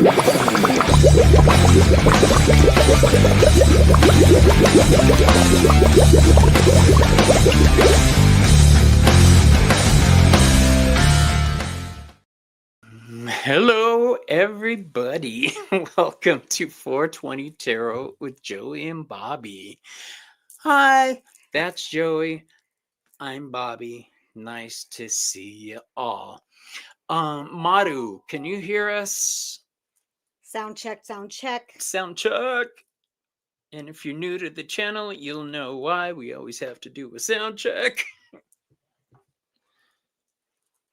Hello, everybody. Welcome to 420 Tarot with Joey and Bobby. Hi, that's Joey. I'm Bobby. Nice to see you all. Maru, can you hear us? Sound check, sound check. Sound check. And if you're new to the channel, you'll know why we always have to do a sound check.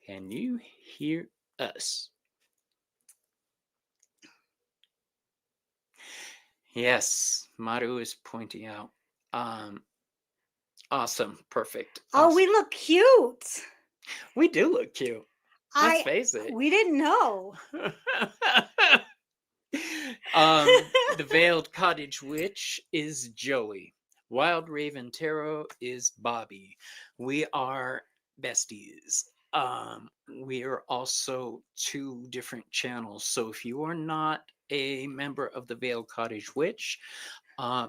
Can you hear us? Yes, Maru is pointing out. Awesome, perfect. Oh, we look cute. We do look cute. Let's face it. We didn't know. The Veiled Cottage Witch is Joey. Wild Raven Tarot is Bobby. We are besties. We are also two different channels. So if you are not a member of the Veiled Cottage Witch,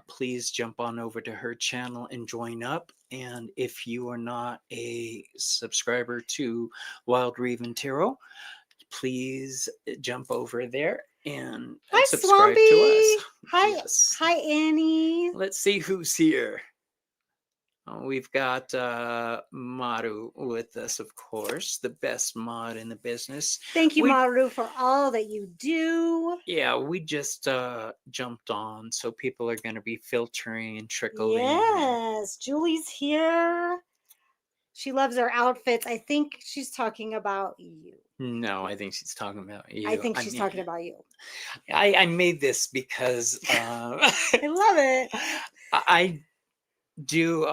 please jump on over to her channel and join up. And if you are not a subscriber to Wild Raven Tarot, please jump over there and Hi, subscribe Swampy. to us. Hi, Yes. Hi, Annie. Let's see who's here. We've got Maru with us, of course, the best mod in the business. Thank you, Maru, for all that you do. Yeah, we just jumped on, so people are going to be filtering and trickling. Yes, Julie's here. She loves our outfits. I think she's talking about you. No, I think she's talking about you. I think she's talking about you. I made this because I love it. I do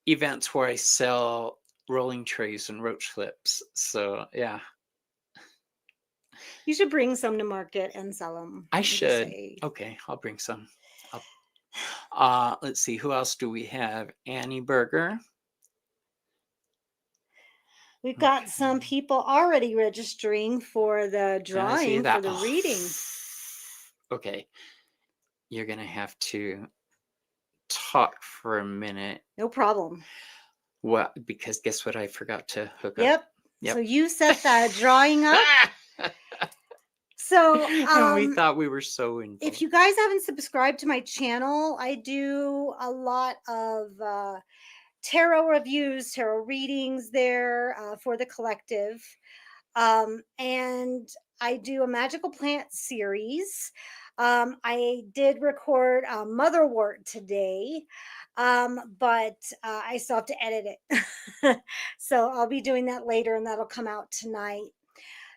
events where I sell rolling trays and roach clips. So yeah. You should bring some to market and sell them. I should. Okay, I'll bring some. Let's see, who else do we have? Annie Berger. We've got some people already registering for the drawing for the reading. Okay. You're going to have to talk for a minute. No problem. Well, because guess what? I forgot to hook up. Yep. So you set that drawing up. So we thought we were so involved. If you guys haven't subscribed to my channel, I do a lot of tarot reviews, tarot readings there for the collective. And I do a magical plant series. I did record Motherwort today, but I still have to edit it. So I'll be doing that later, and that'll come out tonight.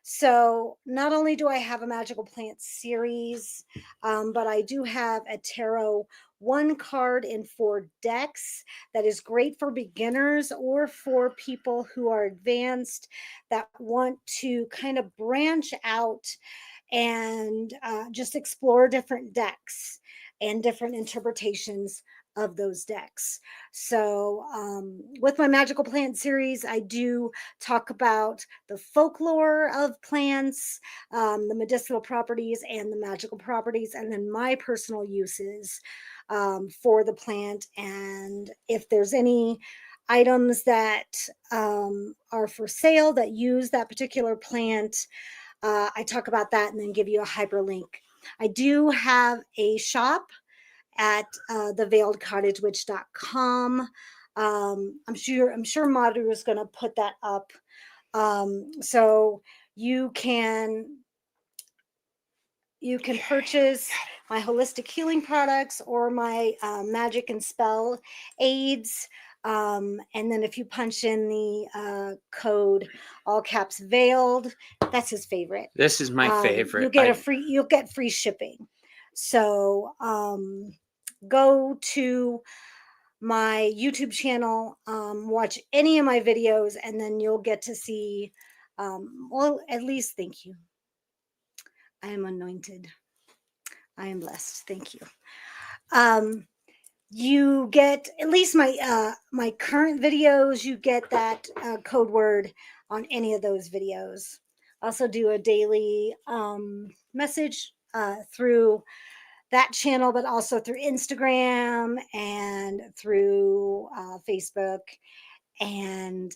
So not only do I have a magical plant series, but I do have a tarot 1 card in 4 decks that is great for beginners or for people who are advanced that want to kind of branch out and just explore different decks and different interpretations of those decks. So with my magical plant series, I do talk about the folklore of plants, the medicinal properties and the magical properties, and then my personal uses for the plant. And if there's any items that are for sale that use that particular plant, I talk about that and then give you a hyperlink. I do have a shop at theveiledcottagewitch.com. I'm sure Madhu is going to put that up. So you can purchase my holistic healing products or my magic and spell aids. And then if you punch in the code all caps veiled, that's his favorite. This is my favorite. You'll get free shipping. So go to my YouTube channel, watch any of my videos, and then you'll get to see, well, at least thank you. I am anointed. I am blessed. Thank you. You get at least my my current videos. You get that code word on any of those videos. Also do a daily message through that channel, but also through Instagram and through Facebook and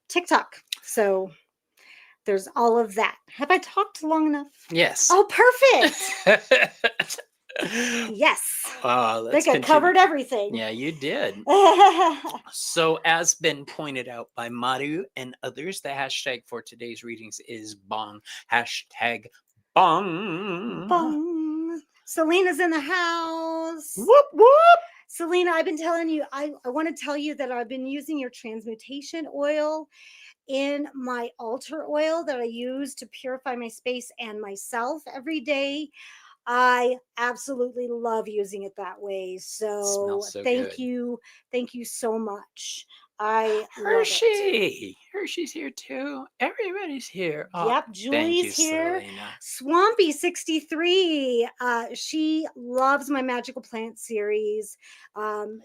TikTok. So there's all of that. Have I talked long enough? Yes. Oh, perfect. Yes. I Let's think I continue. covered everything. Yeah, you did. So, as been pointed out by Maru and others, the hashtag for today's readings is bong. Hashtag bong. Bong. Selena's in the house. Whoop whoop. Selena, I've been telling you, I want to tell you that I've been using your transmutation oil in my altar oil that I use to purify my space and myself every day. I absolutely love using it that way. So, Smells so thank good. you. Thank you so much. I love it. Hershey. Hershey's here too. Everybody's here. Oh, Yep, thank Julie's you, here. Selena. Swampy 63. She loves my magical plant series.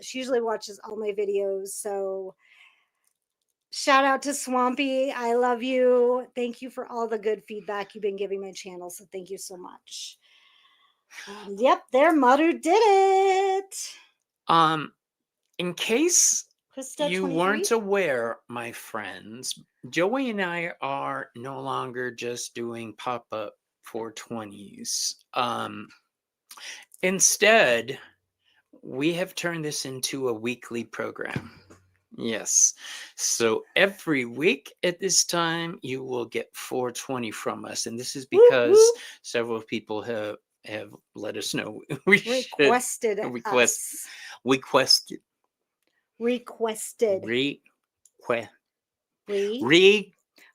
She usually watches all my videos. So shout out to Swampy. I love you. Thank you for all the good feedback you've been giving my channel. So thank you so much. Yep, there, Maru did it. In case Krista, you 23? weren't aware, my friends, Joey and I are no longer just doing pop-up 420s. Instead, we have turned this into a weekly program. Yes. So every week at this time, you will get 420 from us. And this is because several people have let us know we requested should us.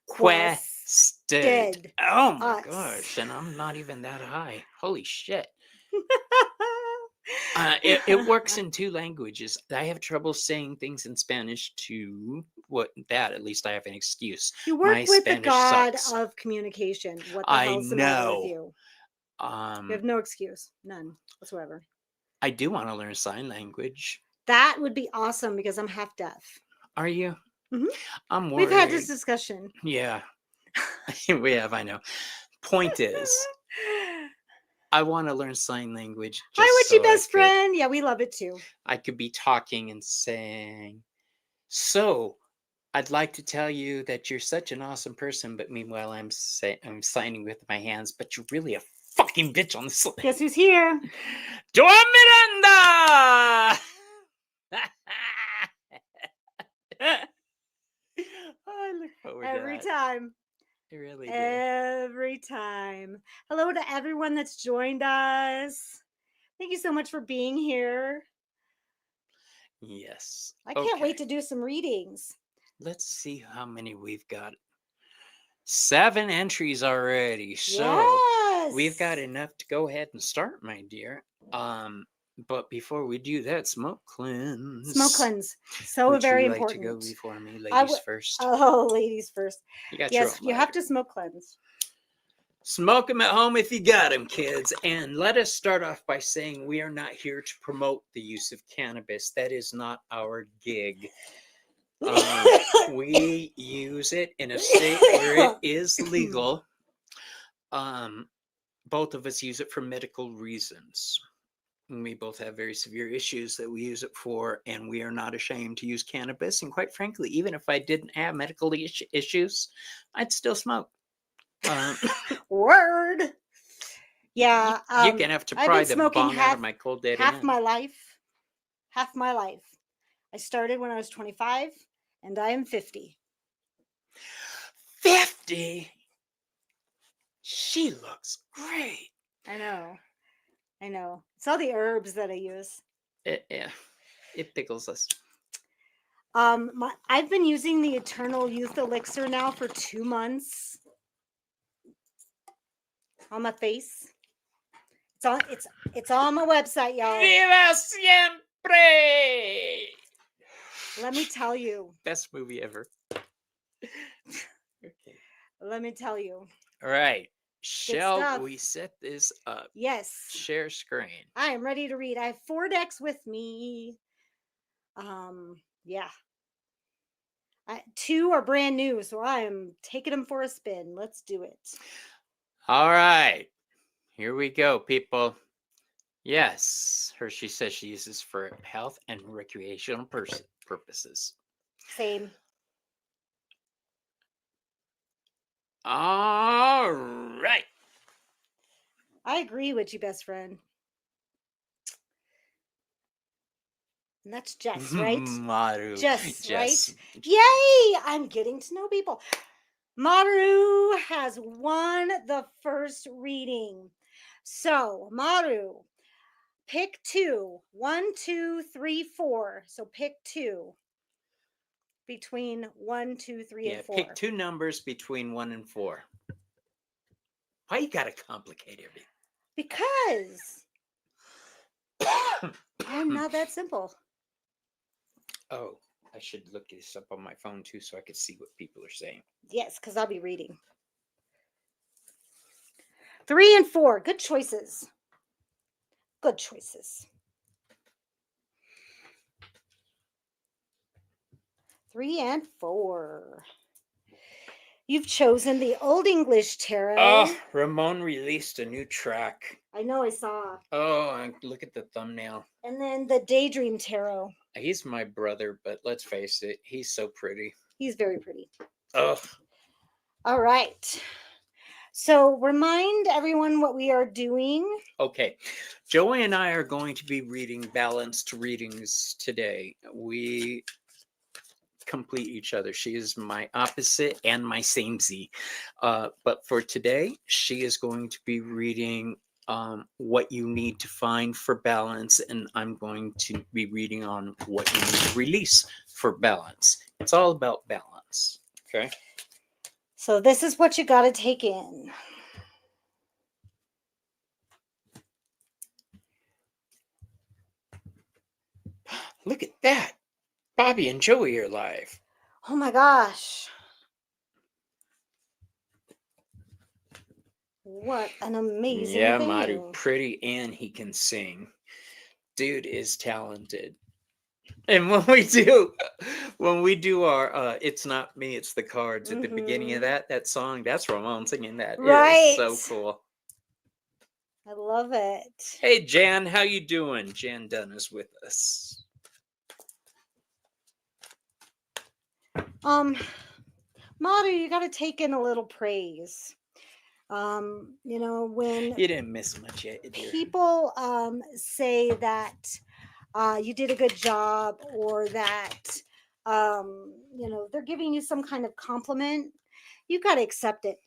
requested. Oh my us. gosh. And I'm not even that high. Holy shit. It works in 2 languages. I have trouble saying things in Spanish to at least I have an excuse. You work My with Spanish the god sucks. of communication. What the I hell's the matter with know. you? You have no excuse. None whatsoever. I do want to learn sign language. That would be awesome because I'm half deaf. Are you? Mhm. I'm worried. We've had this discussion. Yeah. We have, I know. Point is, I want to learn sign language. Hi, Witchy best friend. Yeah, we love it too. I could be talking and saying, so I'd like to tell you that you're such an awesome person, but meanwhile I'm signing with my hands, but you're really a fucking bitch on the slide. Guess who's here? Joa Miranda! I look forward Every to that. time. I really do. Every time. Hello to everyone that's joined us. Thank you so much for being here. Yes. I can't wait to do some readings. Let's see how many we've got. 7 entries already. So yes. We've got enough to go ahead and start, my dear. But before we do that, smoke cleanse. Smoke cleanse. So Would very you important. Like to go before me, ladies first. Oh, ladies first. Yes, you have to smoke cleanse. Smoke them at home if you got them, kids. And let us start off by saying we are not here to promote the use of cannabis. That is not our gig. We use it in a state where it is legal. Both of us use it for medical reasons. We both have very severe issues that we use it for, and we are not ashamed to use cannabis. And quite frankly, even if I didn't have medical issues, I'd still smoke. Word. Yeah. You're gonna have to pry the bong out of my cold dead half hand. my life. Half my life. I started when I was 25, and I am 50. 50? She looks great. I know. It's all the herbs that I use. It pickles us. I've been using the Eternal Youth Elixir now for 2 months on my face. It's on my website, y'all. Viva siempre! Let me tell you. Best movie ever. Okay. Let me tell you. All right. Shall we set this up? Yes. Share screen. I am ready to read. I have 4 decks with me. Yeah. Two are brand new, so I am taking them for a spin. Let's do it. All right. Here we go, people. Yes, Hershey says she uses for health and recreational purposes. Same. All right. I agree with you, best friend. And that's Jess, right? Maru. Jess, right? Jess. Yay! I'm getting to know people. Maru has won the first reading. So, Maru, pick two. 1, 2, 3, 4. So pick two between 1, 2, 3, Yeah, and 4. pick two numbers between 1 and 4. Why you gotta complicate everything? Because I'm not that simple. Oh, I should look this up on my phone too so I could see what people are saying. Yes, because I'll be reading. 3 and 4. Good choices. Good choices. 3 and 4. You've chosen the Old English Tarot. Oh, Ramon released a new track. I know, I saw. Oh, look at the thumbnail. And then the Daydream Tarot. He's my brother, but let's face it, he's so pretty. He's very pretty. Oh. All right. So remind everyone what we are doing. Okay. Joey and I are going to be reading balanced readings today. We complete each other. She is my opposite and my samey. But for today, she is going to be reading what you need to find for balance, and I'm going to be reading on what you need to release for balance. It's all about balance. Okay. So this is what you got to take in. Look at that. Bobby and Joey are live. Oh my gosh. What an amazing Yeah, thing. Maru, pretty and he can sing. Dude is talented. And when we do our It's Not Me, It's the Cards at the beginning of that song, that's Ramon singing that. Right. It is so cool. I love it. Hey Jan, how you doing? Jan Dunn is with us. Maru, you got to take in a little praise. When you didn't miss much yet. People say that you did a good job, or that they're giving you some kind of compliment, you got to accept it.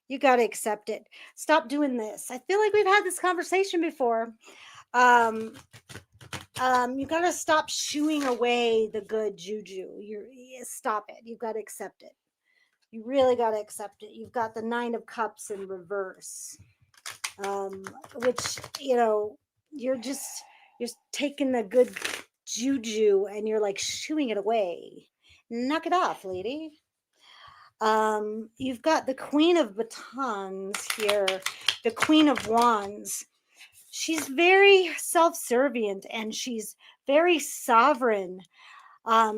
You got to accept it. Stop doing this. I feel like we've had this conversation before. You got to stop shooing away the good juju. Stop it. You've got to accept it. You really got to accept it. You've got the 9 of Cups in reverse, which, you're taking the good juju and you're like shooing it away. Knock it off, lady. You've got the Queen of Batons here, the Queen of Wands. She's very self-servient and she's very sovereign.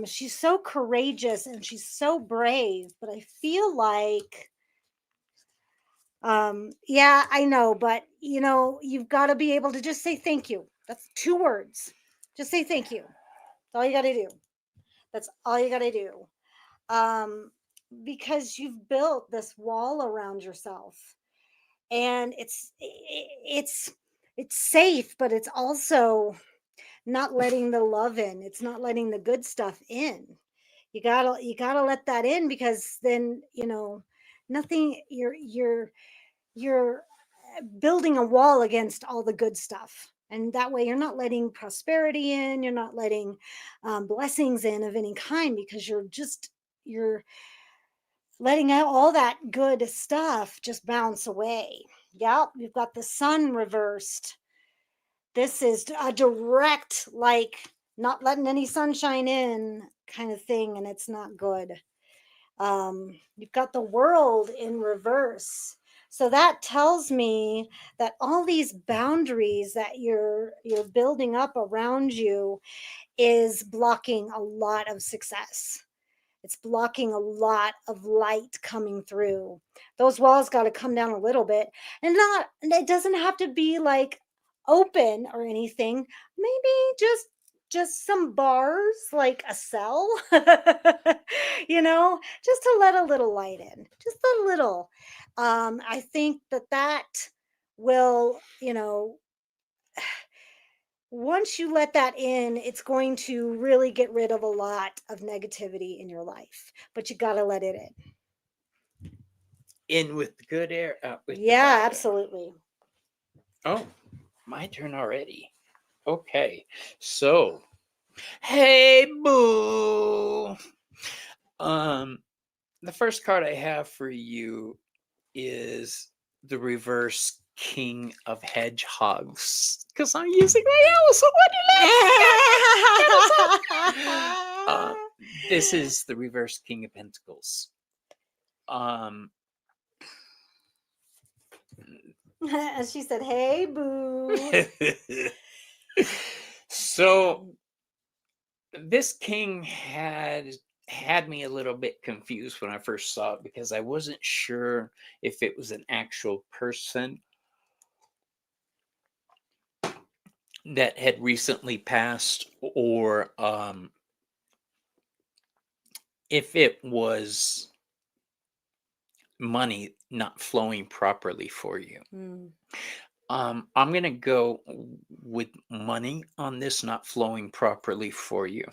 She's so courageous and she's so brave, but I feel like, yeah, I know, but you've got to be able to just say thank you. That's 2 words. Just say thank you. That's all you got to do. That's all you got to do. Because you've built this wall around yourself, and it's safe, but it's also not letting the love in. It's not letting the good stuff in. You gotta let that in, because then nothing. You're building a wall against all the good stuff, and that way you're not letting prosperity in. You're not letting blessings in of any kind, because you're letting out all that good stuff just bounce away. Yep, you've got the Sun reversed. This is a direct, like, not letting any sunshine in kind of thing, and it's not good. You've got the World in reverse. So that tells me that all these boundaries that you're building up around you is blocking a lot of success. It's blocking a lot of light coming through. Those walls got to come down a little bit, and it doesn't have to be like open or anything. Maybe just some bars, like a cell, just to let a little light in, just a little. I think that will, once you let that in, it's going to really get rid of a lot of negativity in your life, but you got to let it in. In with the good air, out with the Yeah, bad air. absolutely. Oh, my turn already. Okay, so hey boo. The first card I have for you is the reverse King of Hedgehogs, because I'm using my owl. So what do you like? This is the reverse King of Pentacles. As she said, "Hey, boo." So this king had me a little bit confused when I first saw it, because I wasn't sure if it was an actual person that had recently passed, or if it was money not flowing properly for you. Mm. I'm gonna go with money on this not flowing properly for you.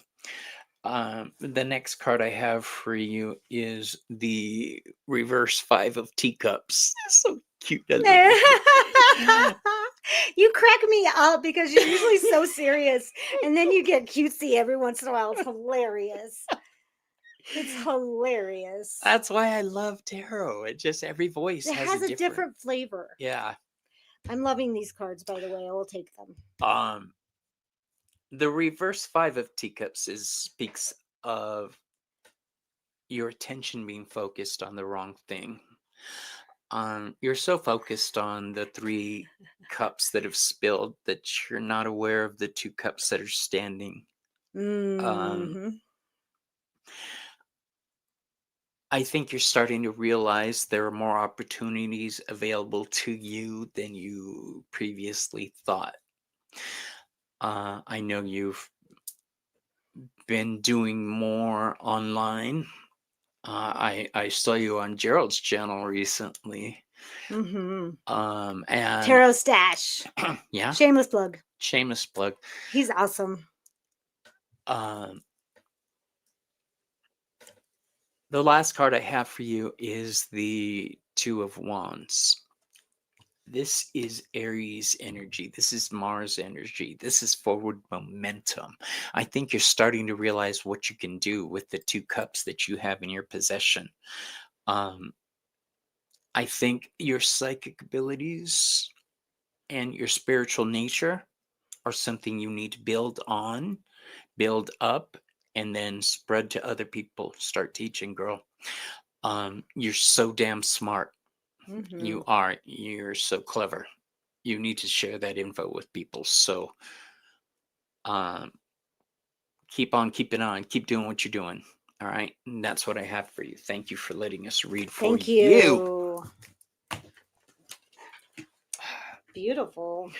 The next card I have for you is the reverse Five of Teacups. So cute, doesn't it? You crack me up because you're usually so serious, and then you get cutesy every once in a while. It's hilarious. It's hilarious. That's why I love tarot. It just, every voice It has a different flavor. Yeah. I'm loving these cards, by the way. I will take them. The reverse Five of Teacups speaks of your attention being focused on the wrong thing. You're so focused on the 3 cups that have spilled that you're not aware of the 2 cups that are standing. Mhm. I think you're starting to realize there are more opportunities available to you than you previously thought. I know you've been doing more online. I saw you on Gerald's channel recently. Mhm. And Tarot Stash. yeah, Shameless plug. shameless plug. He's awesome. The last card I have for you is the Two of Wands. This is Aries energy. This is Mars energy. This is forward momentum. I think you're starting to realize what you can do with the 2 cups that you have in your possession. I think your psychic abilities and your spiritual nature are something you need to build on, build up, and then spread to other people. Start teaching, girl. You're so damn smart. Mhm. You're so clever. You need to share that info with people. So keep on keeping on, keep doing what you're doing. All right. And that's what I have for you. Thank you for letting us read for Thank you. you. Beautiful.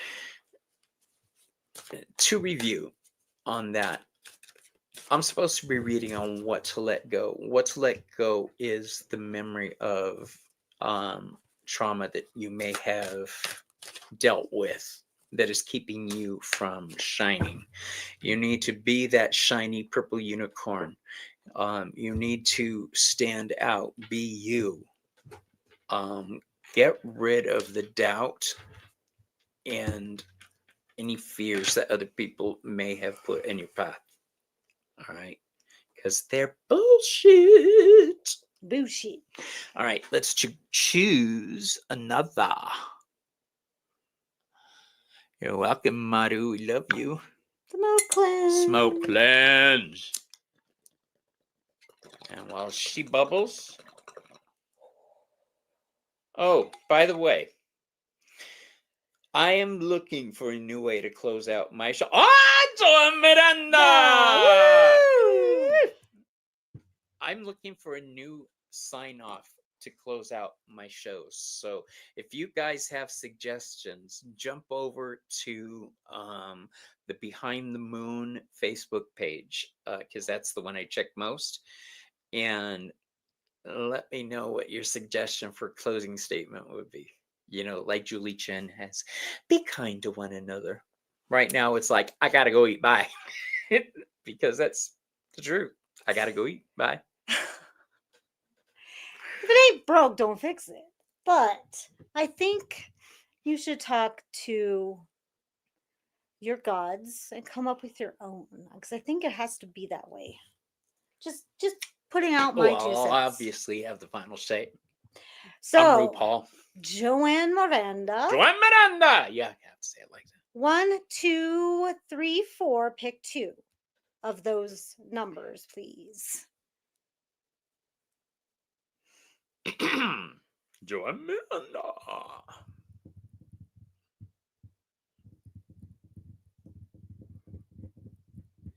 To review on that, I'm supposed to be reading on what to let go. What to let go is the memory of trauma that you may have dealt with that is keeping you from shining. You need to be that shiny purple unicorn. You need to stand out, be you. Get rid of the doubt and any fears that other people may have put in your path. All right. Because they're bullshit. Bullshit. All right. Let's choose another. You're welcome, Maru. We love you. Smoke cleanse. Smoke cleanse. And while she bubbles. Oh, by the way, I am looking for a new way to close out my show. Anton Miranda! Woo! I'm looking for a new sign off to close out my shows. So if you guys have suggestions, jump over to the Behind the Moon Facebook page because that's the one I check most, and let me know what your suggestion for closing statement would be. You know, like Julie Chen has, be kind to one another. Right now, it's like, I gotta go eat. Bye. Because that's the truth. I gotta go eat. Bye. If it ain't broke, don't fix it. But I think you should talk to your gods and come up with your own, because I think it has to be that way. Just putting out my 2 I'll cents. obviously have the final say. I'm So RuPaul. Joanne Miranda. Joanne Miranda. Yeah, I have to say it like 1, 2, 3, 4. Pick 2 of those numbers, please. that. Joanne Miranda.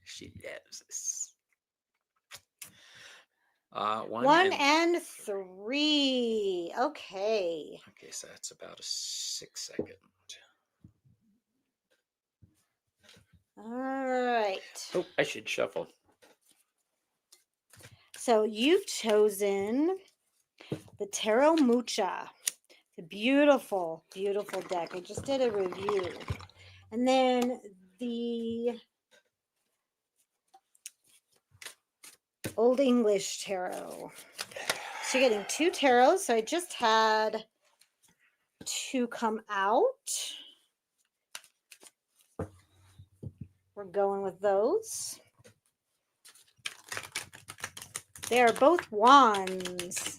She loves us. 1 and 3. Okay. Okay, so that's about a 6-second. All right. Oh, I should shuffle. So you've chosen the Tarot Mucha. The beautiful, beautiful deck. I just did a review. And then the Old English Tarot. So you're getting 2 tarots. So I just had 2 come out. We're going with those. They are both wands.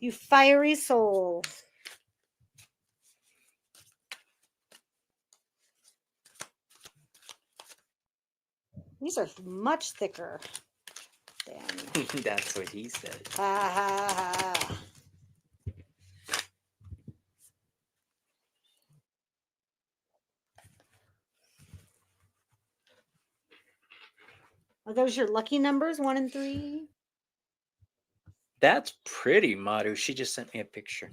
You fiery soul. These are much thicker than. That's what he said. Ha ha ha. Are those your lucky numbers, 1 and 3? That's pretty, Madhu. She just sent me a picture.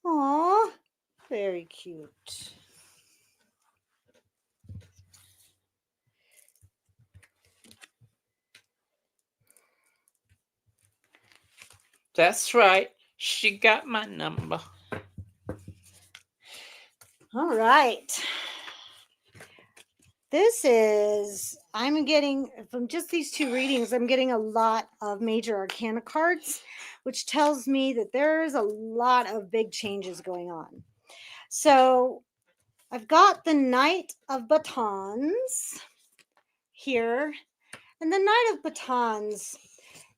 Aw, very cute. That's right. She got my number. All right. I'm getting, from just these 2 readings, I'm getting a lot of major arcana cards, which tells me that there's a lot of big changes going on. So I've got the Knight of Batons here, and the Knight of Batons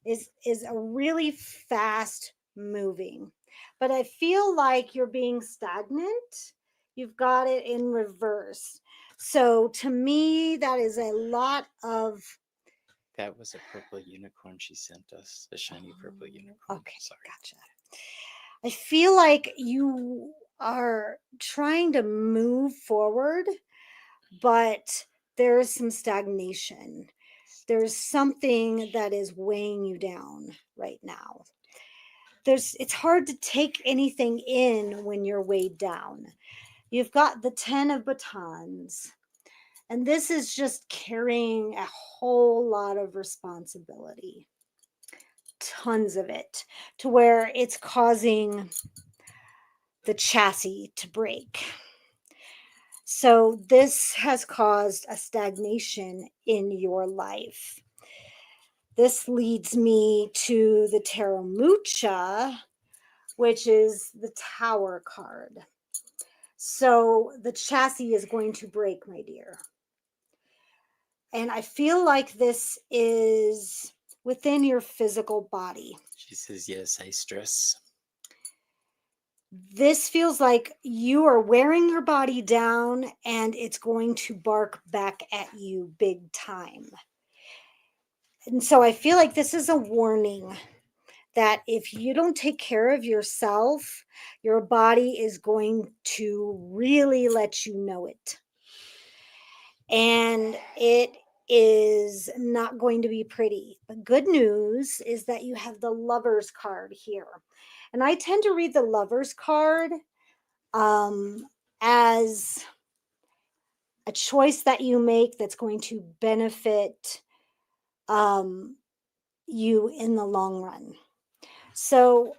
is a really fast moving, but I feel like you're being stagnant. You've got it in reverse. So to me, that is a lot of. That was a purple unicorn she sent us. A shiny purple unicorn. Okay, sorry. Gotcha. I feel like you are trying to move forward, but there is some stagnation. There's something that is weighing you down right now. It's hard to take anything in when you're weighed down. You've got the 10 of batons, and this is just carrying a whole lot of responsibility, tons of it, to where it's causing the chassis to break. So this has caused a stagnation in your life. This leads me to the Tarot Mucha, which is the Tower card. So the chassis is going to break, my dear. And I feel like this is within your physical body. She says, yes, I stress. This feels like you are wearing your body down, and it's going to bark back at you big time. And so I feel like this is a warning that if you don't take care of yourself, your body is going to really let you know it. And it is not going to be pretty. But good news is that you have the Lover's card here. And I tend to read the Lover's card um, as a choice that you make that's going to benefit um, you in the long run. So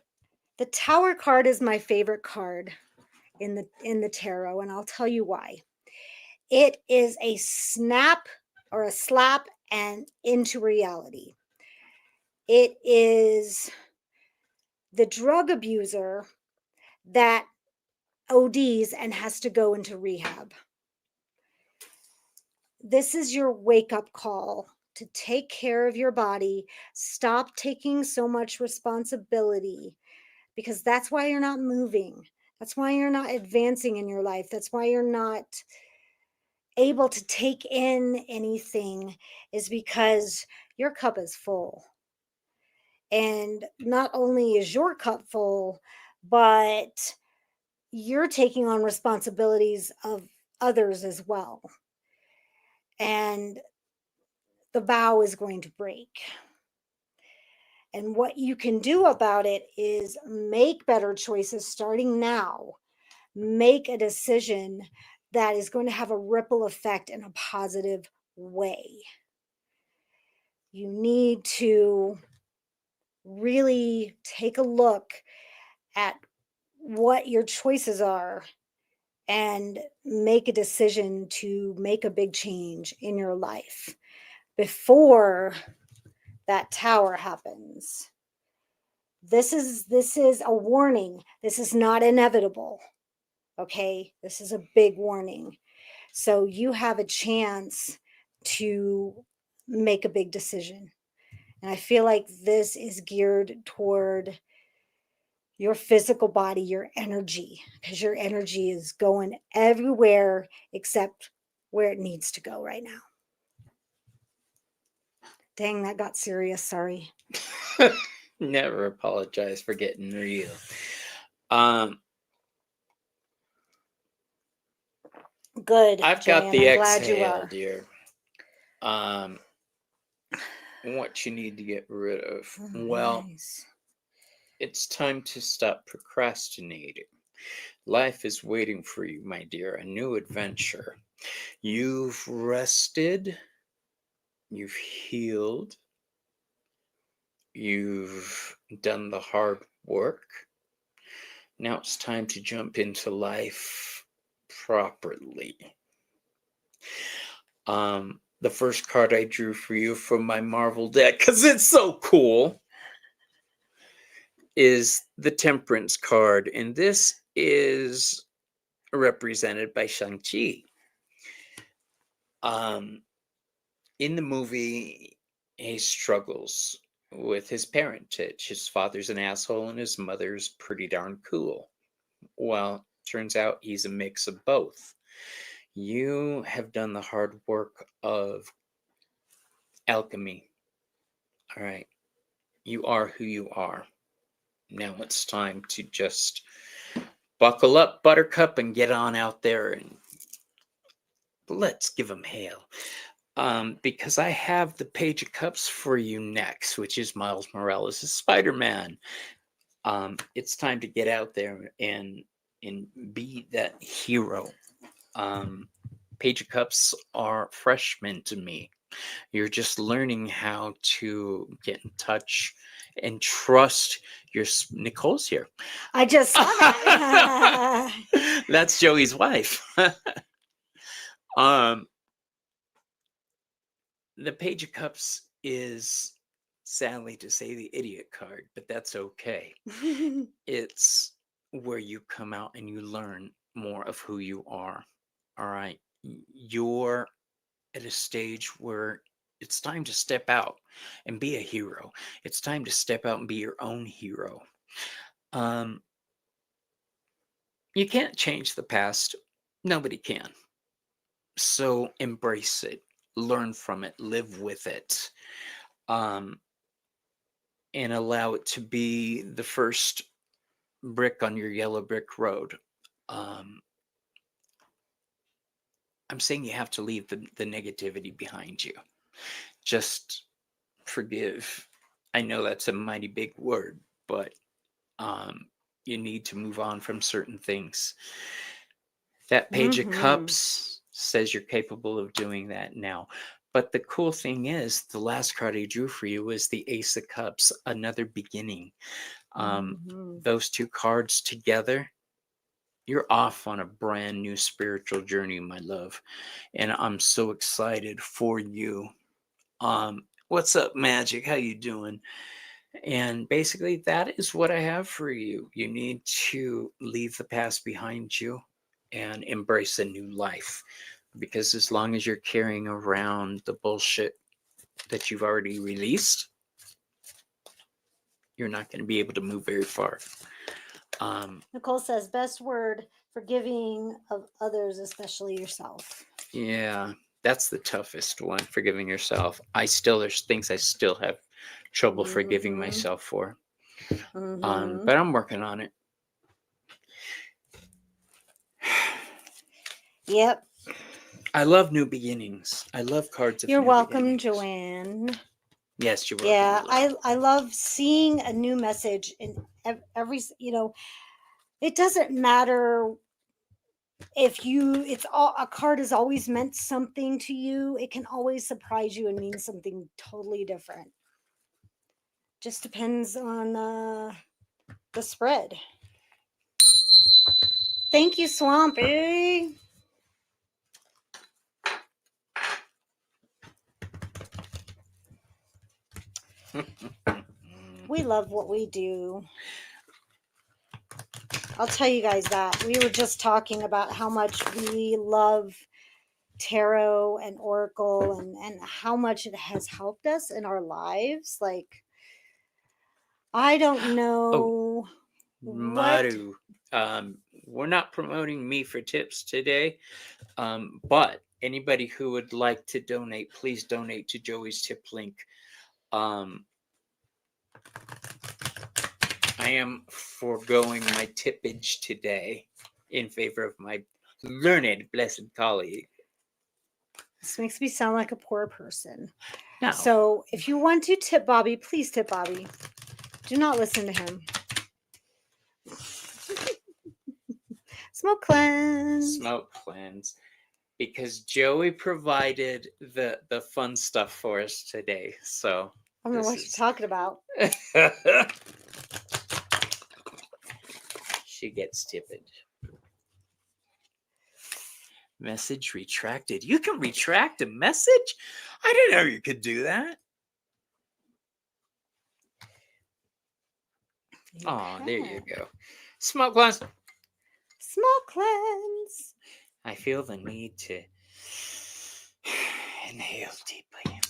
the Tower card is my favorite card in the tarot, and I'll tell you why. It is a snap or a slap and into reality. It is the drug abuser that ODs and has to go into rehab. This is your wake up call to take care of your body. Stop taking so much responsibility, because that's why you're not moving. That's why you're not advancing in your life. That's why you're not able to take in anything, is because your cup is full. And not only is your cup full, but you're taking on responsibilities of others as well. And the vow is going to break. And what you can do about it is make better choices starting now. Make a decision that is going to have a ripple effect in a positive way. You need to really take a look at what your choices are and make a decision to make a big change in your life before that tower happens. This is a warning. This is not inevitable. Okay? This is a big warning. So you have a chance to make a big decision. And I feel like this is geared toward your physical body, your energy, because your energy is going everywhere except where it needs to go right now. Dang, that got serious. Sorry. Never apologize for getting real. Um, Good. I've got Joanne, the I'm glad you exhale, are. dear. What you need to get rid of. Oh, Well, nice. it's time to stop procrastinating. Life is waiting for you, my dear, a new adventure. You've rested, you've healed, you've done the hard work. Now it's time to jump into life properly. The first card I drew for you from my Marvel deck, because it's so cool, is the Temperance card. And this is represented by Shang-Chi. In the movie, he struggles with his parentage. His father's an asshole and his mother's pretty darn cool. Well, turns out he's a mix of both. You have done the hard work of alchemy. All right. You are who you are. Now it's time to just buckle up, Buttercup, and get on out there and let's give them hail. Because I have the Page of Cups for you next, which is Miles Morales' Spider-Man. It's time to get out there and be that hero. Page of Cups are freshmen to me. You're just learning how to get in touch and trust your Nicole's here. I just saw that. That's Joey's wife. The Page of Cups is, sadly to say, the idiot card, but that's okay. It's where you come out and you learn more of who you are. All right. You're at a stage where it's time to step out and be a hero. It's time to step out and be your own hero. You can't change the past. Nobody can. So embrace it, learn from it, live with it, and allow it to be the first brick on your yellow brick road. I'm saying you have to leave the negativity behind you. Just forgive. I know that's a mighty big word, but um, you need to move on from certain things. That Page of Mm-hmm. Cups says you're capable of doing that now. But the cool thing is, the last card I drew for you was the Ace of Cups, another beginning. Mm-hmm. Those two cards together, you're off on a brand new spiritual journey, my love. And I'm so excited for you. What's up, Magic? How you doing? And basically, that is what I have for you. You need to leave the past behind you and embrace a new life. Because as long as you're carrying around the bullshit that you've already released, you're not going to be able to move very far. Nicole says, best word, forgiving of others, especially yourself. Yeah, that's the toughest one, forgiving yourself. There's things I still have trouble forgiving Mm-hmm. myself for. Mm-hmm. But I'm working on it. Yep. I love new beginnings. I love cards of You're new welcome, beginnings. Joanne. Yes, you're welcome. Yeah, my love. I love seeing a new message in every, it doesn't matter if it's all, a card has always meant something to you. It can always surprise you and mean something totally different. Just depends on the spread. Thank you, Swampy. We love what we do. I'll tell you guys that. We were just talking about how much we love tarot and oracle and how much it has helped us in our lives. Like, I don't know what. Maru, we're not promoting me for tips today, but anybody who would like to donate, please donate to Joey's tip link. I am foregoing my tippage today in favor of my learned, blessed colleague. This makes me sound like a poor person. No. So if you want to tip Bobby, please tip Bobby. Do not listen to him. Smoke cleanse. Smoke cleanse. Because Joey provided the fun stuff for us today. So I don't know what you're talking about. She gets tipped. Message retracted. You can retract a message? I didn't know you could do that. Oh, there you go. Smoke cleanse. Smoke cleanse. I feel the need to inhale deeply.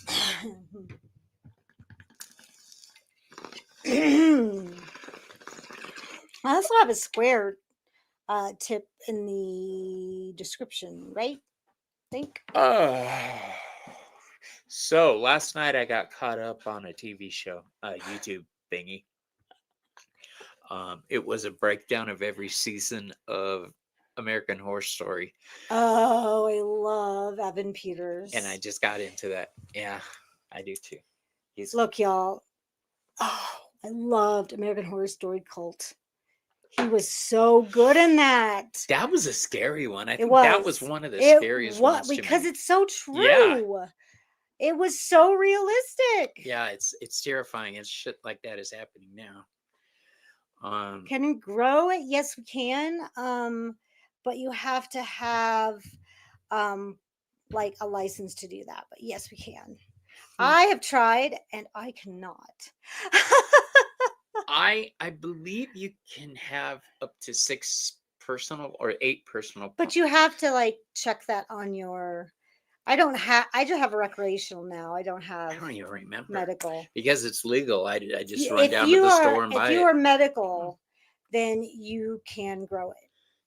I also have a square tip in the description, right? I think. So last night I got caught up on a TV show, a YouTube thingy. It was a breakdown of every season of American Horror Story. Oh, I love Evan Peters. And I just got into that. Yeah, I do too. Look, y'all. Oh, I loved American Horror Story Cult. He was so good in that. That was a scary one. I think that was one of the scariest ones. Because it's so true. Yeah. It was so realistic. Yeah, it's terrifying. And shit like that is happening now. Can we grow it? Yes, we can. But you have to have like a license to do that. But yes, we can. I have tried and I cannot. I believe you can have up to 6 personal or 8 personal. But you have to like check that on your. I just have a recreational now. I don't even remember medical because it's legal. I just run down to the store and buy it. If you are medical, then you can grow it,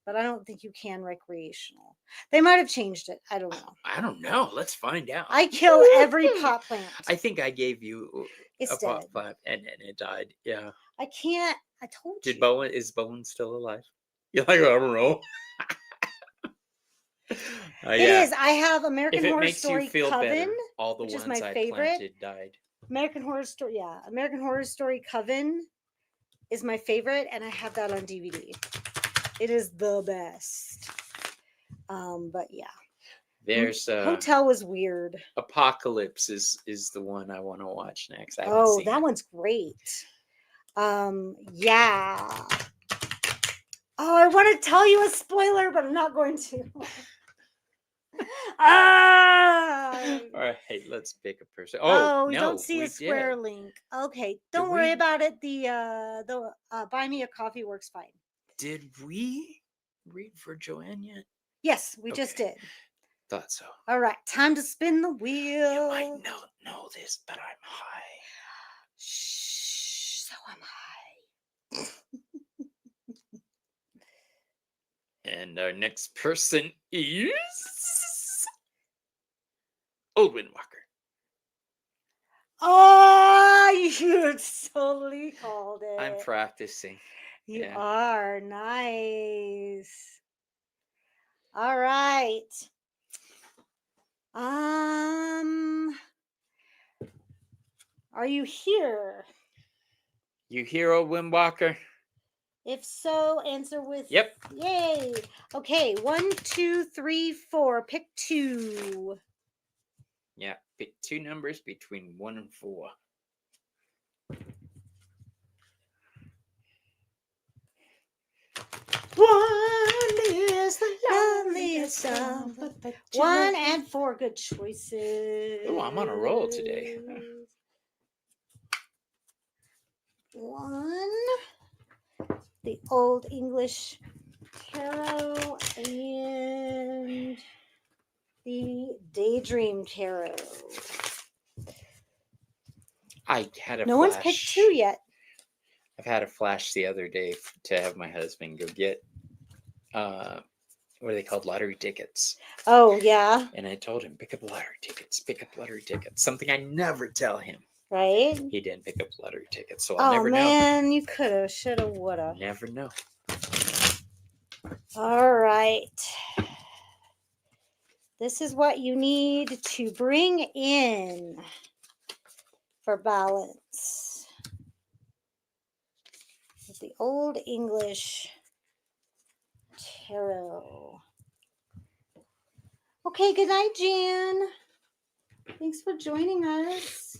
but I don't think you can recreational. They might have changed it. I don't know. I don't know. Let's find out. I kill every pot plant. I think I gave you it's a pot plant and it died. Yeah. I can't. I told you. Is Bowen still alive? You're like, I don't know. It Yeah. is. I have If American it Horror makes you Story feel Coven, better, all the which is ones my I favorite. planted died. American Horror Story, yeah. American Horror Story Coven is my favorite, and I have that on DVD. It is the best. But yeah. There's Hotel was weird. Apocalypse is the one I want to watch next. I haven't Oh, seen that it. one's great. Yeah. Oh, I want to tell you a spoiler, but I'm not going to. Ah! All right, let's pick a person. Oh, Oh we no, don't see we a square did. link. Okay, don't worry we- about it. The buy me a coffee works fine. Did we read for Joanne yet? Yes, we just Okay. did. Thought so. All right, time to spin the You wheel. might know this, but I'm high. Shh, so am I. And our next person is Old Windwalker. Oh, you totally called it. I'm practicing. You yeah. are nice. All right. Are you here? You hear Old Windwalker? If so, answer with Yep. Yay. Okay, 1, 2, 3, 4. Pick 2. Yeah, pick two numbers between 1 and 4. One is the loneliest of 1 and 4. Good choices. Oh, I'm on a roll today. 1, the Old English Tarot, and the Daydream Tarot. I had a No flash. one's picked 2 yet. I've had a flash the other day to have my husband go get what are they called? Lottery tickets. Oh, yeah. And I told him, pick up lottery tickets, pick up lottery tickets. Something I never tell him. Right? He didn't pick up lottery tickets, so I'll Oh, never man, you could have, should have, would know. have. Never know. All right. This is what you need to bring in for balance. With the Old English Tarot. Okay, good night, Jan. Thanks for joining us.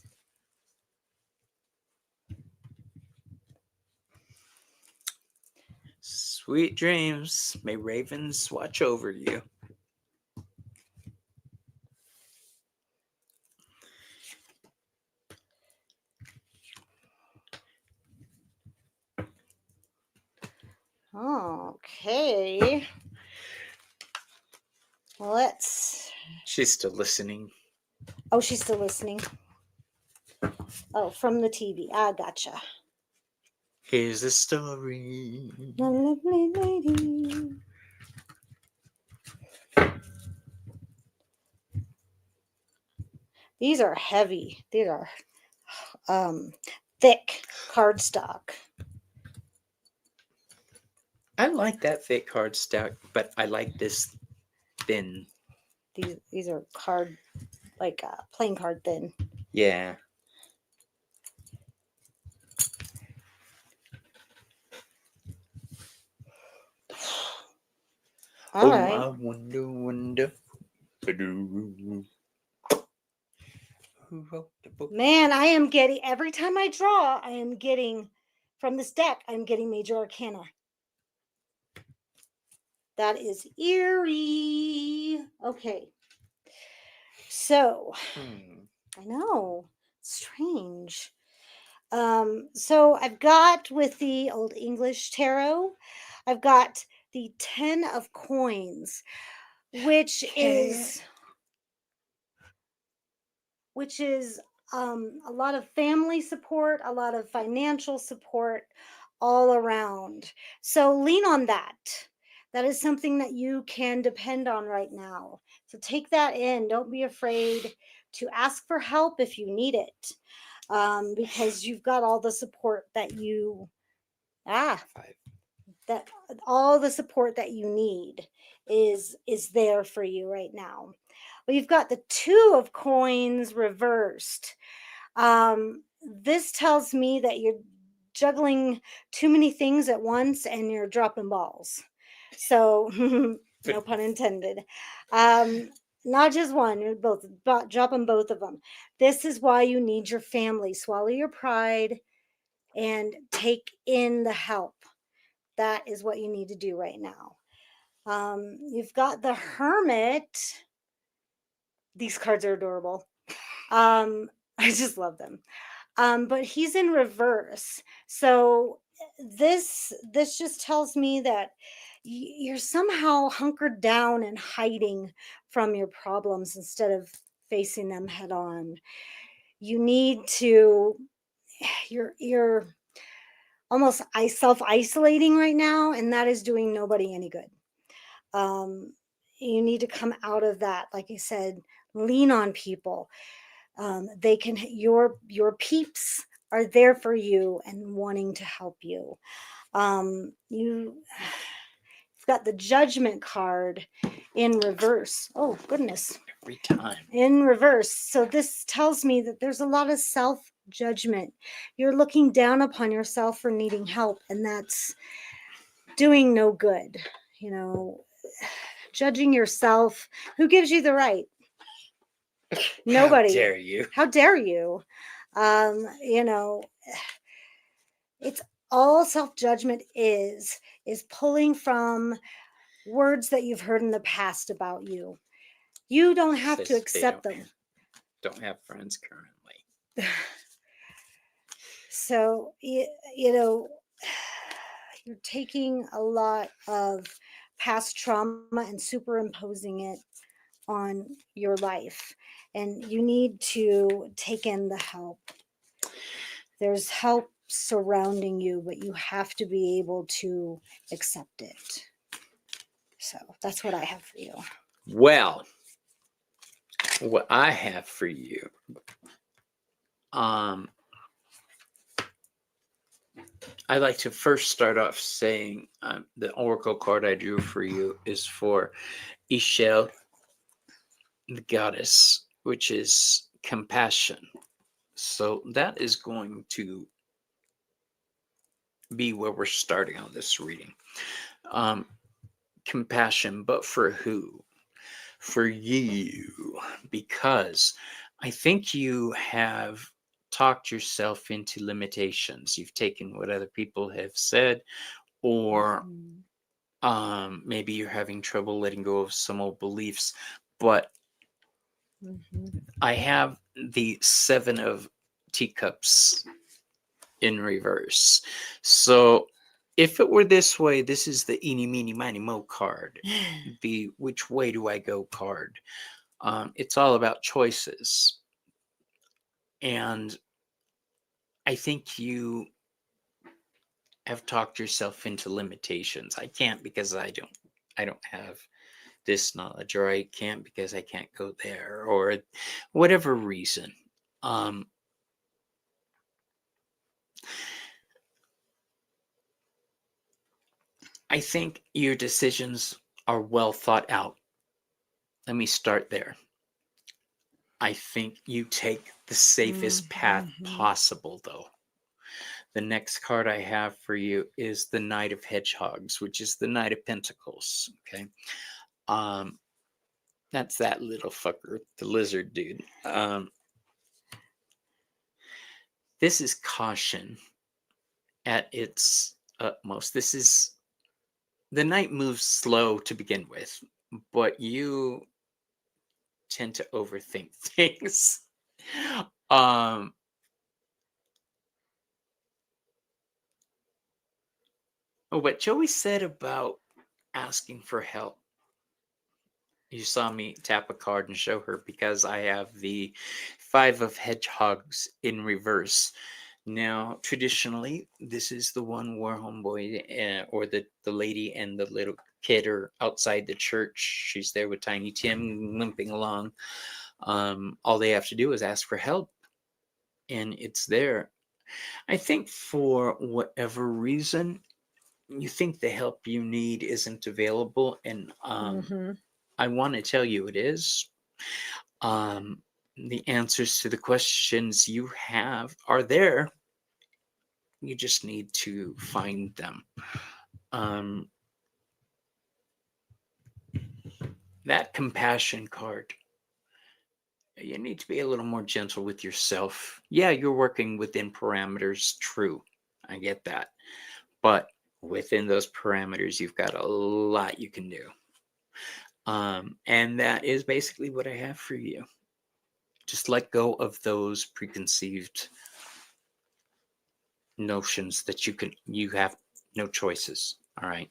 Sweet dreams. May ravens watch over you. Okay. Let's. She's still listening. Oh, she's still listening. Oh, from the TV. I gotcha. Here's the story. The lovely lady. These are heavy. These are thick cardstock. I like that thick cardstock, but I like this thin. These are card, like playing card thin. Yeah. All oh, right. I wonder. Who wrote the book? Man, I am getting, every time I draw, I am getting, from this deck, I'm getting Major Arcana. That is eerie. Okay. So, I know, strange. So I've got with the Old English Tarot, I've got the 10 of Coins, which is a lot of family support, a lot of financial support all around. So lean on that. That is something that you can depend on right now. So take that in. Don't be afraid to ask for help if you need it, because you've got all the support that you. 5. that all the support that you need is there for you right now. Well, you've got the two of coins reversed. This tells me that you're juggling too many things at once and you're dropping balls. So, no pun intended. Um, not just one, you're both dropping both of them. This is why you need your family. Swallow your pride and take in the help. That is what you need to do right now. You've got the Hermit. These cards are adorable. I just love them. But he's in reverse. So this just tells me that you're somehow hunkered down and hiding from your problems instead of facing them head on. You need to you're almost self-isolating right now, and that is doing nobody any good. Um, you need to come out of that. Like I said, lean on people. They can your peeps are there for you and wanting to help you. You've got the Judgment card in reverse. Oh goodness, Every time. in reverse. So this tells me that there's a lot of self judgment. You're looking down upon yourself for needing help, and that's doing no good. You know, judging yourself. Who gives you the right? Nobody. How dare you? How dare you? You know, it's all self-judgment is pulling from words that you've heard in the past about you. You don't have to Says they accept them. Don't have friends currently. So you know, you're taking a lot of past trauma and superimposing it on your life, and you need to take in the help. There's help surrounding you, but you have to be able to accept it. So that's what I have for you. Well, what I have for you, I'd like to first start off saying the oracle card I drew for you is for Ishel, the goddess, which is compassion. So that is going to be where we're starting on this reading. Compassion, but for who? For you, because I think you have talked yourself into limitations. You've taken what other people have said, or maybe you're having trouble letting go of some old beliefs. But I have the Seven of Teacups in reverse. So if it were this way, this is the eeny, meeny, miny, mo card, the which way do I go card. It's all about choices. And I think you have talked yourself into limitations. I can't because I don't have this knowledge, or I can't because I can't go there, or whatever reason. I think your decisions are well thought out. Let me start there. I think you take the safest path possible, though. The next card I have for you is the Knight of Hedgehogs, which is the Knight of Pentacles. Okay. That's that little fucker, the lizard dude. This is caution at its utmost. This is the knight moves slow to begin with, but you tend to overthink things. What Joey said about asking for help. You saw me tap a card and show her because I have the Five of Hedgehogs in reverse. Now, traditionally, this is the one where homeboy or the lady and the little kid are outside the church. She's there with Tiny Tim limping along. All they have to do is ask for help, and it's there. I think for whatever reason, you think the help you need isn't available, and Hmm. I want to tell you it is. Um, the answers to the questions you have are there. You just need to find them. Um, that compassion card, you need to be a little more gentle with yourself. Yeah, you're working within parameters, true. I get that. But within those parameters, you've got a lot you can do. And that is basically what I have for you. Just let go of those preconceived notions that you have no choices. All right.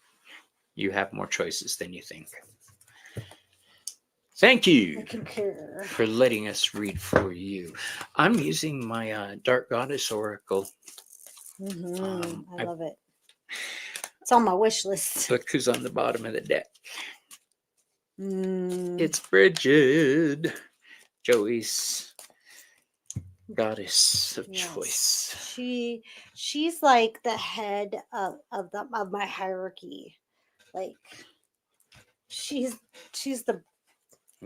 You have more choices than you think. Thank I you concur. for letting us read for you. I'm using my Dark Goddess Oracle. I I love it. It's on my wish list. look who's on the bottom of the deck. Mm, It's Bridget, Joey's goddess of yes. choice. She's like the head of my hierarchy. Like she's the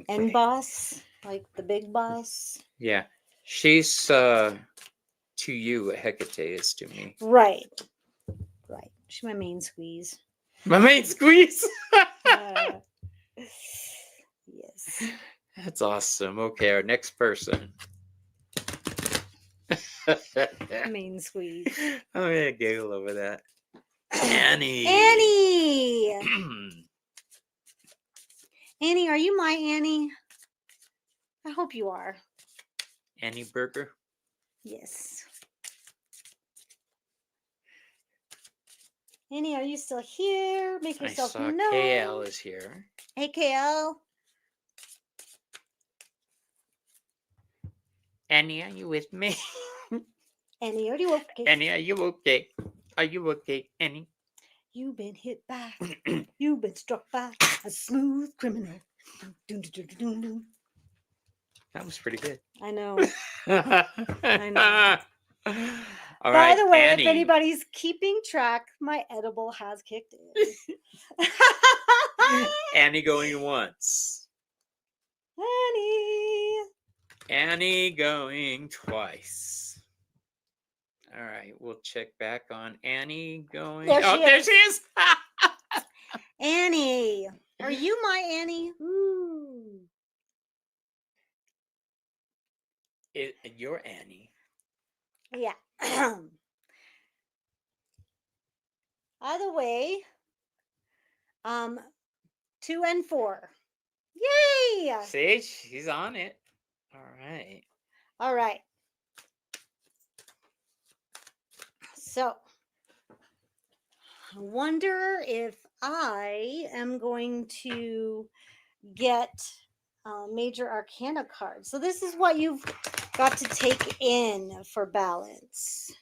end Okay. boss, like the big boss. Yeah. She's to you what Hecate is to me. Right. Right. She's my main squeeze. My main squeeze. Yes. That's awesome. Okay, our next person. Main squeeze. I'm gonna giggle over that. Annie. Annie. Annie, are you my Annie? I hope you are. Annie Burger. Yes. Annie, are you still here? Make I yourself saw known. KL is here. Hey, KL. Annie, are you with me? Annie, are you okay? Annie, are you okay? Are you okay, Annie? You've been hit by, you've been struck by a smooth criminal. Dun, dun, dun, dun, dun. That was pretty good. I know. I know. All By right, the way, Annie. if anybody's keeping track, my edible has kicked in. Annie going once. Annie. Annie going twice. All right, we'll check back on Annie going. There she there is. she is. Annie. Are you my Annie? Ooh. You're Annie. Yeah. Either way, 2 and 4. Yay! See, she's on it. All right. All right. So, I wonder if I am going to get major arcana cards. So this is what you've got to take in for balance.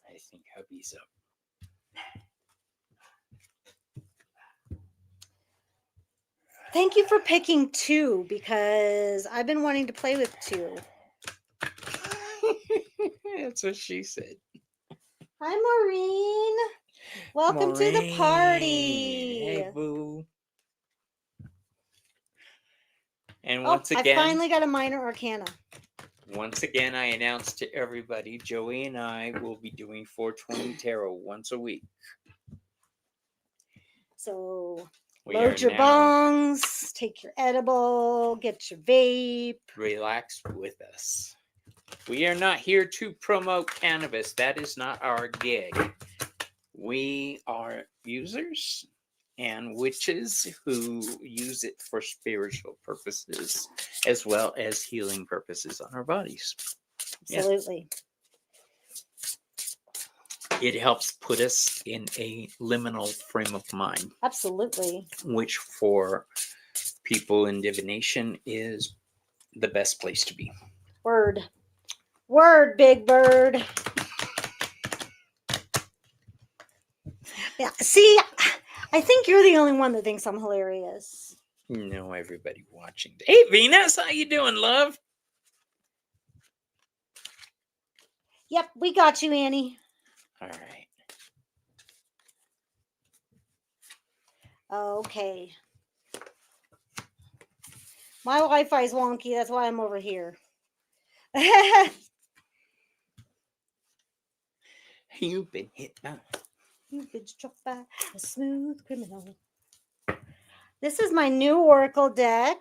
I think hubby's up. Thank you for picking 2 because I've been wanting to play with 2. That's what she said. Hi, Maureen. Welcome to the party. Hey, boo. And Oh, once again, I finally got a minor arcana. Once again, I announced to everybody, Joey and I will be doing 420 Tarot once a week. So We load are your now bongs, take your edible, get your vape. Relax with us. We are not here to promote cannabis. That is not our gig. We are users and witches who use it for spiritual purposes as well as healing purposes on our bodies. Absolutely. It helps put us in a liminal frame of mind. Absolutely. Which for people in divination is the best place to be. Word. Word, Big Bird. Yeah. See, I think you're the only one that thinks I'm hilarious. No, everybody watching. Hey, Venus, how you doing, love? Yep, we got you, Annie. All right. Okay. My Wi-Fi is wonky. That's why I'm over here. You've been hit by. You've been struck by a smooth criminal. This is my new Oracle deck.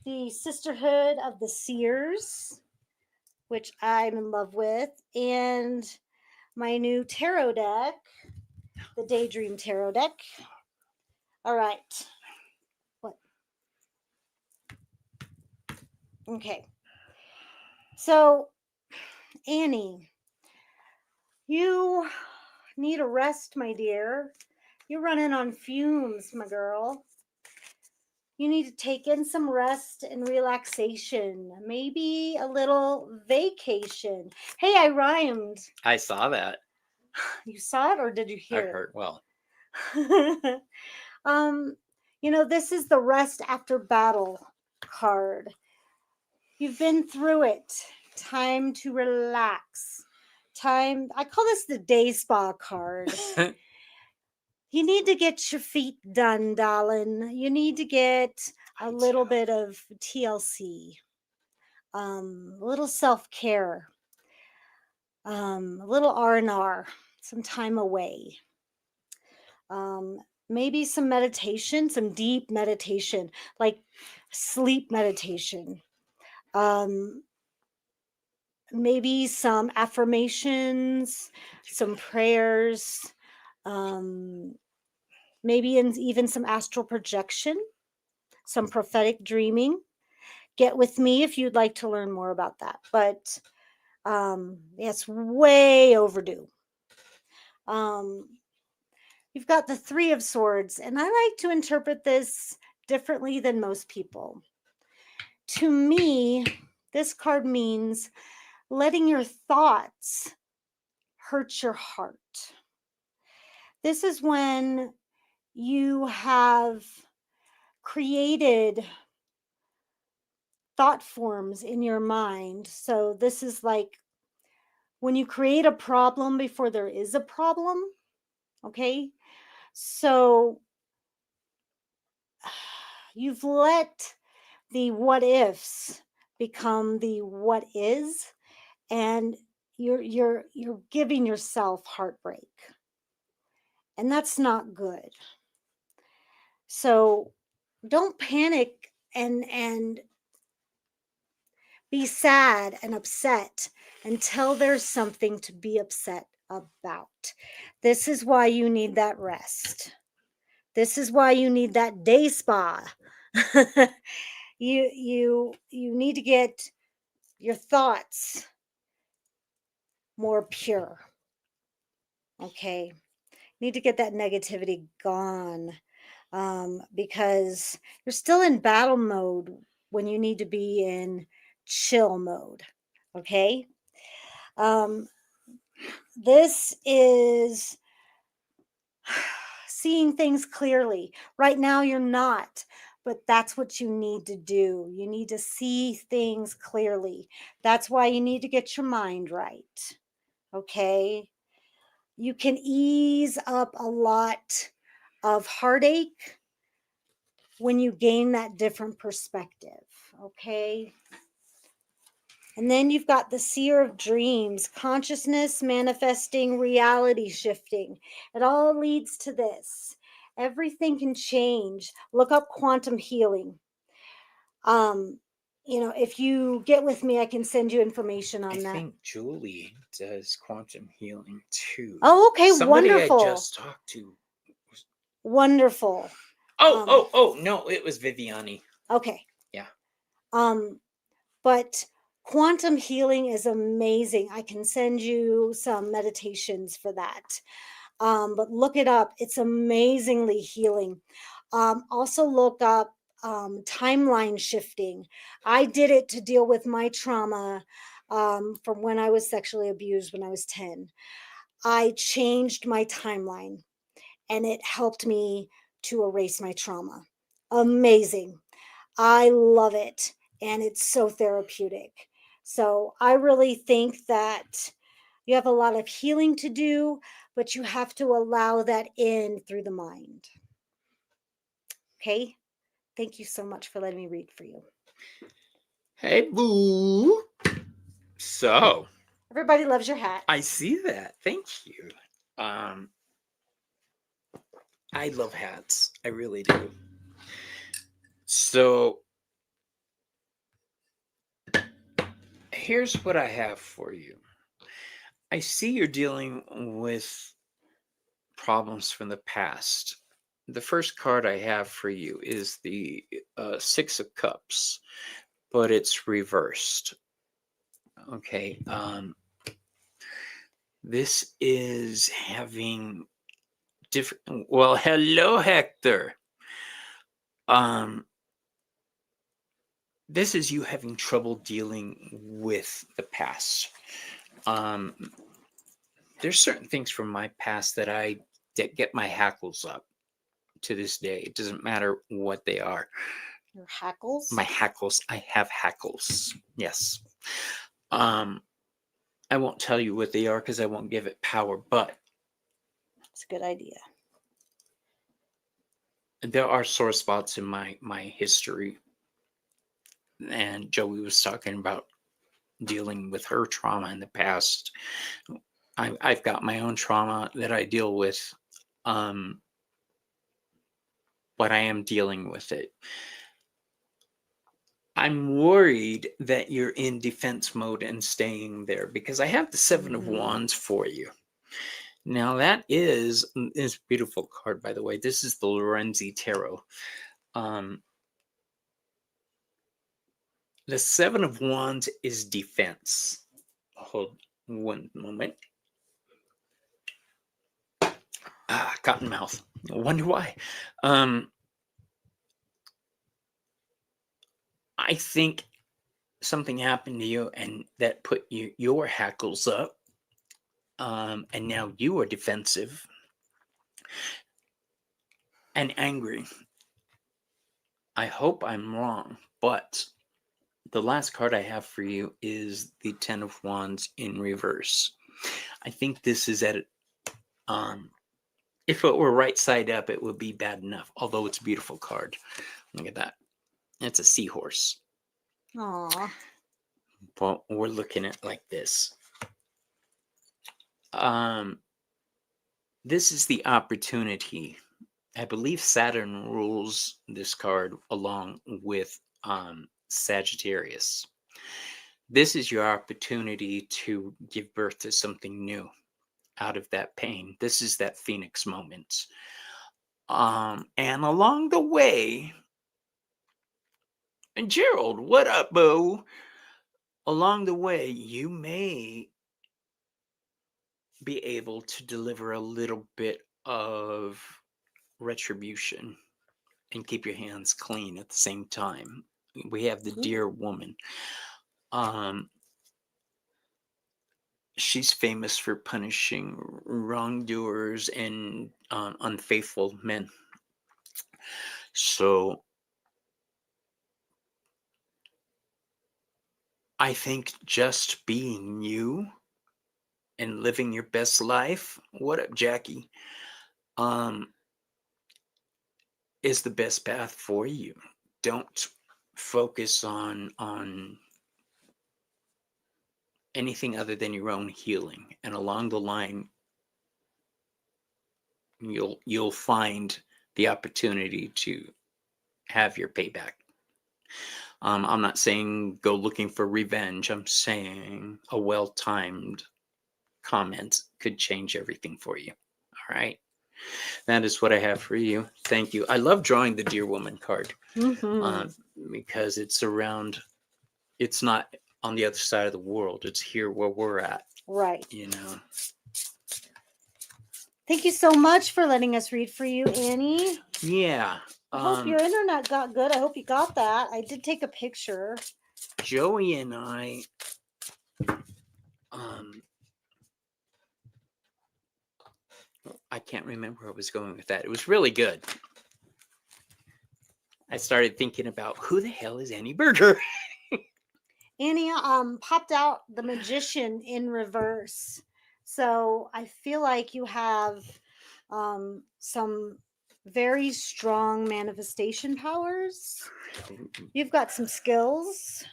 The Sisterhood of the Seers, which I'm in love with, and my new tarot deck, the Daydream Tarot deck. All right. What? Okay. So, Annie, you need a rest, my dear. You're running on fumes, my girl. You need to take in some rest and relaxation, maybe a little vacation. Hey, I rhymed. I saw that. You saw it or did you I hear heard. Well, it? This is the rest after battle card. You've been through it. Time to relax. I call this the day spa card. You need to get your feet done, darling. You need to get a little bit of TLC, a little self-care, a little R&R, some time away. Maybe some meditation, some deep meditation, like sleep meditation. Maybe some affirmations, some prayers, maybe even some astral projection, some prophetic dreaming. Get with me if you'd like to learn more about that. But it's way overdue. You've got the Three of Swords, and I like to interpret this differently than most people. To me, this card means letting your thoughts hurt your heart. This is when you have created thought forms in your mind. So this is like when you create a problem before there is a problem. Okay. So you've let the what ifs become the what is, and you're giving yourself heartbreak. And that's not good. So don't panic and be sad and upset until there's something to be upset about. This is why you need that rest. This is why you need that day spa. You need to get your thoughts more pure. Okay. Need to get that negativity gone, because you're still in battle mode when you need to be in chill mode. Okay. This is seeing things clearly. Right now, you're not, but that's what you need to do. You need to see things clearly. That's why you need to get your mind right. Okay. You can ease up a lot of heartache when you gain that different perspective. Okay. And then you've got the seer of dreams, consciousness manifesting, reality shifting. It all leads to this. Everything can change. Look up quantum healing. If you get with me, I can send you information on I that. think Julie does quantum healing too. Oh, okay, Somebody wonderful. I just talked to. Wonderful. Oh, no, it was Viviani. Okay. Yeah. But quantum healing is amazing. I can send you some meditations for that. But look it up. It's amazingly healing. Also look up timeline shifting. I did it to deal with my trauma from when I was sexually abused when I was 10. I changed my timeline and it helped me to erase my trauma. Amazing. I love it. And it's so therapeutic. So I really think that You have a lot of healing to do, but you have to allow that in through the mind. Okay? Thank you so much for letting me read for you. Hey, boo. So, Everybody loves your hat. I see that. Thank you. Um, I love hats. I really do. So, here's what I have for you. I see you're dealing with problems from the past. The first card I have for you is the Six of Cups, but it's reversed. Okay. This is having different. Well, hello, Hector. Um, this is you having trouble dealing with the past. Um, there's certain things from my past that I get my hackles up to this day. It doesn't matter what they are. Your hackles? My hackles. I have hackles. Yes. I won't tell you what they are because I won't give it power, but It's a good idea. there are sore spots in my history. And Joey was talking about dealing with her trauma in the past. I've got my own trauma that I deal with, but I am dealing with it. I'm worried that you're in defense mode and staying there because I have the 7 of Wands for you. Now that is a beautiful card, by the way. This is the Lorenzi Tarot. The 7 of Wands is defense. Hold one moment. Cotton mouth. I wonder why. I think something happened to you and that put your hackles up. And now you are defensive and angry. I hope I'm wrong, but the last card I have for you is the 10 of Wands in reverse. I think this is at if it were right side up, it would be bad enough, although it's a beautiful card. Look at that. It's a seahorse. Aww. But we're looking at like this. This is the opportunity. I believe Saturn rules this card along with Sagittarius. This is your opportunity to give birth to something new out of that pain. This is that Phoenix moment. And along the way, and Gerald, what up, boo? Along the way, you may be able to deliver a little bit of retribution and keep your hands clean at the same time. We have the Dear Woman. She's famous for punishing wrongdoers and unfaithful men. So I think just being you and living your best life, what up, Jackie, is the best path for you. Don't focus on anything other than your own healing, and along the line you'll find the opportunity to have your payback. I'm not saying go looking for revenge. I'm saying a well-timed comment could change everything for you. All right. That is what I have for you. Thank you. I love drawing the Dear Woman card because it's around, it's not on the other side of the world. It's here where we're at. Right. You know. Thank you so much for letting us read for you, Annie. Yeah. I hope your internet got good. I hope you got that. I did take a picture. Joey and I I can't remember where I was going with that. It was really good. I started thinking about who the hell is Annie Berger? Annie popped out the Magician in reverse. So I feel like you have some very strong manifestation powers. You've got some skills.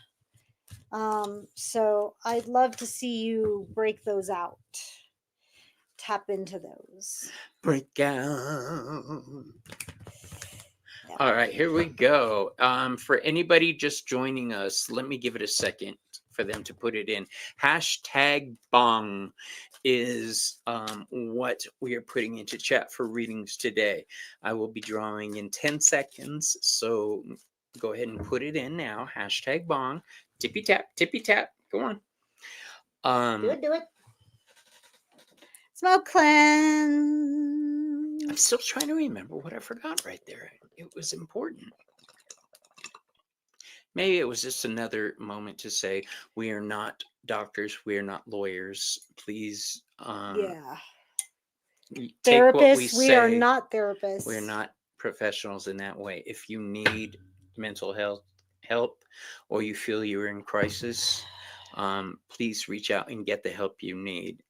So I'd love to see you break those out. Tap into those. Breakdown. Yeah. All right, here we go. For anybody just joining us, let me give it a second for them to put it in. Hashtag bong is what we are putting into chat for readings today. I will be drawing in 10 seconds, so go ahead and put it in now. Hashtag bong. Tippy tap, tippy tap. Go on. Do it. Smoke cleanse. I'm still trying to remember what I forgot right there. It was important. Maybe it was just another moment to say we are not doctors, we are not lawyers. Please Yeah. take what we Therapists, we are say. not therapists. We're not professionals in that way. If you need mental health help or you feel you're in crisis, please reach out and get the help you need.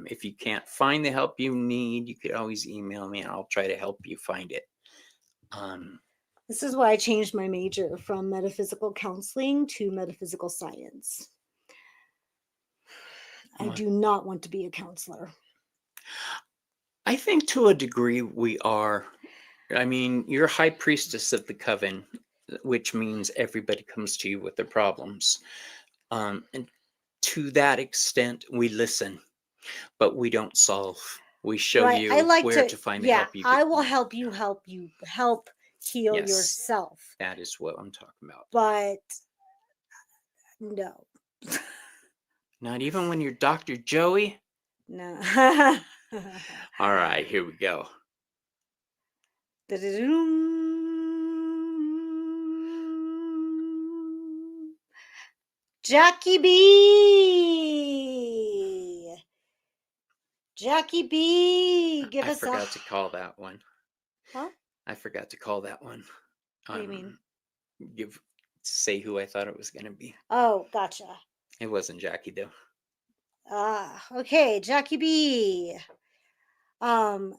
If you can't find the help you need, you could always email me and I'll try to help you find it. This is why I changed my major from metaphysical counseling to metaphysical science. I do not want to be a counselor. I think to a degree we are. I mean, you're high priestess of the coven, which means everybody comes to you with their problems. And to that extent, we listen, but we don't solve. We show Right. you I like where to find the yeah, help you I will need. help you help heal Yes. yourself. That is what I'm talking about. But no. Not even when you're Dr. Joey? No. All right, here we go. Jackie B. Jackie B. Give I us forgot to call that one. Huh? I forgot to call that one. What do you mean? Say who I thought it was going to be. Oh, gotcha. It wasn't Jackie though. Okay, Jackie B. 1,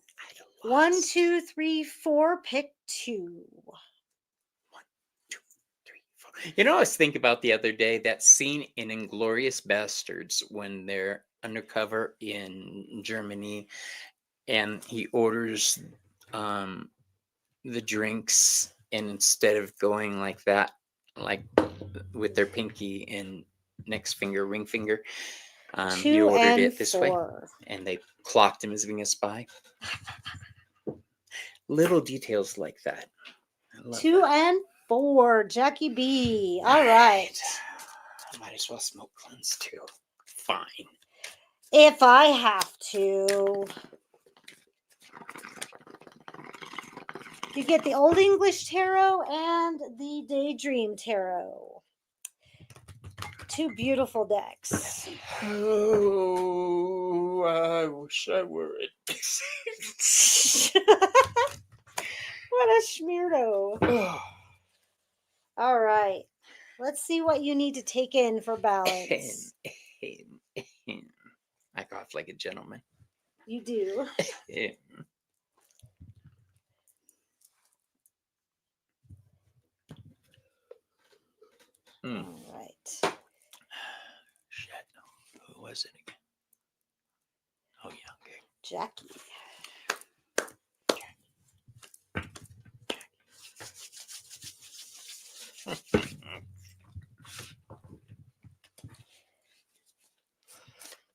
2, 3, 4. Pick 2. 1, 2, 3, 4. You know, I was thinking about the other day that scene in Inglorious Bastards when they're undercover in Germany, and he orders the drinks, and instead of going like that, like with their pinky and next finger, ring finger, he 2 ordered and it this way, 4. and they clocked him as being a spy. Little details like that. I love 2 that. and 4. Jackie B. All right. I might as well smoke cleanse too. Fine. If I have to. You get the Old English Tarot and the Daydream Tarot. 2 beautiful decks. Oh, I wish I were it. What a schmeardo. All right. Let's see what you need to take in for balance. I cough like a gentleman. You do. All right. Shit. Who was it again? Oh, yeah. Okay. Jackie.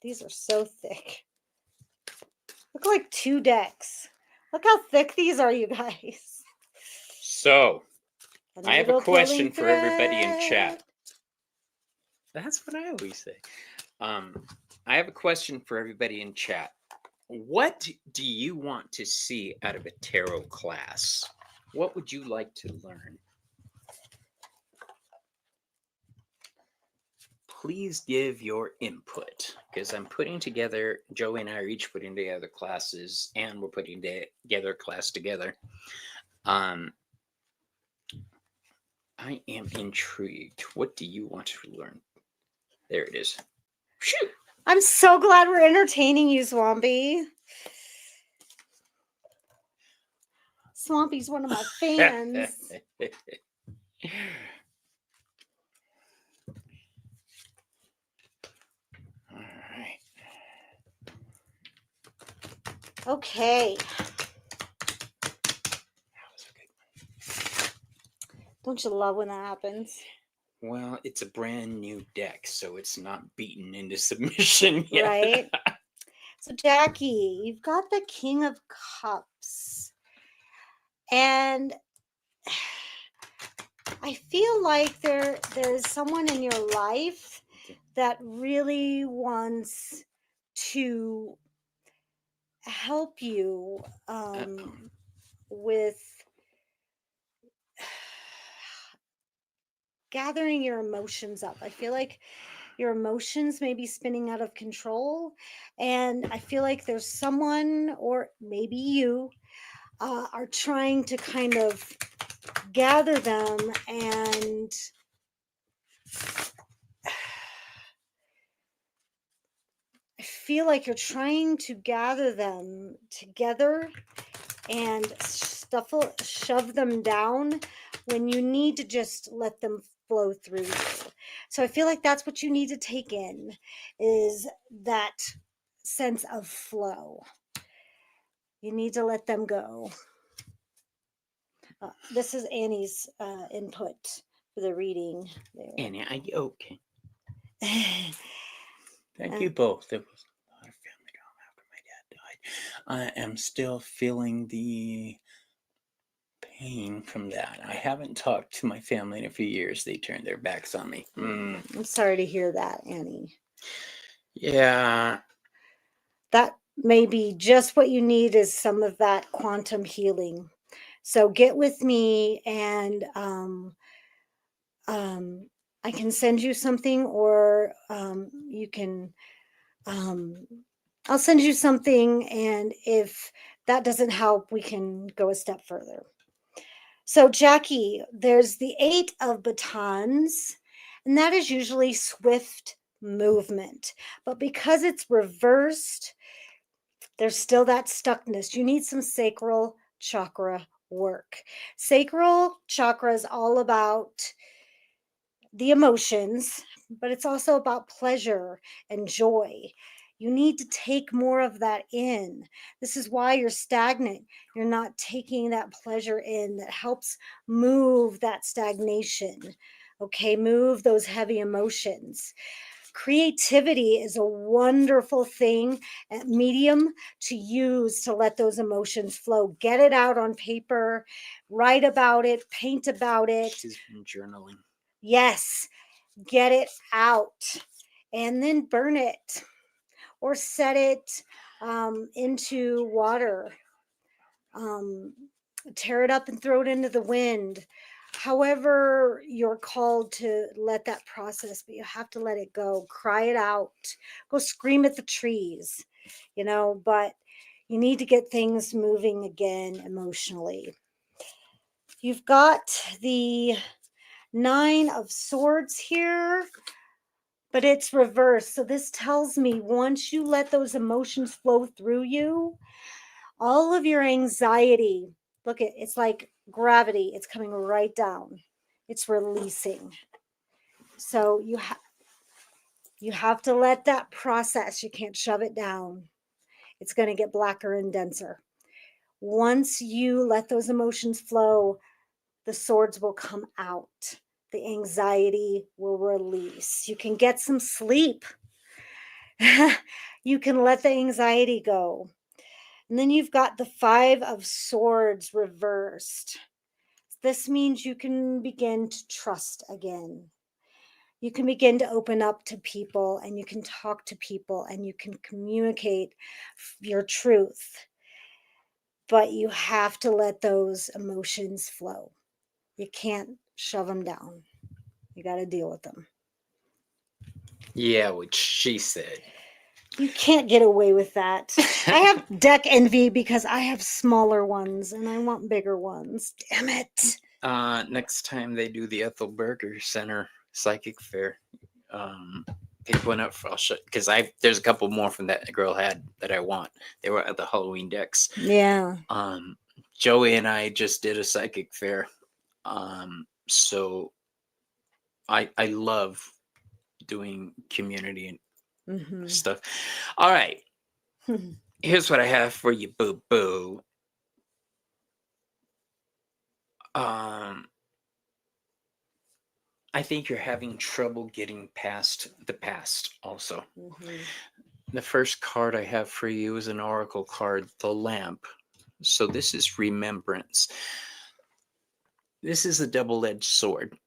These are so thick. Look like 2 decks. Look how thick these are, you guys. So, I have a question for everybody in chat. That's what I always say. I have a question for everybody in chat. What do you want to see out of a tarot class? What would you like to learn? Please give your input, because I'm putting together, Joey and I are each putting together classes, and we're putting together a class together. I am intrigued. What do you want to learn? There it is. Phew! I'm so glad we're entertaining you, Swampy. Swampy's one of my fans. All right. Okay. That was a good Don't you love when that happens? one. Well, it's a brand new deck, so it's not beaten into submission yet. Right? So, Jackie, you've got the King of Cups. And I feel like there's someone in your life that really wants to help you with gathering your emotions up. I feel like your emotions may be spinning out of control, and I feel like there's someone, or maybe you, are trying to kind of gather them and I feel like you're trying to gather them together and shove them down when you need to just let them flow through you. So I feel like that's what you need to take in, is that sense of flow. You need to let them go. This is Annie's input for the reading. There. Annie, are you okay? Thank you both. There was a lot of family drama after my dad died. I am still feeling the pain from that. I haven't talked to my family in a few years. They turned their backs on me. I'm sorry to hear that, Annie. Yeah. That may be just what you need, is some of that quantum healing. So get with me, and I can send you something, or you can I'll send you something, and if that doesn't help, we can go a step further. So, Jackie, there's the 8 of batons, and that is usually swift movement. But because it's reversed, there's still that stuckness. You need some sacral chakra work. Sacral chakra is all about the emotions, but it's also about pleasure and joy. You need to take more of that in. This is why you're stagnant. You're not taking that pleasure in that helps move that stagnation. Okay, move those heavy emotions. Creativity is a wonderful thing, medium to use to let those emotions flow. Get it out on paper, write about it, paint about it. She's been journaling. Yes, get it out and then burn it or set it into water. Tear it up and throw it into the wind. However, you're called to let that process, but you have to let it go. Cry it out. Go scream at the trees, but you need to get things moving again emotionally. You've got the 9 of Swords here, but it's reversed. So this tells me once you let those emotions flow through you, all of your anxiety, look, it's like gravity, it's coming right down. It's releasing. So you have to let that process. You can't shove it down. It's going to get blacker and denser. Once you let those emotions flow, the swords will come out. The anxiety will release. You can get some sleep. You can let the anxiety go. And then you've got the 5 of Swords reversed. This means you can begin to trust again. You can begin to open up to people, and you can talk to people, and you can communicate your truth. But you have to let those emotions flow. You can't shove them down. You got to deal with them. Yeah, which she said. You can't get away with that. I have deck envy because I have smaller ones and I want bigger ones. Damn it. Next time they do the Ethel Berger Center Psychic Fair, pick one up for I'll show because there's a couple more from that girl had that I want. They were at the Halloween decks. Yeah. Joey and I just did a psychic fair. So I love doing community and stuff. All right. Here's what I have for you, boo boo. I think you're having trouble getting past the past also. The first card I have for you is an oracle card, the lamp. So this is remembrance. This is a double-edged sword.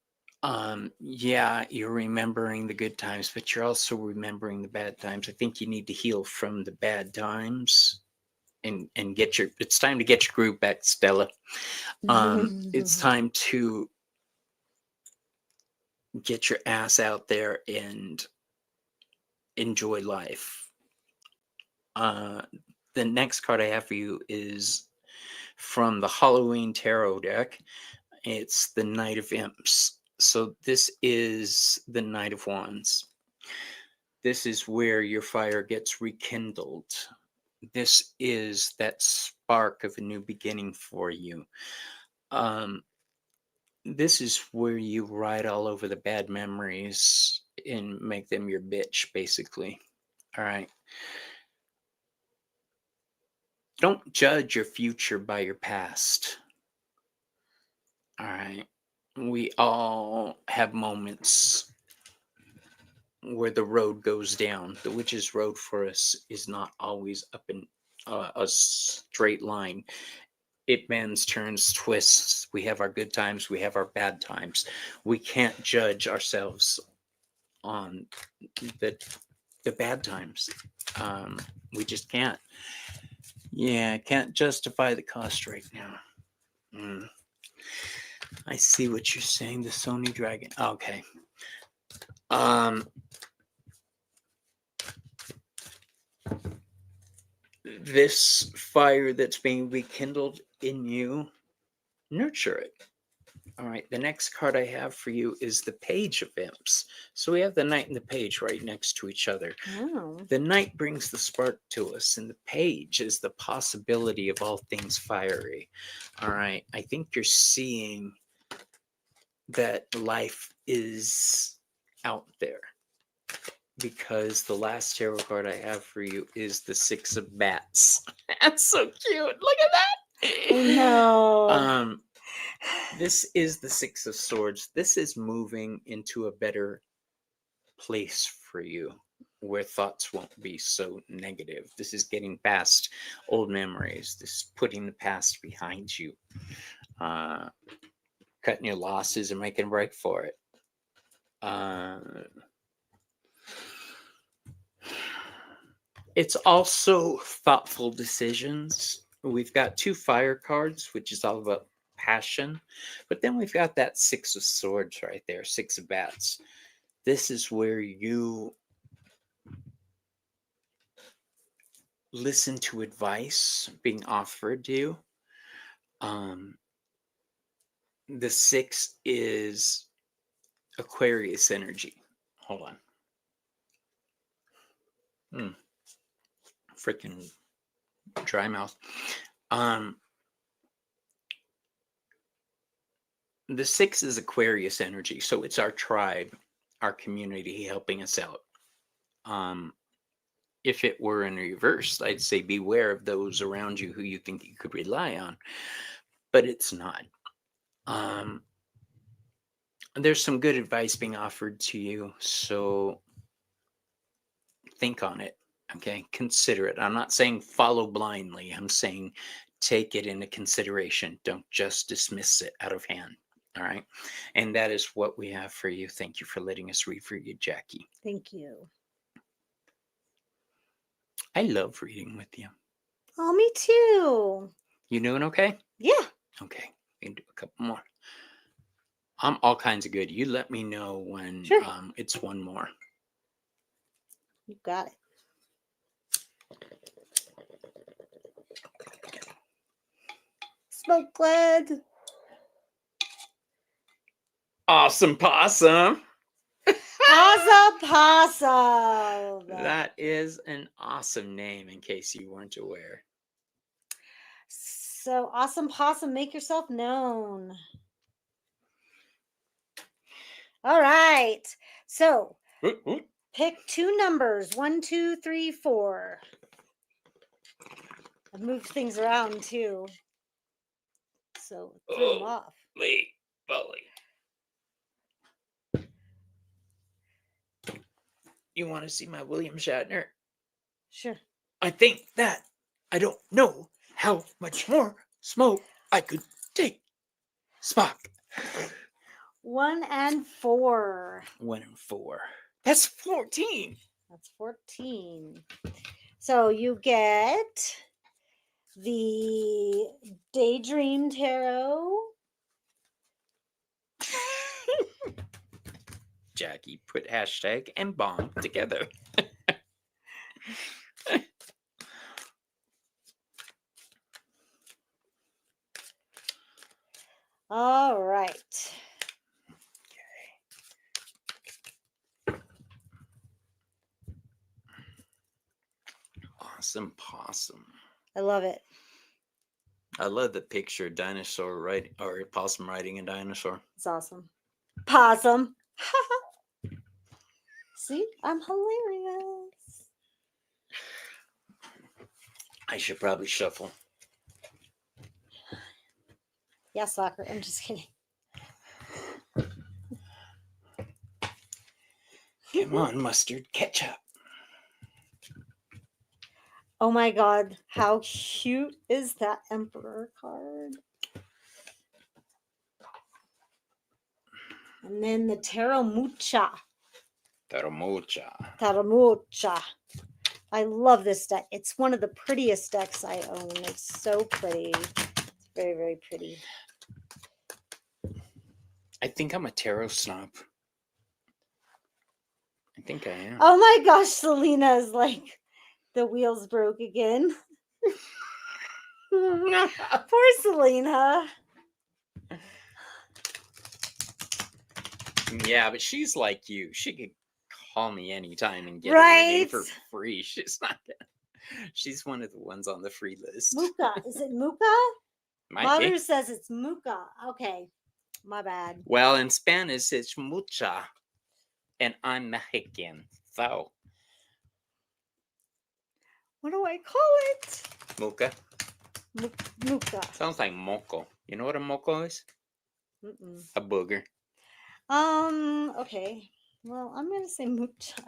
Yeah, you're remembering the good times, but you're also remembering the bad times. I think you need to heal from the bad times and it's time to get your groove back, Stella. It's time to get your ass out there and enjoy life. The next card I have for you is from the Halloween Tarot deck. It's the Knight of Imps. So this is the Knight of Wands. This is where your fire gets rekindled. This is that spark of a new beginning for you. This is where you ride all over the bad memories and make them your bitch, basically. All right. Don't judge your future by your past. All right. We all have moments where the road goes down. The witch's road for us is not always up in a straight line. It bends, turns, twists. We have our good times. We have our bad times. We can't judge ourselves on the bad times. We just can't. Yeah, can't justify the cost right now. I see what you're saying. The Sony Dragon. Okay. This fire that's being rekindled in you, nurture it. All right. The next card I have for you is the Page of Imps. So we have the Knight and the Page right next to each other. Oh. The Knight brings the spark to us, and the Page is the possibility of all things fiery. All right. I think you're seeing that life is out there, because the last tarot card I have for you is the Six of Bats. That's so cute. Look at that. No. This is the Six of Swords. This is moving into a better place for you where thoughts won't be so negative. This is getting past old memories. This is putting the past behind you. Cutting your losses and making a break for it. It's also thoughtful decisions. We've got two fire cards, which is all about passion. But then we've got that Six of Swords right there, Six of Bats. This is where you listen to advice being offered to you. The six is Aquarius energy. Hold on. Freaking dry mouth. The six is Aquarius energy, so it's our tribe, our community helping us out. If it were in reverse, I'd say beware of those around you who you think you could rely on, but it's not. There's some good advice being offered to you, so think on it. Okay, consider it. I'm not saying follow blindly. I'm saying take it into consideration. Don't just dismiss it out of hand. All right. And that is what we have for you. Thank you for letting us read for you, Jackie. Thank you. I love reading with you. Oh, me too. You doing okay? Yeah. Okay. We can do a couple more. I'm all kinds of good. You let me know when Sure. It's one more. You got it. Smoke glad. Awesome possum. Oh, Possum. That is an awesome name, in case you weren't aware. So, Awesome Possum, make yourself known. All right. So, pick two numbers, 1, 2, 3, 4. I've moved things around too. So, threw them off. Lee, bully. You want to see my William Shatner? Sure. I think that I don't know how much more smoke I could take. Spock. 1 and 4. 1 and 4. That's 14. That's 14. So you get the Daydream Tarot. Jackie put hashtag and bomb together. All right. Awesome Possum. I love it. I love the picture of dinosaur riding, or possum riding a dinosaur. It's awesome. Possum. See, I'm hilarious. I should probably shuffle. Yeah, soccer. I'm just kidding. Come on, mustard, catch up. Oh my God. How cute is that Emperor card? And then the Taramucha. Taramucha. I love this deck. It's one of the prettiest decks I own. It's so pretty. It's very, very pretty. I think I'm a tarot snob. I think I am. Oh my gosh, Selena is like, the wheels broke again. Poor Selena. Yeah, but she's like you. She could call me anytime and get a reading for Right. free. She's not gonna. She's one of the ones on the free list. Muka. Is it Muka? Might be. Mother says it's Muka. Okay. My bad. Well, in Spanish, it's mucha, and I'm Mexican, so What do I call it? muca Muka. sounds like moco. You know what a moco is? Mm-mm. A booger. Okay. Well, I'm gonna say mucha.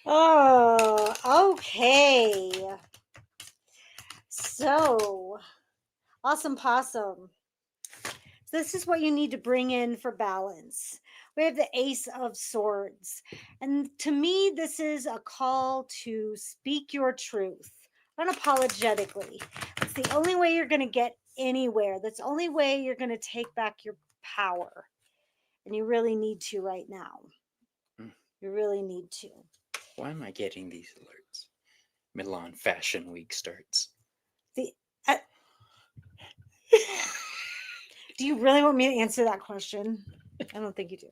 Oh, okay. So, Awesome Possum. This is what you need to bring in for balance. We have the Ace of Swords. And to me, this is a call to speak your truth unapologetically. It's the only way you're going to get anywhere. That's the only way you're going to take back your power. And you really need to right now. You really need to. Why am I getting these alerts? Milan Fashion Week starts. Do you really want me to answer that question? I don't think you do.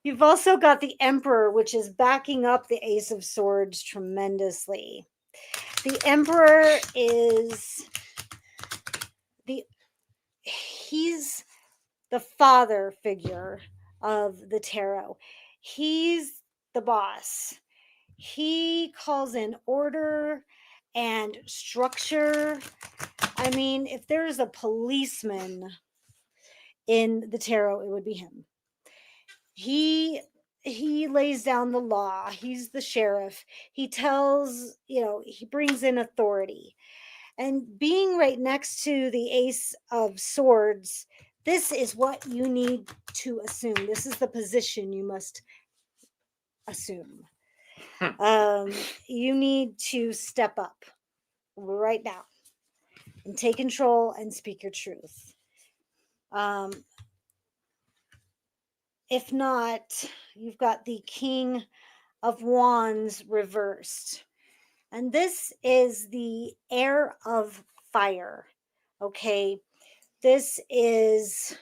You've also got the Emperor, which is backing up the Ace of Swords tremendously. The Emperor is he's the father figure of the tarot. He's the boss. He calls in order and structure. I mean, if there's a policeman in the tarot, it would be him. He lays down the law. He's the sheriff. He tells, he brings in authority. And being right next to the Ace of Swords, this is what you need to assume. This is the position you must assume. You need to step up right now and take control and speak your truth. If not, you've got the King of Wands reversed. And this is the Heir of Fire. Okay. This is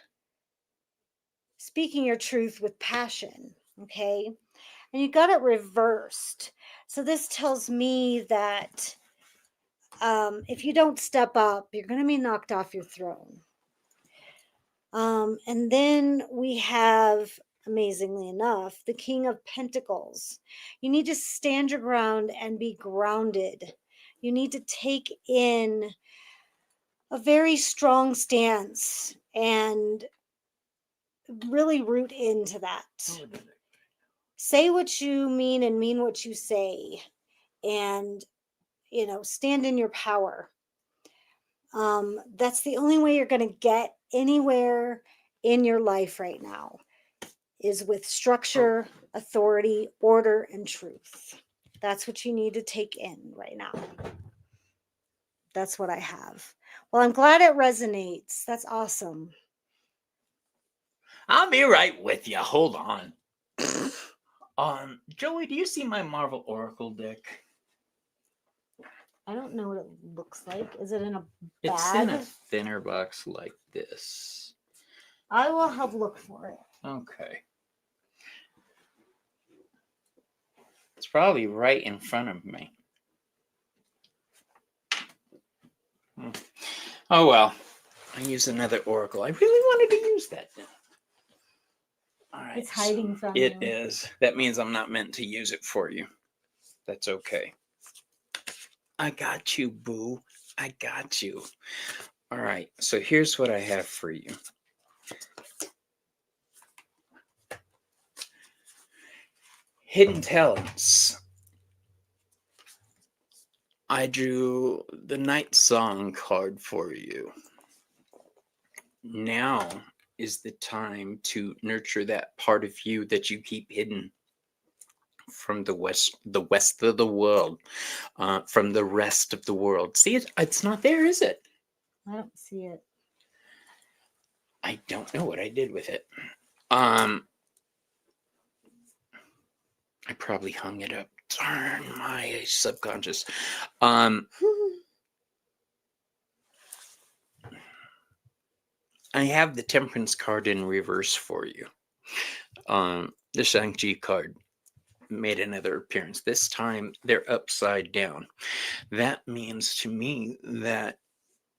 speaking your truth with passion. Okay. And you got it reversed. So this tells me that if you don't step up, you're going to be knocked off your throne. And then we have, amazingly enough, the King of Pentacles. You need to stand your ground and be grounded. You need to take in a very strong stance and really root into that. Say what you mean and mean what you say, and stand in your power. That's the only way you're going to get anywhere in your life right now, is with structure, authority, order, and truth. That's what you need to take in right now. That's what I have. Well, I'm glad it resonates. That's awesome. I'll be right with you. Hold on. Joey, do you see my Marvel Oracle deck? I don't know what it looks like. Is it in a bag? It's in a thinner box like this. I will help look for it. Okay. It's probably right in front of me. Oh well. I use another Oracle. I really wanted to use that now. All right. It's hiding from you. It is. That means I'm not meant to use it for you. That's okay. I got you, boo. I got you. All right. So here's what I have for you. Hidden talents. I drew the Night Song card for you. Now is the time to nurture that part of you that you keep hidden from the west of the world, from the rest of the world. See, it's not there, is it? I don't see it. I don't know what I did with it. I probably hung it up. Darn my subconscious. I have the Temperance card in reverse for you. The Shang-Chi card made another appearance. This time they're upside down. That means to me that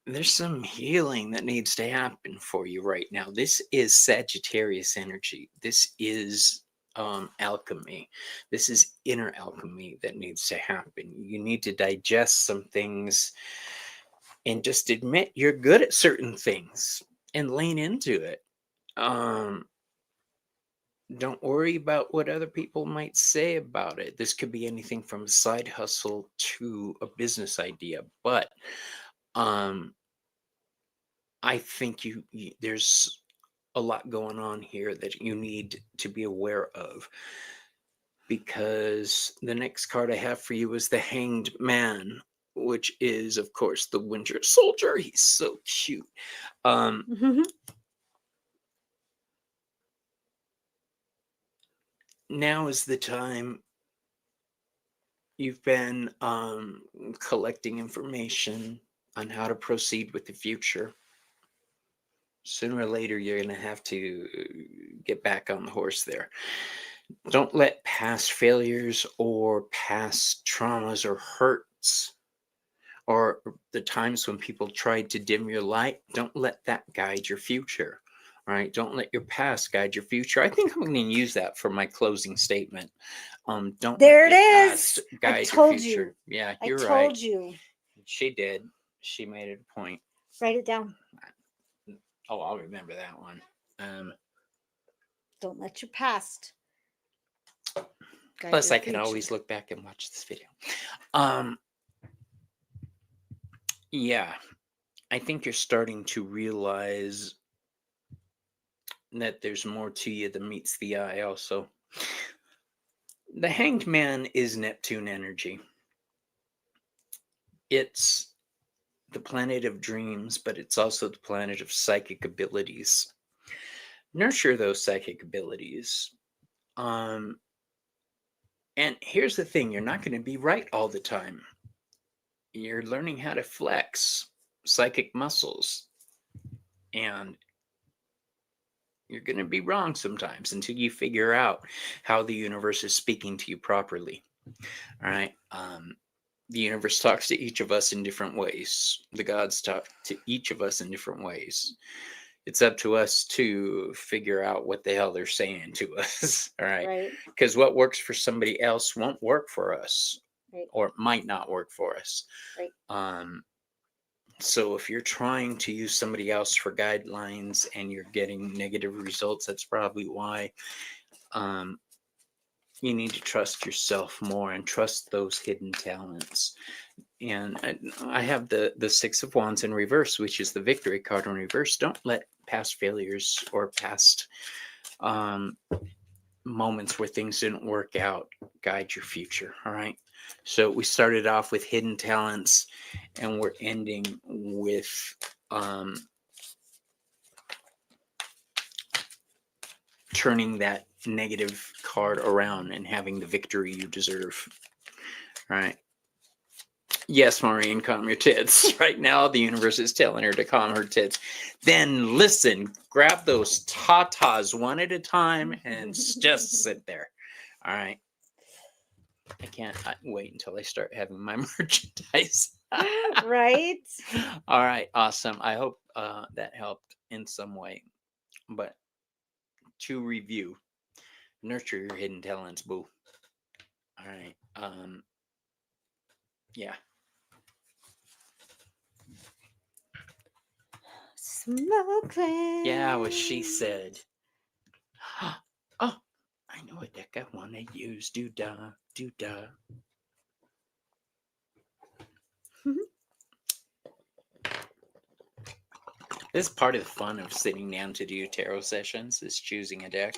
there's some healing that needs to happen for you right now. This is Sagittarius energy. This is alchemy. This is inner alchemy that needs to happen. You need to digest some things and just admit you're good at certain things and lean into it. Don't worry about what other people might say about it. This could be anything from a side hustle to a business idea, but I think there's a lot going on here that you need to be aware of, because the next card I have for you is the Hanged Man, which is, of course, the Winter Soldier. He's so cute. Now is the time. You've been collecting information on how to proceed with the future. Sooner or later, you're going to have to get back on the horse there. Don't let past failures or past traumas or hurts or the times when people tried to dim your light, don't let that guide your future. All right, don't let your past guide your future. I think I'm going to use that for my closing statement. Don't there let it your is. past guide I told your future. you. Yeah, you're I right. told you. She did. She made it a point. Write it down. Oh, I'll remember that one. Don't let your past. Plus, I can always look back and watch this video. Yeah, I think you're starting to realize that there's more to you than meets the eye also. The Hanged Man is Neptune energy. It's the planet of dreams, but it's also the planet of psychic abilities. Nurture those psychic abilities. And here's the thing, you're not going to be right all the time. You're learning how to flex psychic muscles. And You're going to be wrong sometimes until you figure out how the universe is speaking to you properly. All right. The universe talks to each of us in different ways. The gods talk to each of us in different ways. It's up to us to figure out what the hell they're saying to us. All right. Right. Because what works for somebody else won't work for us, Right. or might not work for us. Right. So if you're trying to use somebody else for guidelines and you're getting negative results, that's probably why. You need to trust yourself more and trust those hidden talents. And I have the Six of Wands in reverse, which is the victory card in reverse. Don't let past failures or past moments where things didn't work out guide your future. All right. So we started off with hidden talents, and we're ending with turning that negative card around and having the victory you deserve. All right. Yes, Maureen, calm your tits. Right now, the universe is telling her to calm her tits. Then listen, grab those tatas one at a time and just sit there. All right. I can't wait until I start having my merchandise. Right. All right. Awesome. I hope that helped in some way. But to review, nurture your hidden talents, boo. All right. Yeah. Smoking. Yeah, what she said. Oh, I know a deck I want to use. Do-da, do-da. This is part of the fun of sitting down to do tarot sessions, is choosing a deck.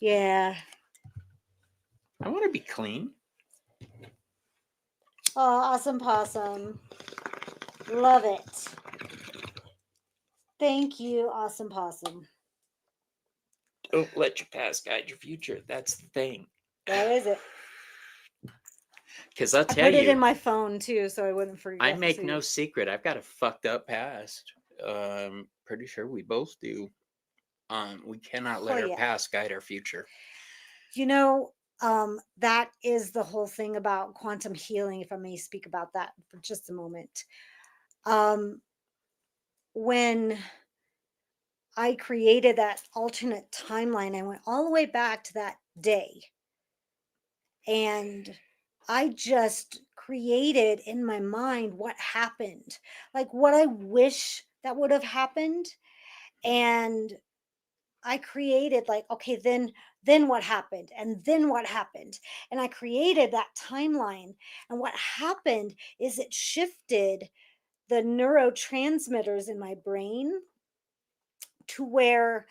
Yeah. I want to be clean. Oh, awesome possum. Love it. Thank you, awesome possum. Don't let your past guide your future. That's the thing. That is it. Because I'll I tell put it you, in my phone too, so I wouldn't forget. I make to. no secret. I've got a fucked up past. Pretty sure we both do. We cannot let Oh, our yeah. past guide our future. You know, that is the whole thing about quantum healing, if I may speak about that for just a moment. When I created that alternate timeline, I went all the way back to that day. And I just created in my mind what happened, like what I wish that would have happened. And I created like, okay, then what happened? And then what happened? And I created that timeline. And what happened is it shifted the neurotransmitters in my brain to where,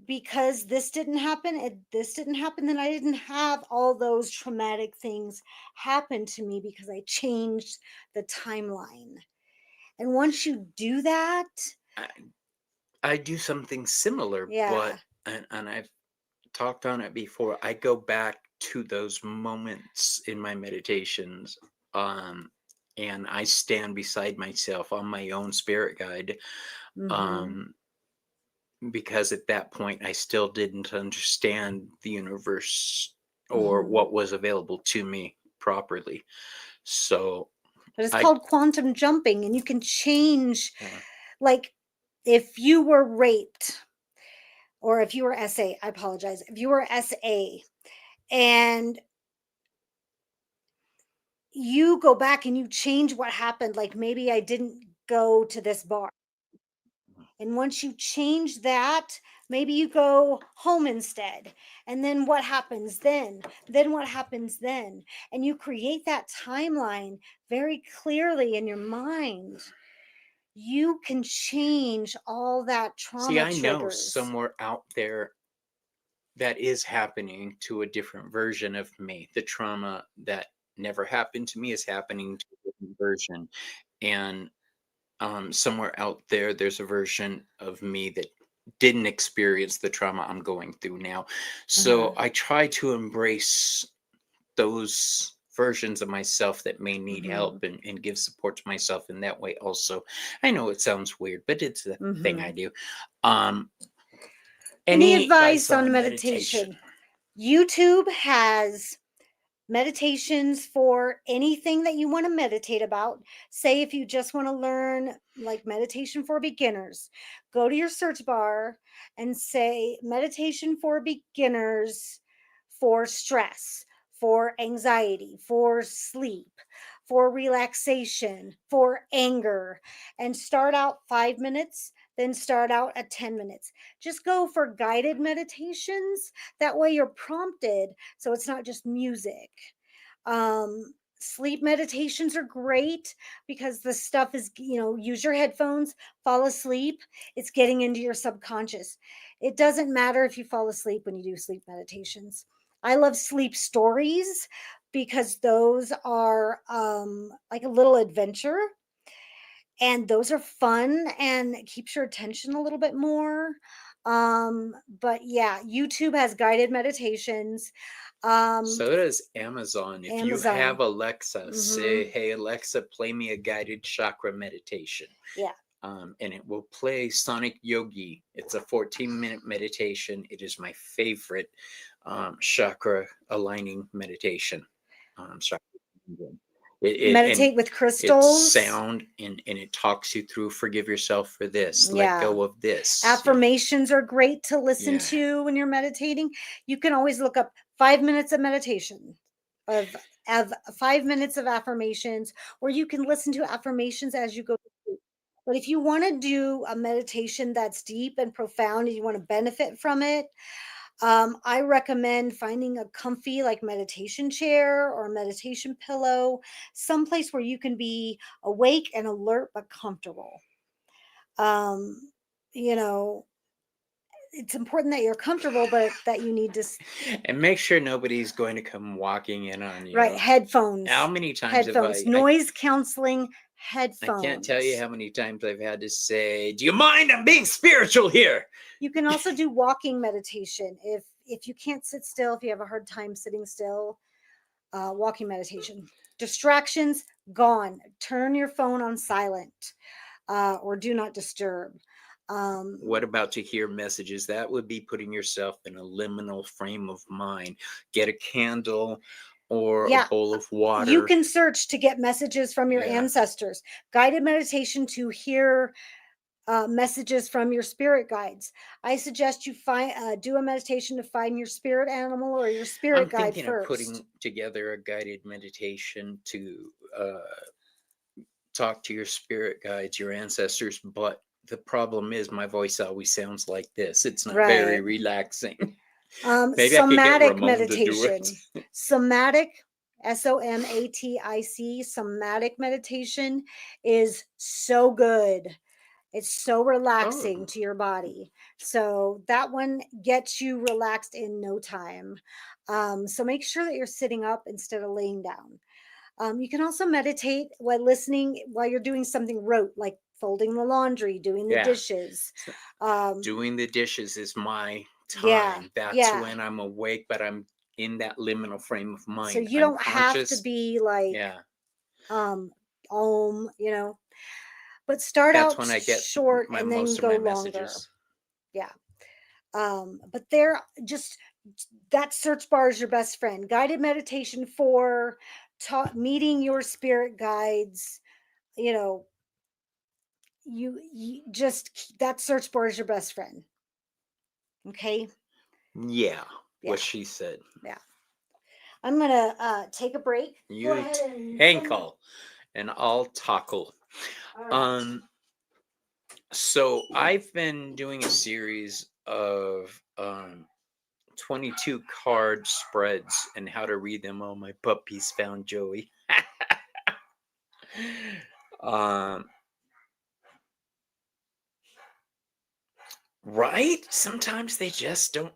because this didn't happen, this didn't happen, then I didn't have all those traumatic things happen to me because I changed the timeline. And once you do that, I do something similar, yeah, but and I've talked on it before. I go back to those moments in my meditations, and I stand beside myself on my own spirit guide, mhm, because at that point I still didn't understand the universe or mhm. what was available to me properly. So But it's I, called quantum jumping, and you can change, yeah. like, if you were raped, or if you were SA, I apologize, if you were SA and you go back and you change what happened, like maybe I didn't go to this bar. And once you change that, maybe you go home instead. And then what happens then? Then what happens then? And you create that timeline very clearly in your mind. You can change all that See, trauma I know triggers. somewhere out there that is happening to a different version of me. The trauma that never happened to me is happening to a different version. And somewhere out there, there's a version of me that didn't experience the trauma I'm going through now. So Uh-huh. I try to embrace those versions of myself that may need Mhm. help, and give support to myself in that way also. I know it sounds weird, but it's the thing I Mhm. do. Um, Any advice on meditation? YouTube has meditations for anything that you want to meditate about. Say if you just want to learn like meditation for beginners, go to your search bar and say meditation for beginners for stress, for anxiety, for sleep, for relaxation, for anger, and start out 5 minutes, then start out at 10 minutes. Just go for guided meditations. That way you're prompted, so it's not just music. Sleep meditations are great because the stuff is, use your headphones, fall asleep. It's getting into your subconscious. It doesn't matter if you fall asleep when you do sleep meditations. I love sleep stories because those are like a little adventure, and those are fun and it keeps your attention a little bit more. But yeah, YouTube has guided meditations. So does Amazon. If you Amazon. have Alexa, say, Mhm. "Hey Alexa, play me a guided chakra meditation," Yeah. and it will play Sonic Yogi. It's a 14-minute meditation. It is my favorite chakra aligning meditation. Chakra. It and Meditate with it's crystals. sound and it talks you through. Forgive yourself for this. Let Yeah. go of this. Affirmations are great to listen Yeah. to when you're meditating. You can always look up 5 minutes of meditation of 5 minutes of affirmations, or you can listen to affirmations as you go to sleep. But if you want to do a meditation that's deep and profound and you want to benefit from it, I recommend finding a comfy like meditation chair or a meditation pillow, someplace where you can be awake and alert but comfortable. Um, you know, it's important that you're comfortable, but that you need to And make sure nobody's going to come walking in on you. right, headphones. How many times Headphones, have I noise canceling I headphones. can't tell you how many times I've had to say, "Do you mind? I'm being spiritual here." You can also do walking meditation if you can't sit still, if you have a hard time sitting still. Walking meditation. Distractions gone. Turn your phone on silent or do not disturb. What about to hear messages? That would be putting yourself in a liminal frame of mind. Get a candle or Yeah, a bowl of water. you can search to get messages from your Yeah. ancestors. Guided meditation to hear messages from your spirit guides. I suggest you do a meditation to find your spirit animal or your spirit I'm guide thinking of first. putting together a guided meditation to talk to your spirit guides, your ancestors, but the problem is my voice always sounds like this. It's not very Right. relaxing. Maybe I could get Somatic Ramon to do meditation. it. Somatic, SOMATIC, somatic meditation is so good. It's so relaxing Oh. to your body. So that one gets you relaxed in no time. So make sure that you're sitting up instead of laying down. You can also meditate while listening, while you're doing something rote, like folding the laundry, doing the Yeah. dishes. Doing the dishes is my Yeah, time. That's yeah. when I'm awake, but I'm in that liminal frame of mind. So you I'm don't have to conscious. be like, Yeah. om, but start That's out when I get short my and then most of go my longer. messages. Yeah. But they're just that search bar is your best friend. Guided meditation for meeting your spirit guides. You know, you just that search bar is your best friend. Okay. Yeah. Yeah. What she said. Yeah. I'm gonna take a break. Go You ahead and tankle and I'll tackle. All right. So I've been doing a series of 22 card spreads and how to read them. Oh, my puppies found Joey. Right? Sometimes they just don't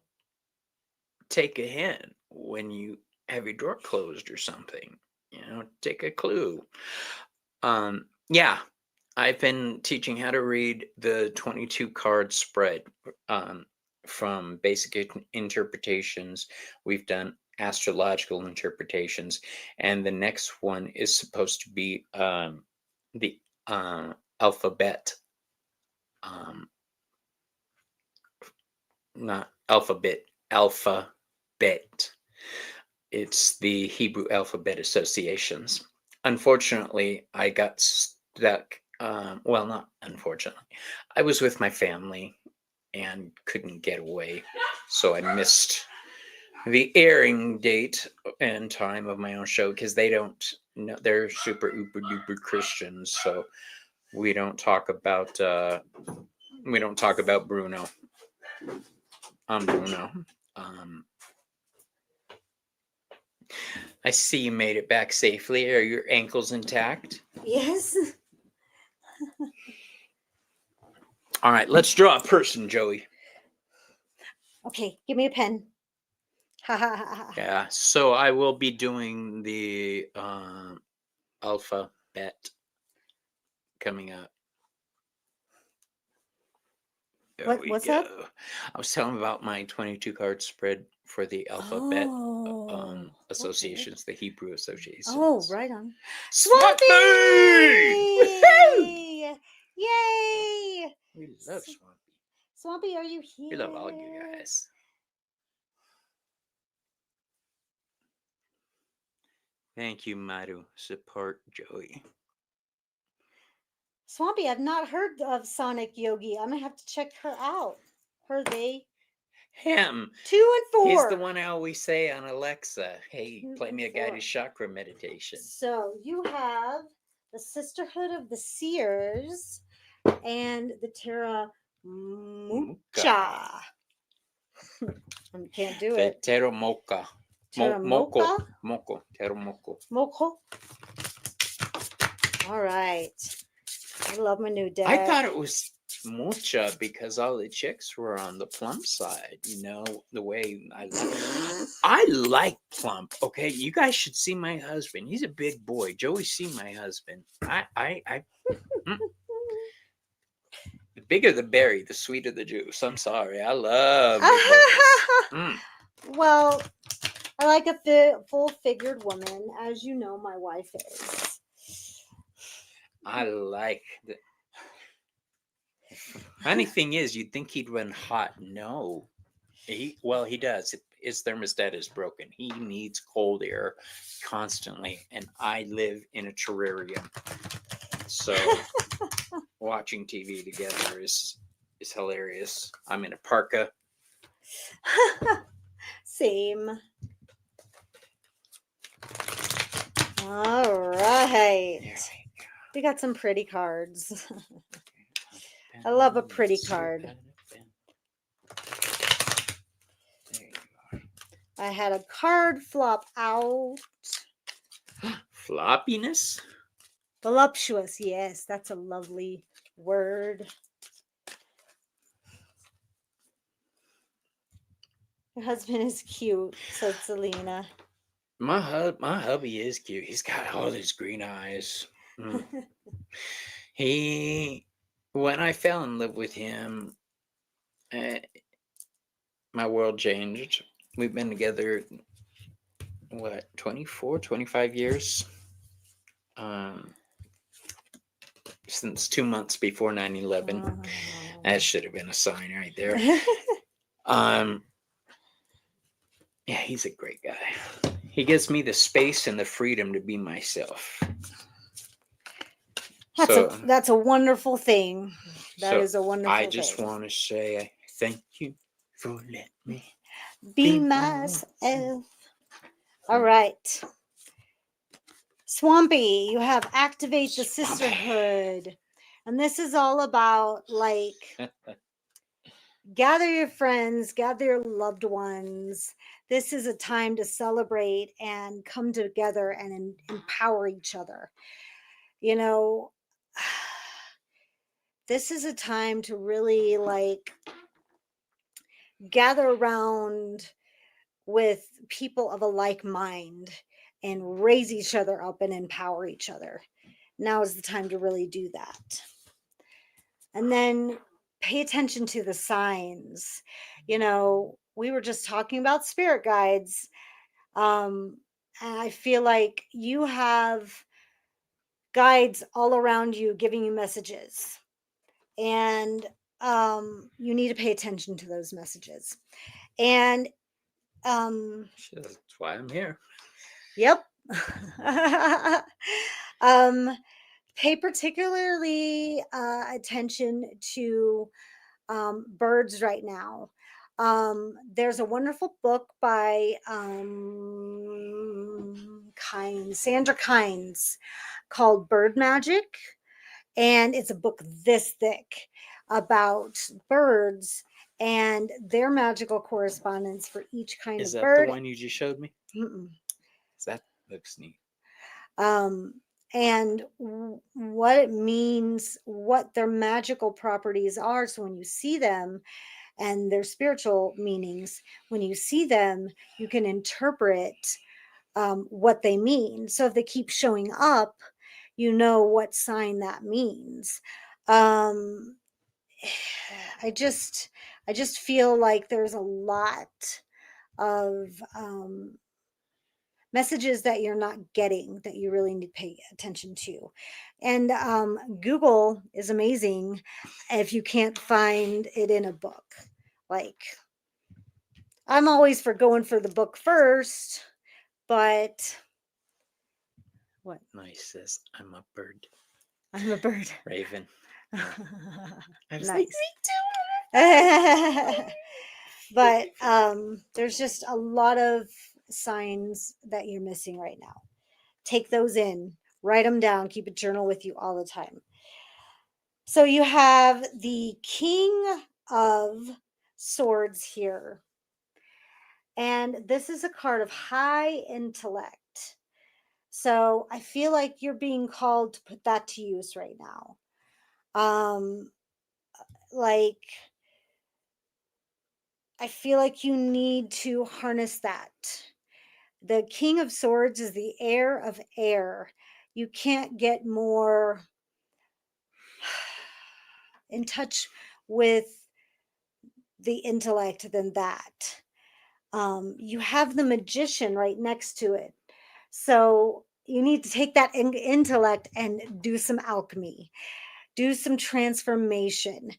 take a hint when you have your door closed or something. Take a clue. Yeah, I've been teaching how to read the 22 card spread from basic interpretations. We've done astrological interpretations, and the next one is supposed to be the alphabet. not alphabet, alphabet. It's the Hebrew Alphabet Associations. Unfortunately, I got stuck. Well, not unfortunately. I was with my family and couldn't get away, so I missed the airing date and time of my own show because they don't know, they're super uber duper Christians, so we don't talk about Bruno. I'm Bruno. Um, I see you made it back safely. Are your ankles intact? Yes. All right, let's draw a person, Joey. Okay, give me a pen. Ha ha ha ha. Yeah, so I will be doing the alphabet coming up. What's up? I was telling about my 22 card spread for the alphabet Oh, associations, the Hebrew associations. oh, right on. Swampy! Woohoo! Swampy! Yay! We love Swampy. Swampy, are you here? We love all you guys. Thank you, Maru. Support Joey. Swampy, I've not heard of Sonic Yogi. I'm gonna have to check her out. Her, they. Him. 2 and 4. He's the one I always say on Alexa, hey, 2 play and me a 4. guided chakra meditation. So you have the Sisterhood of the Seers and the Terra Mucha. I can't do it. Terra Mocha. Terra Moko. Mocha? Moko. Terra Moko. Moko. All right. I love my new deck. I thought it was mucha because all the chicks were on the plump side. You know, the way I like plump. Okay, you guys should see my husband. He's a big boy. Joey, see my husband. The bigger the berry, the sweeter the juice. I'm sorry. I love big boys. Well, I like a full-figured woman, as you know my wife is. I like the funny thing is, you'd think he'd run hot. No. He does. His thermostat is broken. He needs cold air constantly, and I live in a terrarium. So watching TV together is hilarious. I'm in a parka. Same. All right. We got some pretty cards. I love a pretty card. I had a card flop out. Floppiness? Voluptuous, yes, that's a lovely word. Your husband is cute, said Selena. My hubby is cute. He's got all these green eyes. When I fell in love with him, my world changed. We've been together, 24, 25 years? Since 2 months before 9/11. Oh. That should have been a sign right there. Yeah, he's a great guy. He gives me the space and the freedom to be myself. That's a wonderful thing. That is a wonderful thing. I just want to say thank you for letting me be myself. All right. Swampy, you have Activate the Sisterhood. And this is all about gather your friends, gather your loved ones. This is a time to celebrate and come together and empower each other. You know, this is a time to really gather around with people of a like mind and raise each other up and empower each other. Now is the time to really do that. And then pay attention to the signs. You know, we were just talking about spirit guides. And I feel like you have guides all around you giving you messages. And you need to pay attention to those messages. And That's why I'm here. yep. um, pay particularly attention to birds right now. There's a wonderful book by Sandra Kynes called Bird Magic. And it's a book this thick about birds and their magical correspondence for each kind Is of that the bird. one you just showed me? Mm-mm. That looks neat. Um, and what it means, what their magical properties are. So when you see them and their spiritual meanings, when you see them, you can interpret what they mean. So if they keep showing up, you know what sign that means. Um, I just feel like there's a lot of messages that you're not getting that you really need to pay attention to. And Google is amazing if you can't find it in a book. Like, I'm always for going for the book first, but what? Nice says, I'm a bird. I'm a bird. Raven. I was Nice. like, But there's just a lot of signs that you're missing right now. Take those in, write them down, keep a journal with you all the time. So you have the King of Swords here. And this is a card of high intellect. So I feel like you're being called to put that to use right now. Like, I feel like you need to harness that. The King of Swords is the heir of air. You can't get more in touch with the intellect than that. You have the magician right next to it. So you need to take that intellect and do some alchemy, do some transformation,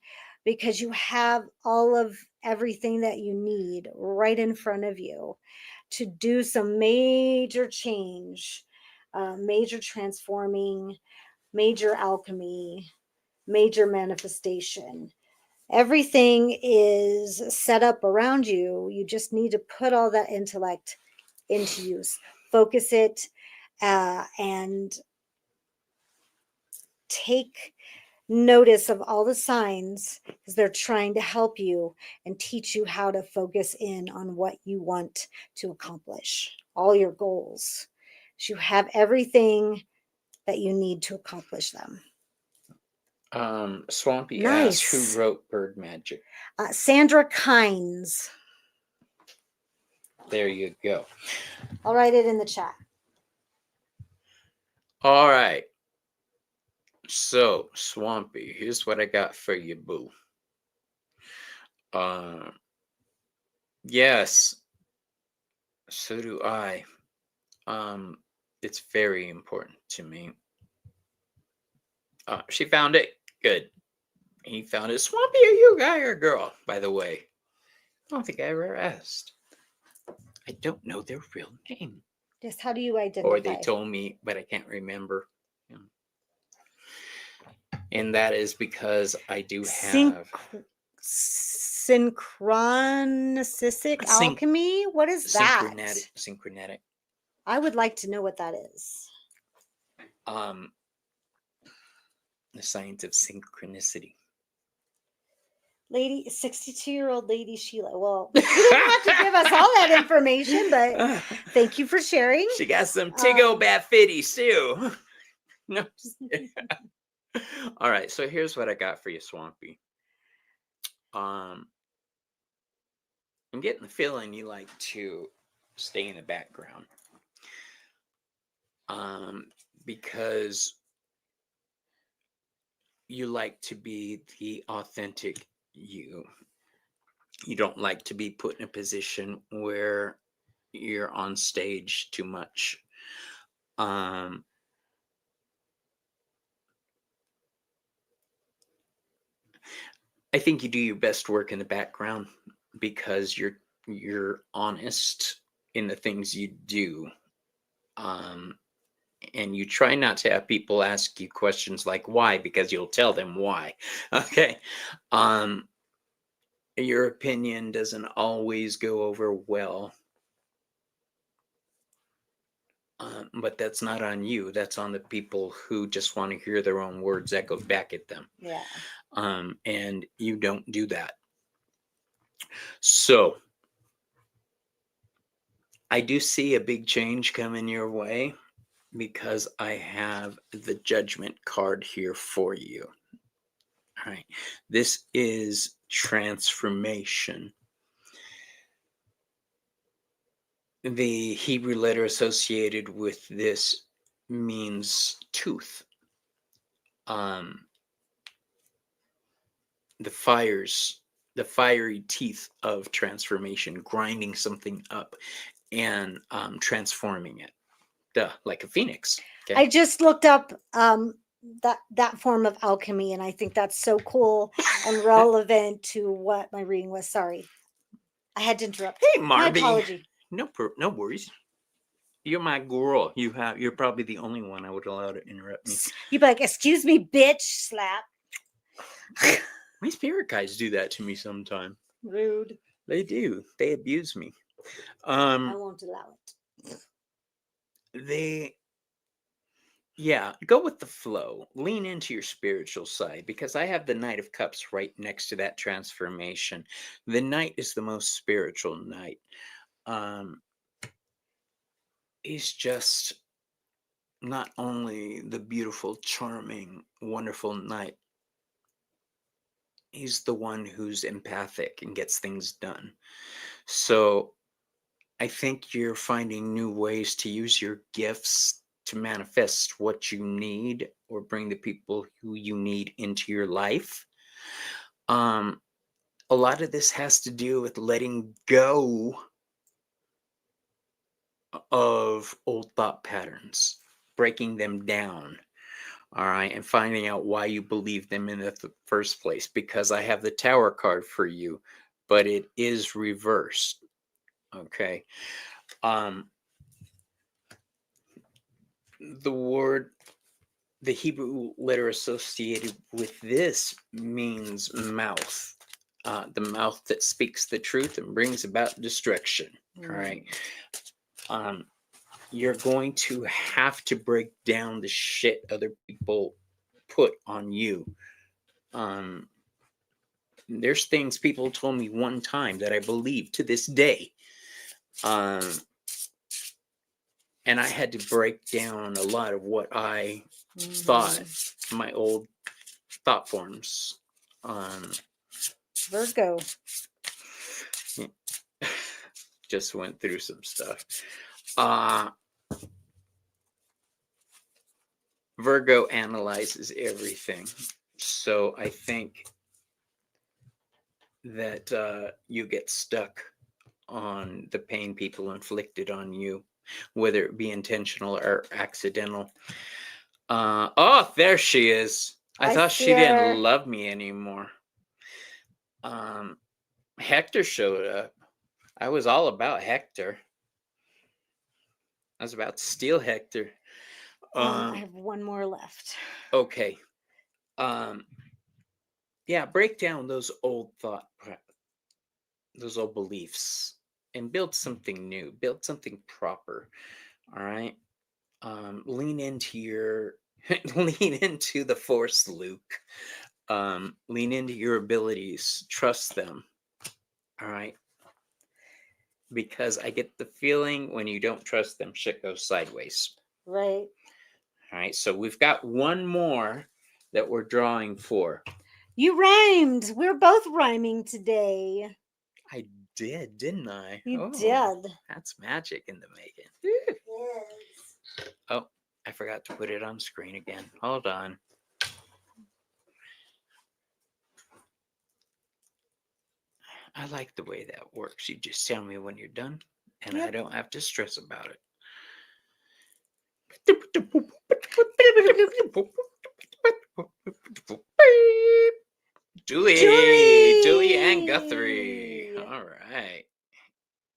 because you have all of everything that you need right in front of you to do some major change, major transforming, major alchemy, major manifestation. Everything is set up around you. You just need to put all that intellect into use, focus it, and take notice of all the signs, because they're trying to help you and teach you how to focus in on what you want to accomplish, all your goals. So you have everything that you need to accomplish them. Swampy Nice. asks, who wrote Bird Magic? Sandra Kynes. There you go. I'll write it in the chat. All right. So, Swampy, here's what I got for you, boo. Yes, so do I. It's very important to me. She found it. Good. He found it. Swampy, are you a guy or a girl, by the way? I don't think I ever asked. I don't know their real name. Just how do you identify? Or they told me, but I can't remember. And that is because I do have synchronistic alchemy. What is that? Synchronetic. I would like to know what that is. The science of synchronicity. 62-year-old lady Sheila. Well, you didn't have to give us all that information, but thank you for sharing. She got some Tiggo Bat Fitties too. No, all right, so here's what I got for you, Swampy. I'm getting the feeling you like to stay in the background. Because you like to be the authentic you. You don't like to be put in a position where you're on stage too much. I think you do your best work in the background because you're honest in the things you do. Um, and you try not to have people ask you questions like why, because you'll tell them why. Okay. Um, your opinion doesn't always go over well. But that's not on you. That's on the people who just want to hear their own words echoed back at them. Yeah. And you don't do that. So I do see a big change coming your way because I have the judgment card here for you. All right. This is transformation. The Hebrew letter associated with this means tooth. The fiery teeth of transformation, grinding something up and transforming it. Duh, like a phoenix. Okay. I just looked up that form of alchemy, and I think that's so cool and relevant to what my reading was. Sorry, I had to interrupt. Hey, My Marby. apology. No worries. You're my girl. You're probably the only one I would allow to interrupt me. You'd be like, "Excuse me, bitch!" Slap. My spirit guides do that to me sometimes. Rude. They do. They abuse me. I won't allow it. Yeah, go with the flow. Lean into your spiritual side because I have the Knight of Cups right next to that transformation. The Knight is the most spiritual knight. He's just not only the beautiful, charming, wonderful knight, he's the one who's empathic and gets things done. So I think you're finding new ways to use your gifts to manifest what you need or bring the people who you need into your life. A lot of this has to do with letting go of old thought patterns, breaking them down, all right, and finding out why you believe them in the first place. Because I have the Tower card for you, but it is reversed. Okay. The Hebrew letter associated with this means mouth. The mouth that speaks the truth and brings about destruction. All right. You're going to have to break down the shit other people put on you. There's things people told me one time that I believe to this day. And I had to break down a lot of what I thought, my old thought forms. Virgo. Just went through some stuff. Virgo analyzes everything. So I think that you get stuck on the pain people inflicted on you, whether it be intentional or accidental. Oh, there she is. I thought she didn't love me anymore. Hector showed up. I was all about Hector. I was about to steal Hector. I have one more left. Okay. Yeah, break down those old beliefs and build something new, build something proper. All right. Lean into the Force, Luke. Lean into your abilities, trust them. All right. Because I get the feeling when you don't trust them, shit goes sideways. Right. All right. So we've got one more that we're drawing for. You rhymed. We're both rhyming today. I did, didn't I? You did. That's magic in the making. Yes. Oh, I forgot to put it on screen again. Hold on. I like the way that works. You just tell me when you're done, and I don't have to stress about it. Julie! Guthrie. All right.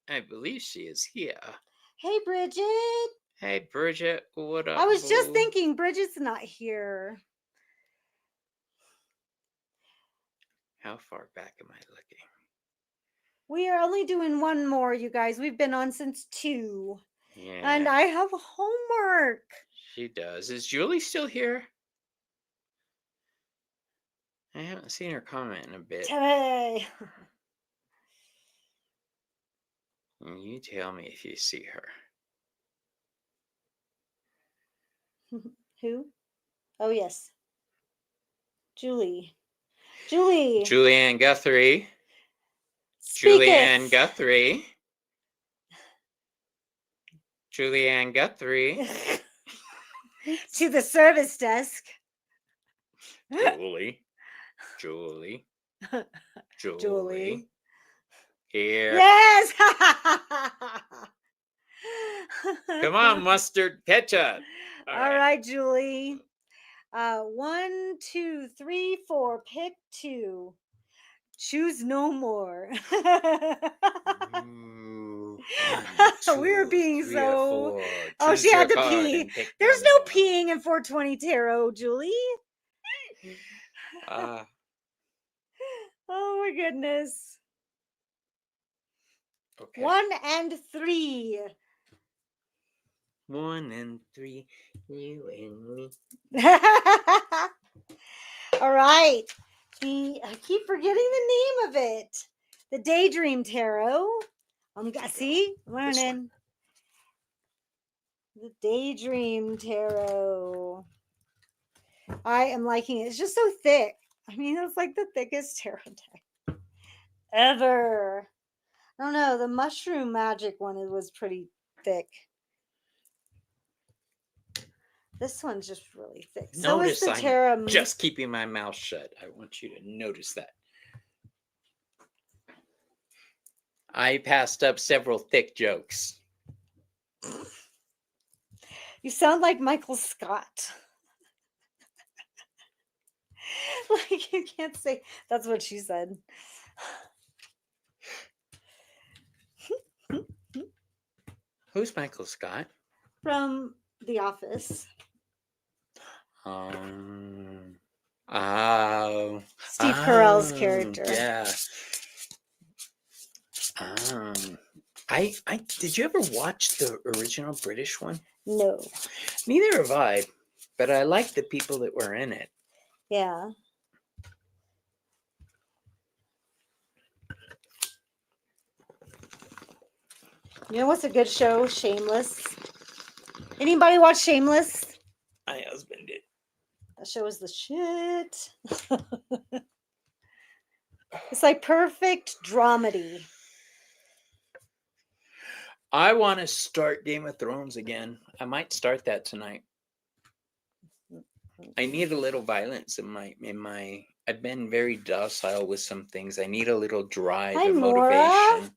I believe she is here. Hey, Bridget. Hey, Bridget. What up, I was just boo? thinking Bridget's not here. How far back am I looking? We are only doing one more, you guys. We've been on since 2. Yeah. And I have homework. She does. Is Julie still here? I haven't seen her comment in a bit. Today. You tell me if you see her. Who? Oh, yes. Julie. Julie. Julianne Guthrie. Speaketh. Julianne Guthrie. Julianne Guthrie. To the service desk. Julie. Julie. Julie. Here. Yes. Come on, mustard ketchup. All right, Julie. 1, 2, 3, 4. Pick 2. Choose no more. Ooh, We were 1, 2, being 3, so. 4. Oh, Choose she had your to card pee. and pick There's one no more. peeing in 420 tarot, Julie. Oh my goodness. Okay. 1 and 3. 1 and 3, you and me. All right. I keep forgetting the name of it. The Daydream Tarot. See, I'm This one. learning. The Daydream Tarot. I am liking it. It's just so thick. I mean, it's like the thickest tarot deck ever. I don't know. The Mushroom Magic one was pretty thick. This one's just really thick. So is the tarot. Just keeping my mouth shut. I want you to notice that. I passed up several thick jokes. You sound like Michael Scott. Like you can't say. That's what she said. Who's Michael Scott? From The Office. Steve Carell's character. Yeah. I did you ever watch the original British one? No. Neither have I, but I like the people that were in it. Yeah. You know what's a good show? Shameless. Anybody watch Shameless? My husband did. That show is the shit. It's like perfect dramedy. I want to start Game of Thrones again. I might start that tonight. I need a little violence in my. I've been very docile with some things. I need a little drive and motivation.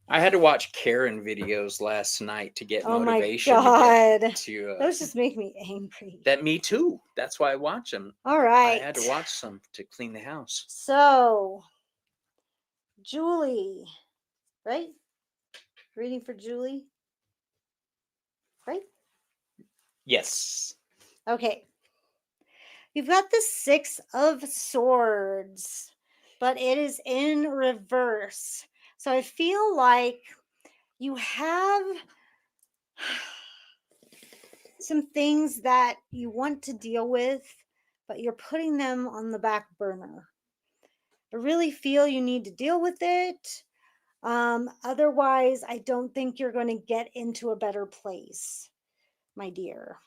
I had to watch Karen videos last night to get motivation. Oh my God. To those just make me angry. That me too. That's why I watch them. All right. I had to watch some to clean the house. So, Julie, right? Reading for Julie, right? Yes. Okay. You've got the 6 of Swords, but it is in reverse. So I feel like you have some things that you want to deal with, but you're putting them on the back burner. I really feel you need to deal with it. Otherwise, I don't think you're going to get into a better place, my dear.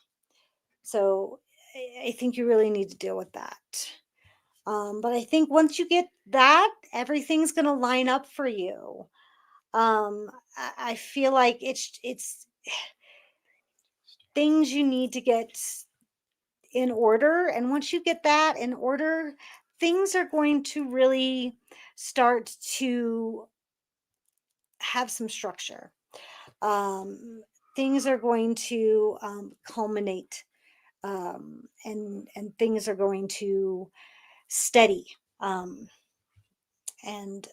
So I think you really need to deal with that. But I think once you get that, everything's going to line up for you. I feel like it's things you need to get in order. And once you get that in order, things are going to really start to have some structure. Things are going to culminate, and things are going to steady. and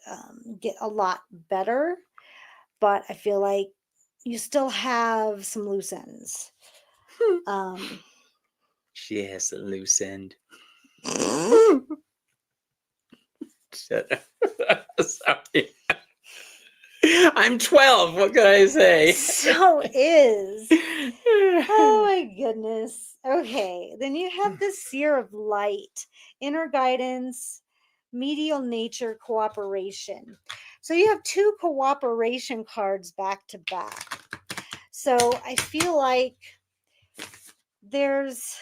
get a lot better. But I feel like you still have some loose ends. Um, She has a loose end. Shut up. Sorry. I'm 12. What can I say? so is. Oh my goodness. Okay, then you have the Seer of Light, inner guidance, medial nature, cooperation. So you have two cooperation cards back to back. So I feel like there's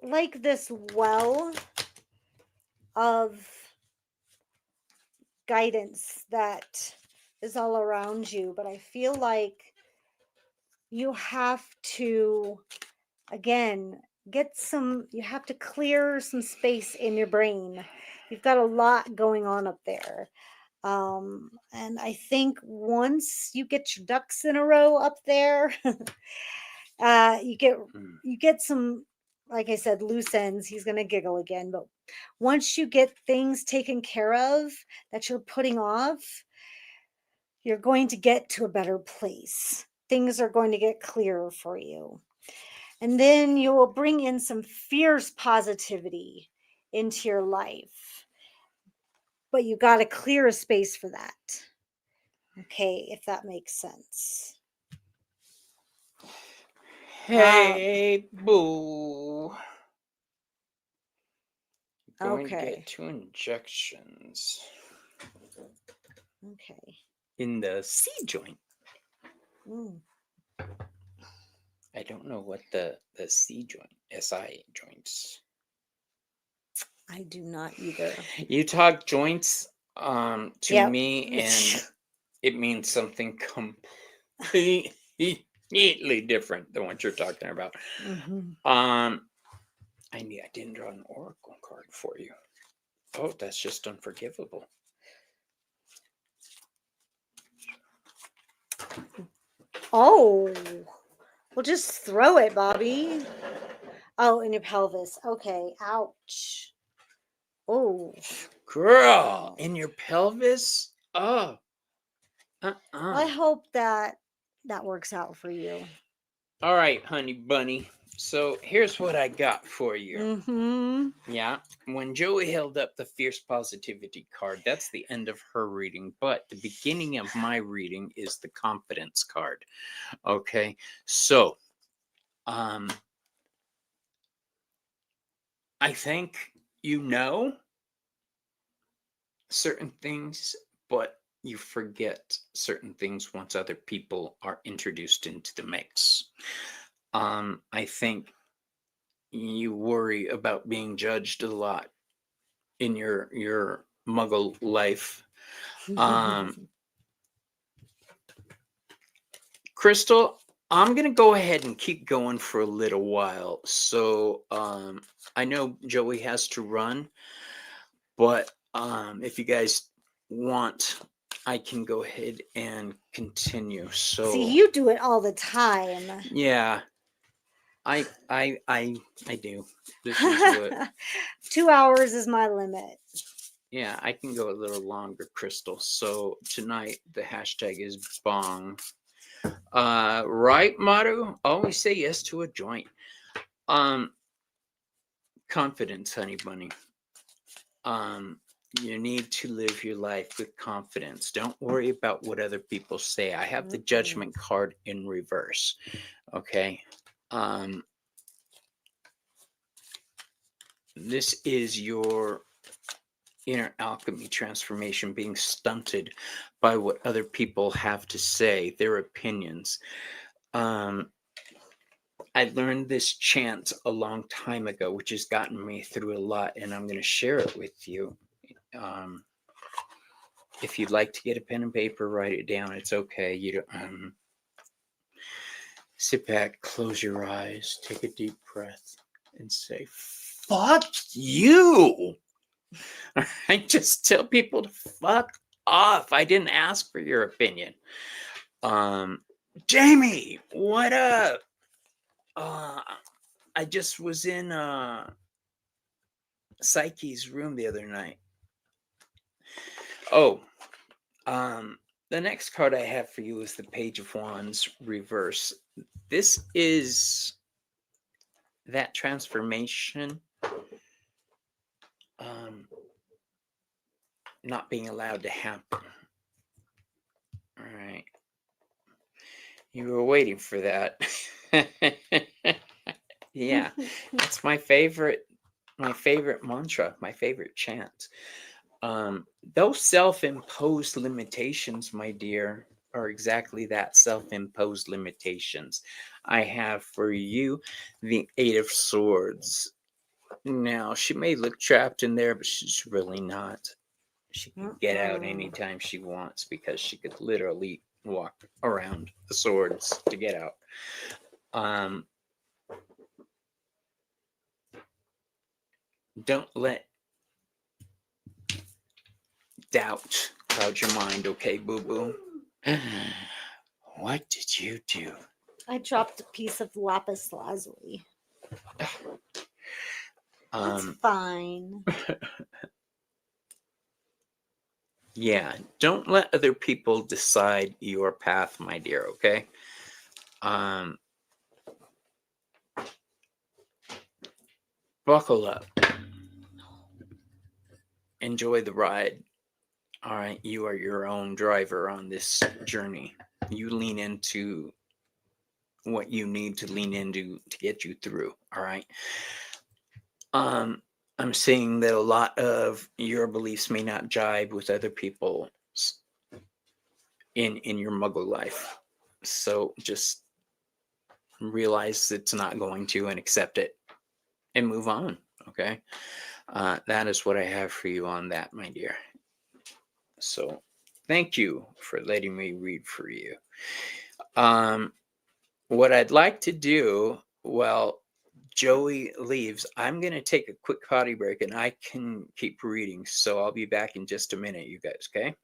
like this well of guidance that is all around you, but I feel like you have to, again, you have to clear some space in your brain. You've got a lot going on up there. And I think once you get your ducks in a row up there, you get some, like I said, loose ends. He's gonna giggle again, but once you get things taken care of that you're putting off, you're going to get to a better place. Things are going to get clearer for you. And then you will bring in some fierce positivity into your life. But you got to clear a space for that. Okay, if that makes sense. Hey, boo. Going to Okay. get 2 injections Okay. in the C joint. Mm. I don't know what the C joint, SI joints. I do not either. You talk joints to Yep. me, and it means something completely different than what you're talking about. Mhm. I didn't draw an oracle card for you. Oh, that's just unforgivable. Oh, well, just throw it, Bobby. Oh, in your pelvis. Okay. Ouch. Oh. Girl, in your pelvis? Oh. I hope that works out for you. All right, honey bunny. So here's what I got for you. Mm-hmm. Yeah, when Joey held up the fierce positivity card, that's the end of her reading. But the beginning of my reading is the confidence card. Okay, so I think you know certain things, but you forget certain things once other people are introduced into the mix. I think you worry about being judged a lot in your muggle life. Crystal, I'm gonna go ahead and keep going for a little while. So I know Joey has to run, but if you guys want, I can go ahead and continue. So See, you do it all the time. yeah, I do. This is what 2 hours is my limit. yeah, I can go a little longer, Crystal. So tonight the hashtag is bong. Right, Maru? Always say yes to a joint. Confidence, honey bunny. You need to live your life with confidence. Don't worry about what other people say. I have the judgment card in reverse. Okay. This is your inner alchemy transformation being stunted by what other people have to say, their opinions. I learned this chant a long time ago, which has gotten me through a lot, and I'm going to share it with you. If you'd like to get a pen and paper, write it down. It's okay. You don't. Sit back, close your eyes, take a deep breath, and say, "Fuck you." I just tell people to fuck off. I didn't ask for your opinion. Jamie, what up? I just was in Psyche's room the other night. Oh, the next card I have for you is the Page of Wands reverse. This is that transformation, um, not being allowed to happen. All right. You were waiting for that. Yeah, it's my favorite mantra, my favorite chant. Those self-imposed limitations, my dear, are exactly that, self-imposed limitations. I have for you the Eight of Swords. Now, she may look trapped in there, but she's really not. She can get out Mm-mm. anytime she wants because she could literally walk around the swords to get out. Um, don't let doubt cloud your mind, okay, boo boo? What did you do? I dropped a piece of lapis lazuli. It's Um, fine. yeah, don't let other people decide your path, my dear, okay? Um, buckle up. Enjoy the ride. All right, you are your own driver on this journey. You lean into what you need to lean into to get you through, all right? Um, I'm seeing that a lot of your beliefs may not jibe with other people's in your muggle life. So just realize it's not going to and accept it and move on. Okay. That is what I have for you on that, my dear. So thank you for letting me read for you. Um, what I'd like to do, well, Joey leaves. I'm going to take a quick potty break and I can keep reading. So I'll be back in just a minute, you guys. Okay.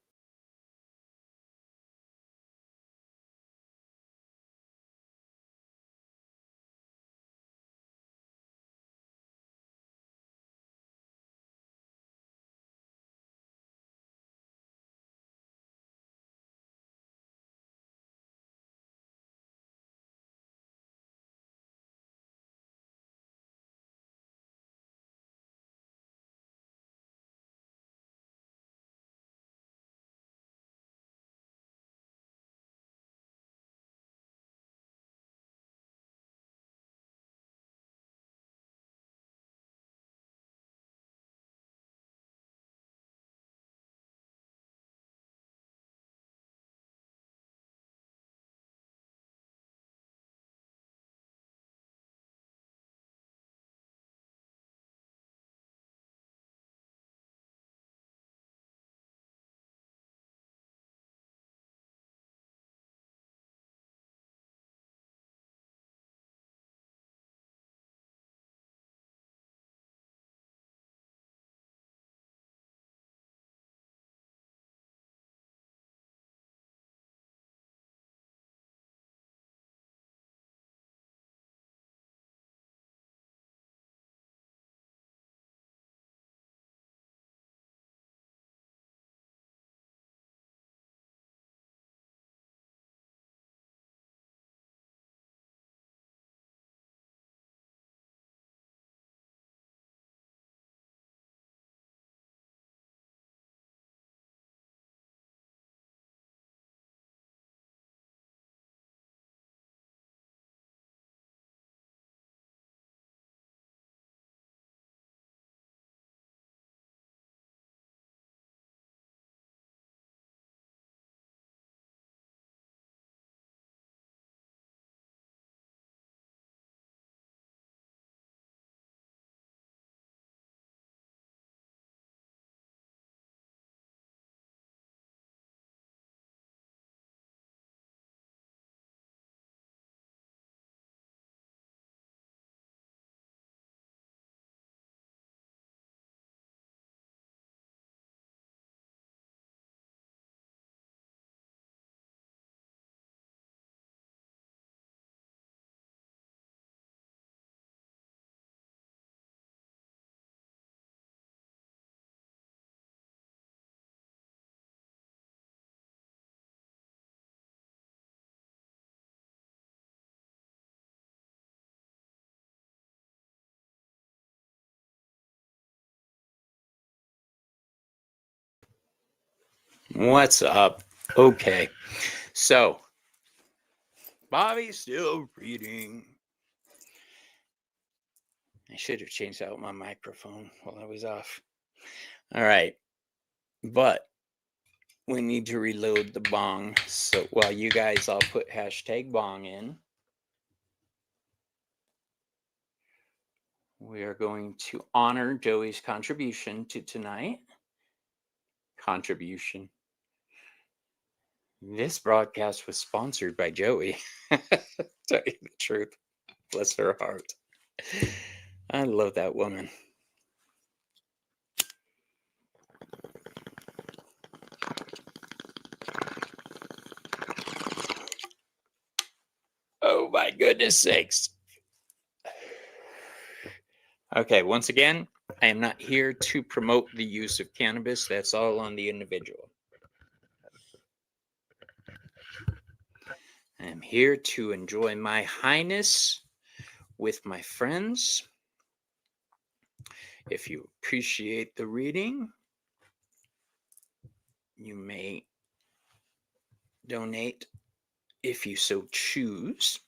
What's up? Okay. So, Bobby's still reading. I should have changed out my microphone while I was off. All right. But we need to reload the bong. So while you guys all put hashtag bong in, we are going to honor Joey's contribution to tonight. Contribution. This broadcast was sponsored by Joey. Tell you the truth. Bless her heart. I love that woman. Oh my goodness sakes. Okay, once again, I am not here to promote the use of cannabis. That's all on the individual. I am here to enjoy my highness with my friends. If you appreciate the reading, you may donate if you so choose.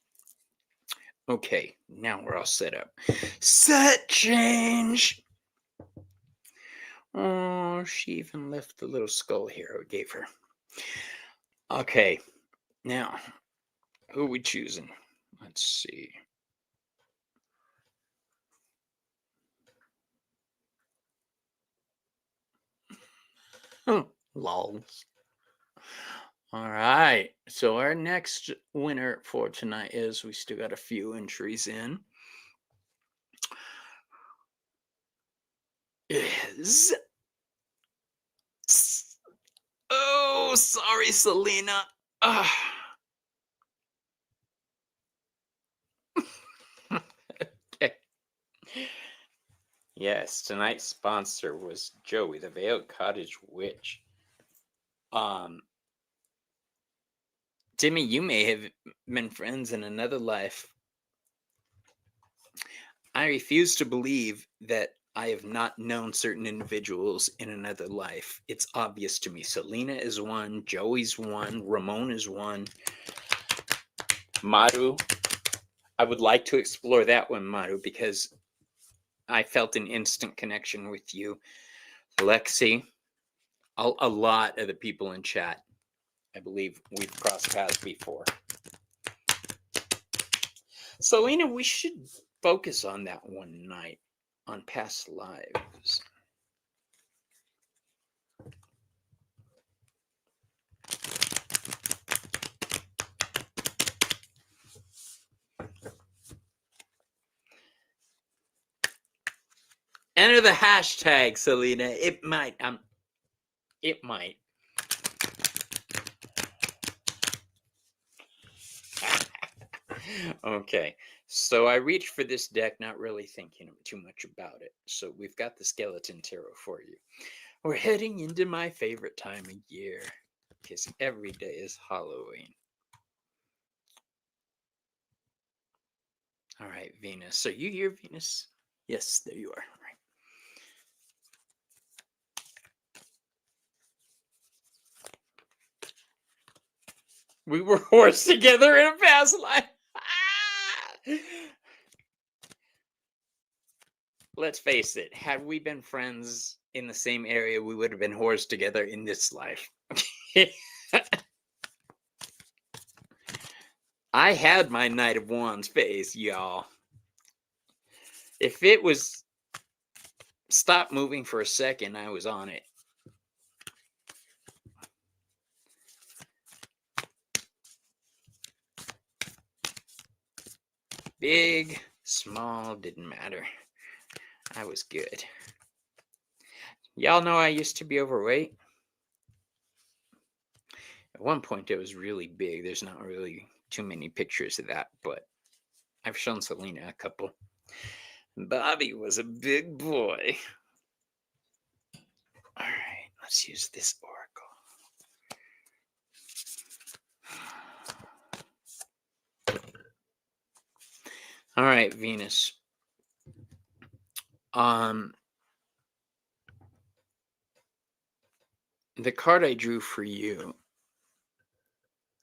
Okay, now we're all set up. Set change! Oh, she even left the little skull here I gave her. Okay, now, who are we choosing? Let's see. Lols. All right. So our next winner for tonight is we still got a few entries in. Is oh, sorry, Selena. Okay. Yes, tonight's sponsor was Joey, the Veiled Cottage Witch. Timmy, you may have been friends in another life. I refuse to believe that I have not known certain individuals in another life. It's obvious to me. Selena is one, Joey's one, Ramon is one. Maru, I would like to explore that one, Maru, because I felt an instant connection with you. Lexi, a lot of the people in chat, I believe we've crossed paths before. Selena, we should focus on that one night on past lives. Enter the hashtag, Selena. It might. It might. Okay. So I reached for this deck, not really thinking too much about it. So we've got the Skeleton Tarot for you. We're heading into my favorite time of year because every day is Halloween. All right, Venus. Are you here, Venus? Yes, there you are. All right. We were horsed together in a past life. Let's face it, had we been friends in the same area, we would have been whores together in this life. I had my Knight of Wands phase, y'all. If it was stop moving for a second, I was on it. Big, small, didn't matter. I was good. Y'all know I used to be overweight. At one point, it was really big. There's not really too many pictures of that, but I've shown Selena a couple. Bobby was a big boy. All right, let's use this oracle. All right, Venus. The card I drew for you,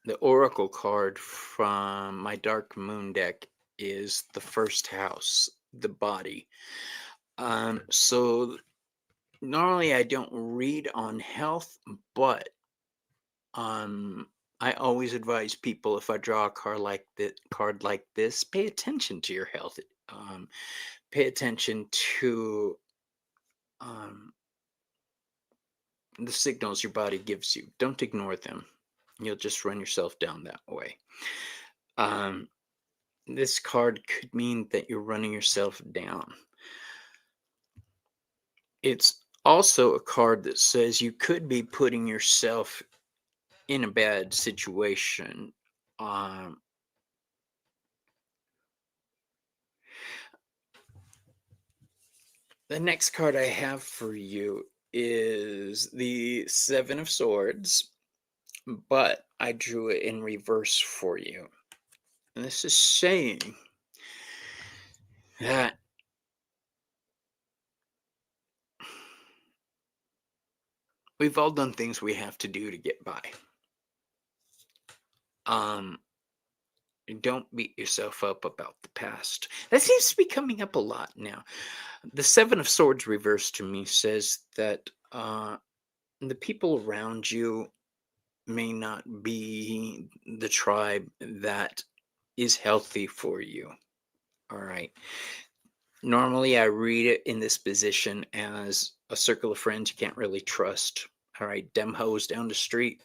the Oracle card from my Dark Moon deck, is the first house, the body. So normally I don't read on health, but um, I always advise people, if I draw a card like this, pay attention to your health. Um, Pay attention to um, the signals your body gives you. Don't ignore them. You'll just run yourself down that way. Um, this card could mean that you're running yourself down. It's also a card that says you could be putting yourself in a bad situation. Um, the next card I have for you is the Seven of Swords, but I drew it in reverse for you. And this is saying that we've all done things we have to do to get by. Um, don't beat yourself up about the past. That seems to be coming up a lot now. The Seven of Swords reversed to me says that the people around you may not be the tribe that is healthy for you. All right. Normally, I read it in this position as a circle of friends you can't really trust. All right. Dem hoes down the street,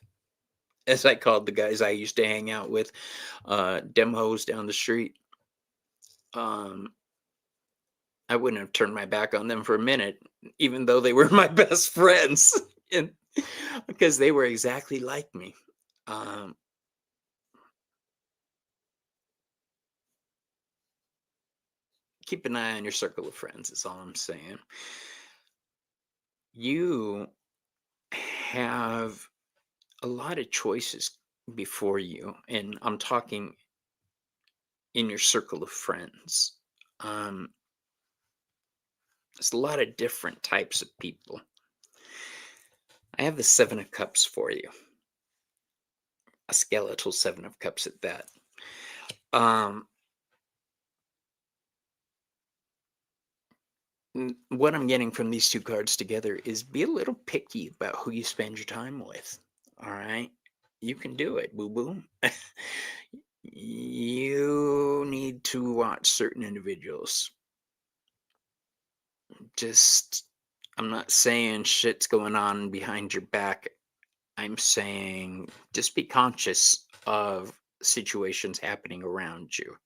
as I called the guys I used to hang out with, dem hoes down the street. Um, I wouldn't have turned my back on them for a minute, even though they were my best friends, and because they were exactly like me. Um, keep an eye on your circle of friends, is all I'm saying. You have a lot of choices before you, and I'm talking in your circle of friends. Um, there's a lot of different types of people. I have the Seven of Cups for you, a skeletal Seven of Cups at that. Um, what I'm getting from these two cards together is be a little picky about who you spend your time with. All right. You can do it, boo boo. You need to watch certain individuals. Just, I'm not saying shit's going on behind your back. I'm saying just be conscious of situations happening around you,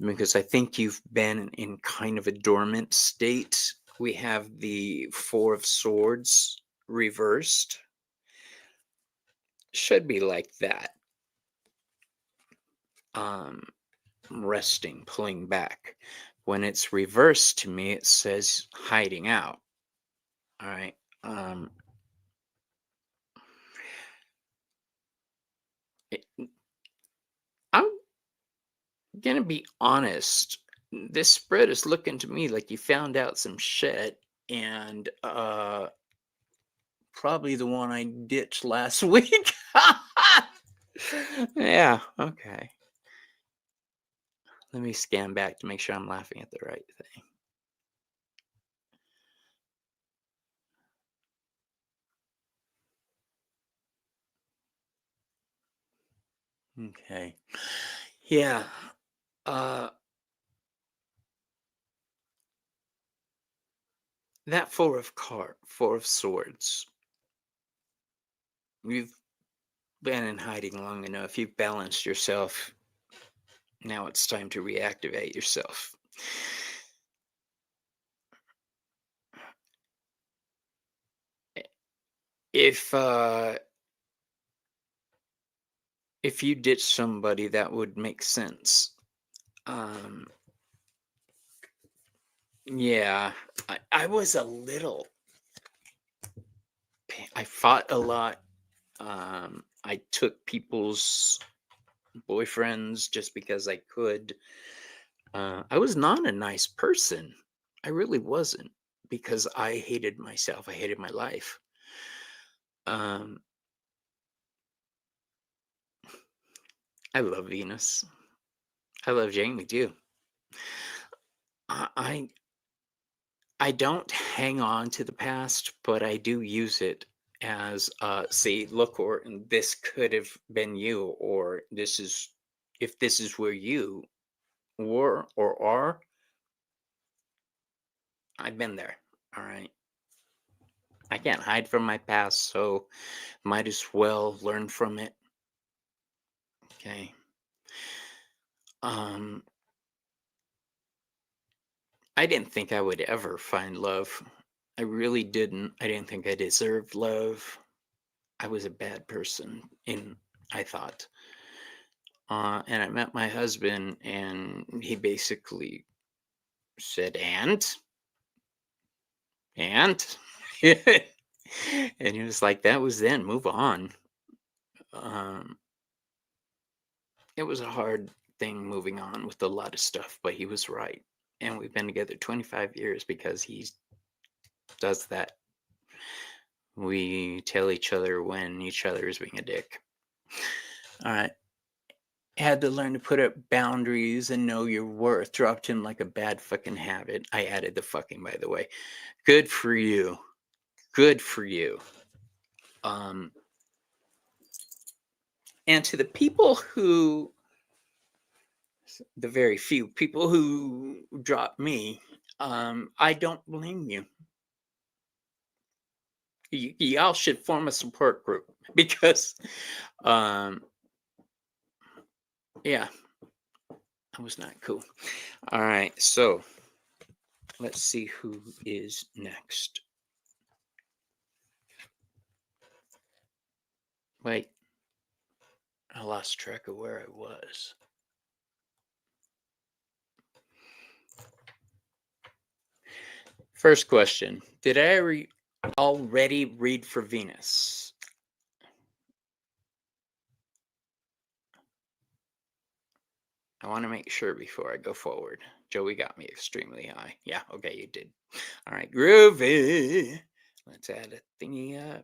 because I think you've been in kind of a dormant state. We have the Four of Swords reversed. Should be like that. Um, Resting, pulling back. When it's reversed to me, it says hiding out. All right. It, I'm gonna be honest. This spread is looking to me like you found out some shit, and probably the one I ditched last week. Yeah, okay. Let me scan back to make sure I'm laughing at the right thing. Okay. Yeah. Uh that Four of Swords. You've been in hiding long enough. You've balanced yourself. Now it's time to reactivate yourself. If uh if you ditch somebody, that would make sense. Um yeah, I was a little I fought a lot. I took people's boyfriends just because I could. I was not a nice person. I really wasn't, because I hated myself. I hated my life. Um, I love Venus. I love Jamie too. I I don't hang on to the past, but I do use it as say, look, or this could have been you, or this is if this is where you were or are, I've been there. All right. I can't hide from my past, so might as well learn from it. Okay. Um, I didn't think I would ever find love. I really didn't. I didn't think I deserved love. I was a bad person, in I thought. And I met my husband, and he basically said, and, and he was like, that was then, move on. Um, it was a hard thing moving on with a lot of stuff, but he was right. And we've been together 25 years because he does that. We tell each other when each other is being a dick. All right. Had to learn to put up boundaries and know your worth. Dropped in like a bad fucking habit. I added the fucking, by the way. Good for you. Good for you. Um, and to the people who, the very few people who drop me, I don't blame you. Y'all should form a support group because, um, yeah, I was not cool. All right, so let's see who is next. Wait, I lost track of where I was. First question: did I already read for Venus? I want to make sure before I go forward. Joey got me extremely high. Yeah, okay, you did. All right, groovy. Let's add a thingy up.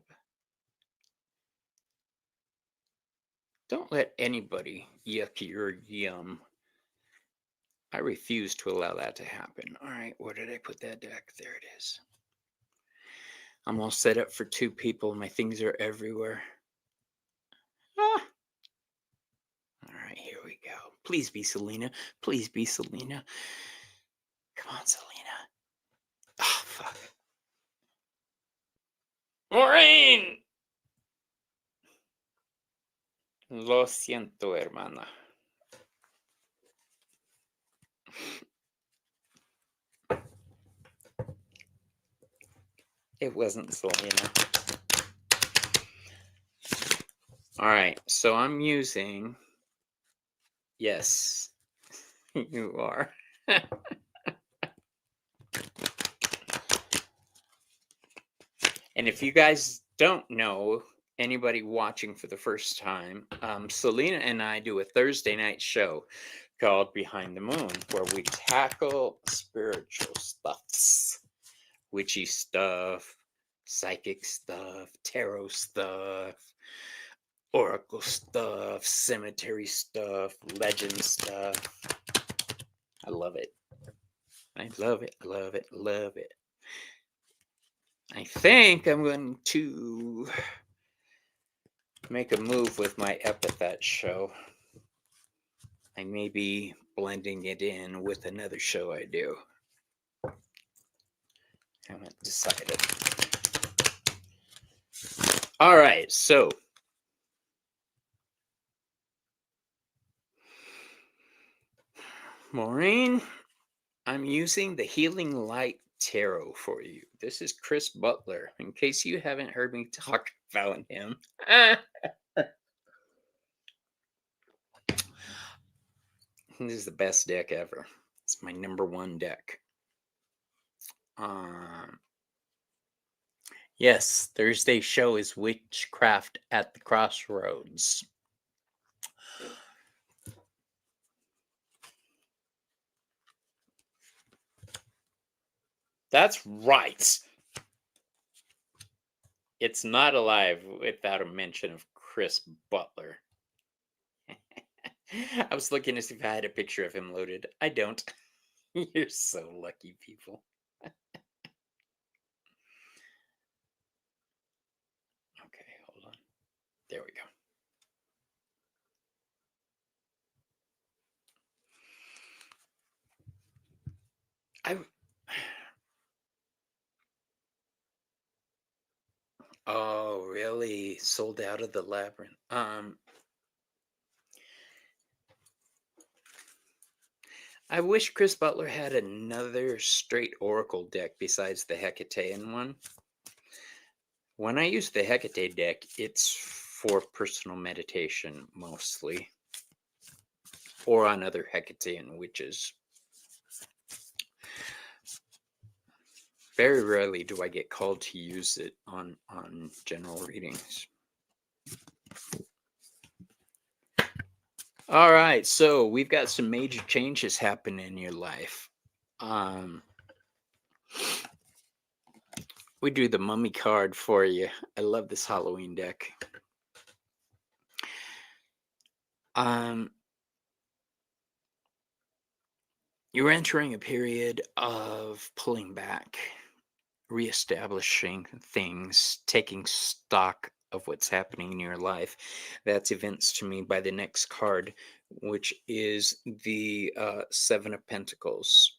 Don't let anybody yuck your yum. I refuse to allow that to happen. All right, where did I put that deck? There it is. I'm all set up for two people. My things are everywhere. Ah. All right, here we go. Please be Selena. Please be Selena. Come on, Selena. Oh, fuck. Maureen! Lo siento, hermana. It wasn't Selena. All right, so I'm using. Yes, you are. And if you guys don't know, anybody watching for the first time, Selena and I do a Thursday night show called Behind the Moon, where we tackle spiritual stuffs, witchy stuff, psychic stuff, tarot stuff, oracle stuff, cemetery stuff, legend stuff. I love it. I love it. Love it. Love it. I think I'm going to make a move with my epithet show. I may be blending it in with another show I do. Haven't decided. All right, so Maureen, I'm using the Healing Light Tarot for you. This is Chris Butler, in case you haven't heard me talk about him. This is the best deck ever. It's my number one deck. Yes, Thursday's show is Witchcraft at the Crossroads. That's right. It's not alive without a mention of Chris Butler. I was looking to see if I had a picture of him loaded. I don't. You're so lucky, people. Okay, hold on. There we go. I. Oh, really? Sold out of the labyrinth. I wish Chris Butler had another straight Oracle deck besides the Hecatean one. When I use the Hecate deck, it's for personal meditation mostly, or on other Hecatean witches. Very rarely do I get called to use it on general readings. All right, so we've got some major changes happening in your life. We do the mummy card for you. I love this Halloween deck. You're entering a period of pulling back, reestablishing things, taking stock of what's happening in your life. That's evinced to me by the next card, which is the Seven of Pentacles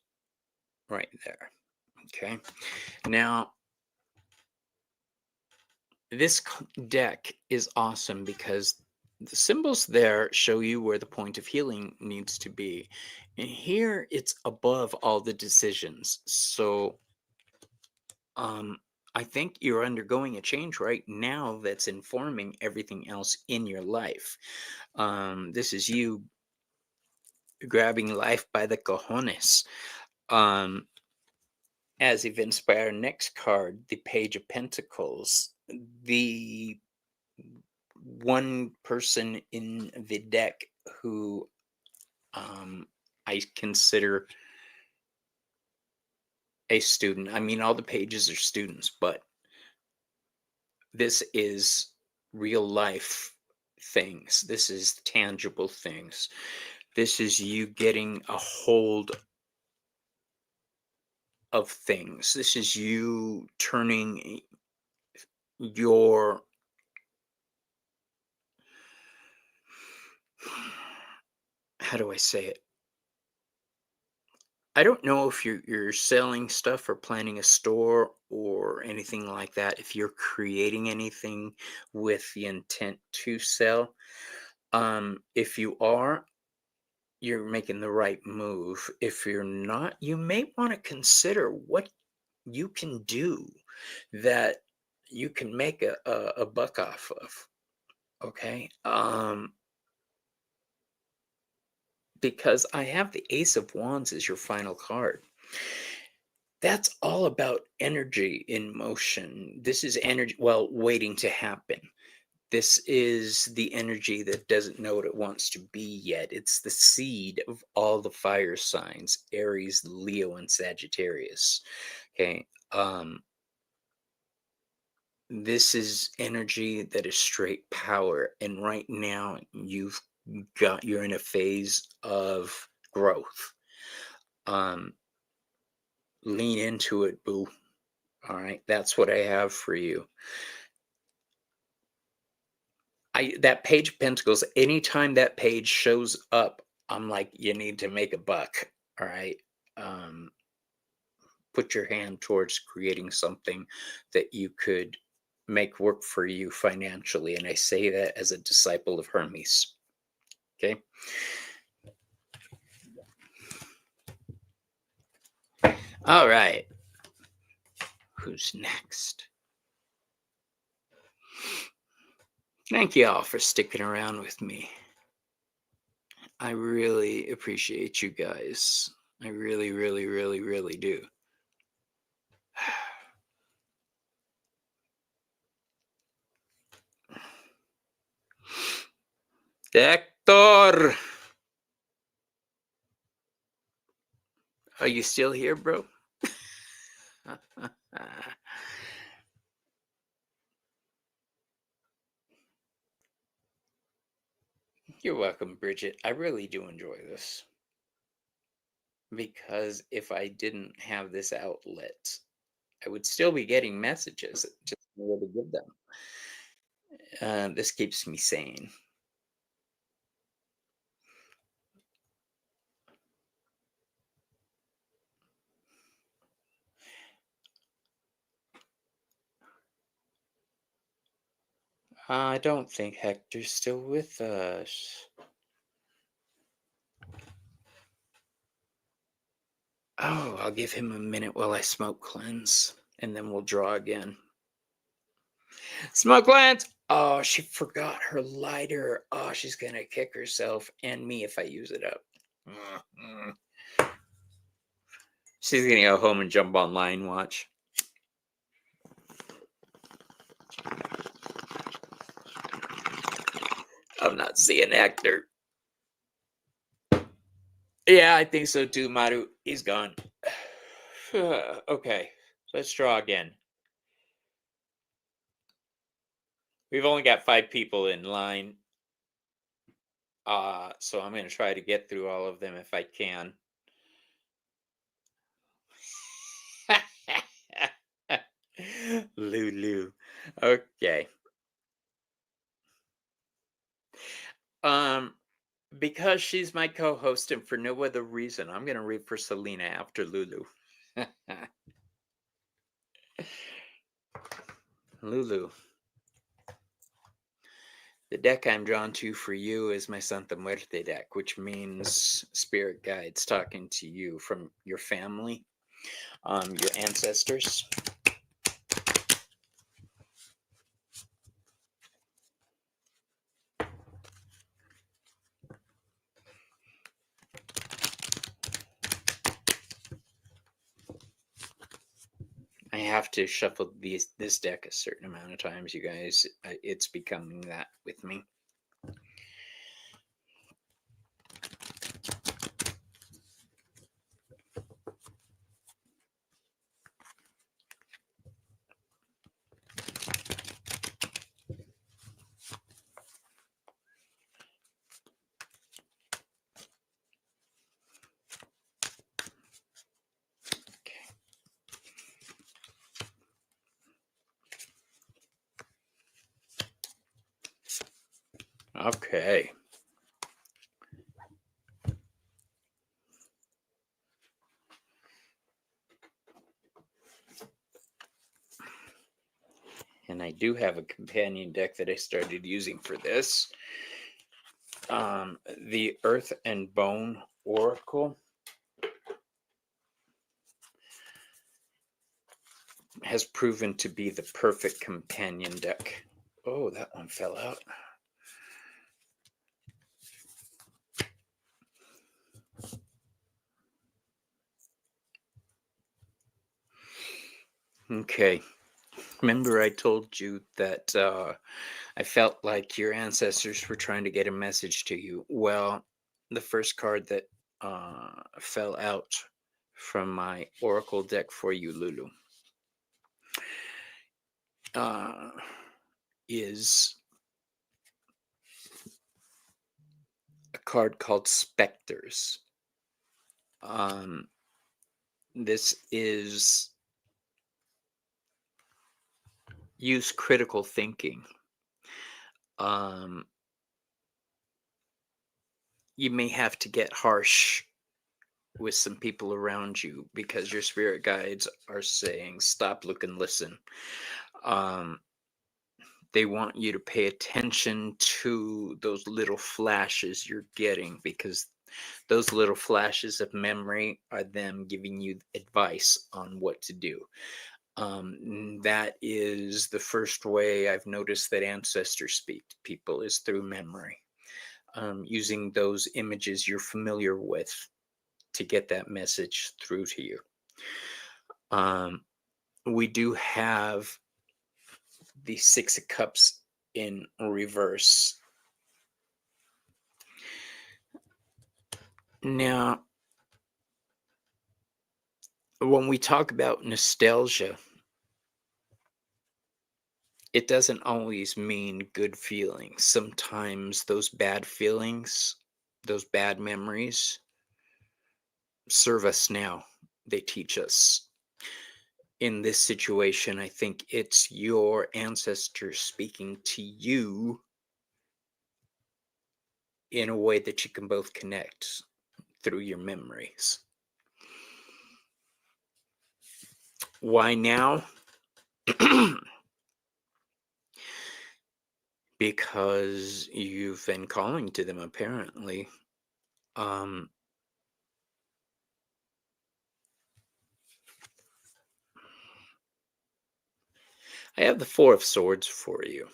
right there. Okay. Now, this deck is awesome because the symbols there show you where the point of healing needs to be. And here it's above all the decisions. So I think you're undergoing a change right now that's informing everything else in your life. This is you grabbing life by the cojones. As evinced by our next card, the Page of Pentacles, the one person in the deck who I consider a student. I mean, all the pages are students, but this is real life things. This is tangible things. This is you getting a hold of things. This is you turning your how do I say it? I don't know if you're selling stuff or planning a store or anything like that. If you're creating anything with the intent to sell, if you are, you're making the right move. If you're not, you may want to consider what you can do that you can make a buck off of. Okay. Because I have the Ace of Wands as your final card. That's all about energy in motion. This is energy, well, waiting to happen. This is the energy that doesn't know what it wants to be yet. It's the seed of all the fire signs, Aries, Leo, and Sagittarius. Okay. This is energy that is straight power. And right now you're in a phase of growth. Lean into it, boo. All right. That's what I have for you. That Page of Pentacles, anytime that page shows up, I'm like, you need to make a buck. All right. Put your hand towards creating something that you could make work for you financially. And I say that as a disciple of Hermes. Okay. All right. Who's next? Thank you all for sticking around with me. I really appreciate you guys. I really, really, really, really do. Hector! Are you still here, bro? You're welcome, Bridget. I really do enjoy this because if I didn't have this outlet, I would still be getting messages, just where to give them. This keeps me sane. I don't think Hector's still with us. Oh, I'll give him a minute while I smoke cleanse, and then we'll draw again. Smoke cleanse! Oh, she forgot her lighter. Oh, she's gonna kick herself and me if I use it up. She's gonna go home and jump online, watch. I'm not seeing Hector. Yeah, I think so too, Maru. He's gone. Okay, let's draw again. We've only got 5 people in line. So I'm going to try to get through all of them if I can. Lulu. Okay. Because she's my co-host and for no other reason, I'm going to read for Selena after Lulu. Lulu. The deck I'm drawn to for you is my Santa Muerte deck, which means spirit guides talking to you from your family, your ancestors. I have to shuffle this deck a certain amount of times, you guys. It's becoming that with me. Okay. And I do have a companion deck that I started using for this. The Earth and Bone Oracle has proven to be the perfect companion deck. Oh, that one fell out. Okay. Remember I told you that I felt like your ancestors were trying to get a message to you. Well, the first card that fell out from my Oracle deck for you, Lulu, is a card called Specters. This is use critical thinking. You may have to get harsh with some people around you because your spirit guides are saying, stop, look, and listen. They want you to pay attention to those little flashes you're getting because those little flashes of memory are them giving you advice on what to do. That is the first way I've noticed that ancestors speak to people is through memory, using those images you're familiar with to get that message through to you. We do have the 6 of Cups in reverse. Now, when we talk about nostalgia, it doesn't always mean good feelings. Sometimes those bad feelings, those bad memories serve us now. They teach us. In this situation, I think it's your ancestors speaking to you in a way that you can both connect through your memories. Why now? Because you've been calling to them, apparently. I have the Four of Swords for you.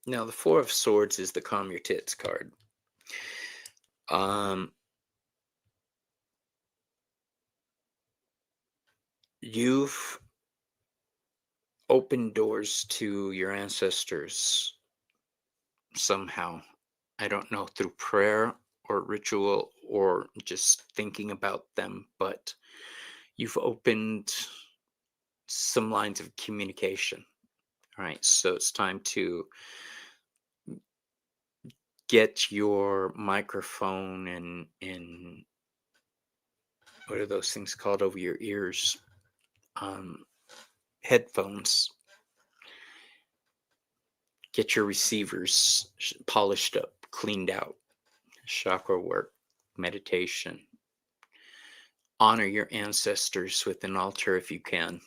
Now, the Four of Swords is the Calm Your Tits card. You've opened doors to your ancestors somehow. I don't know, through prayer or ritual or just thinking about them, but you've opened some lines of communication. All right, so it's time to get your microphone and what are those things called over your ears? Headphones. Get your receivers polished up, cleaned out. Chakra work, meditation. Honor your ancestors with an altar if you can.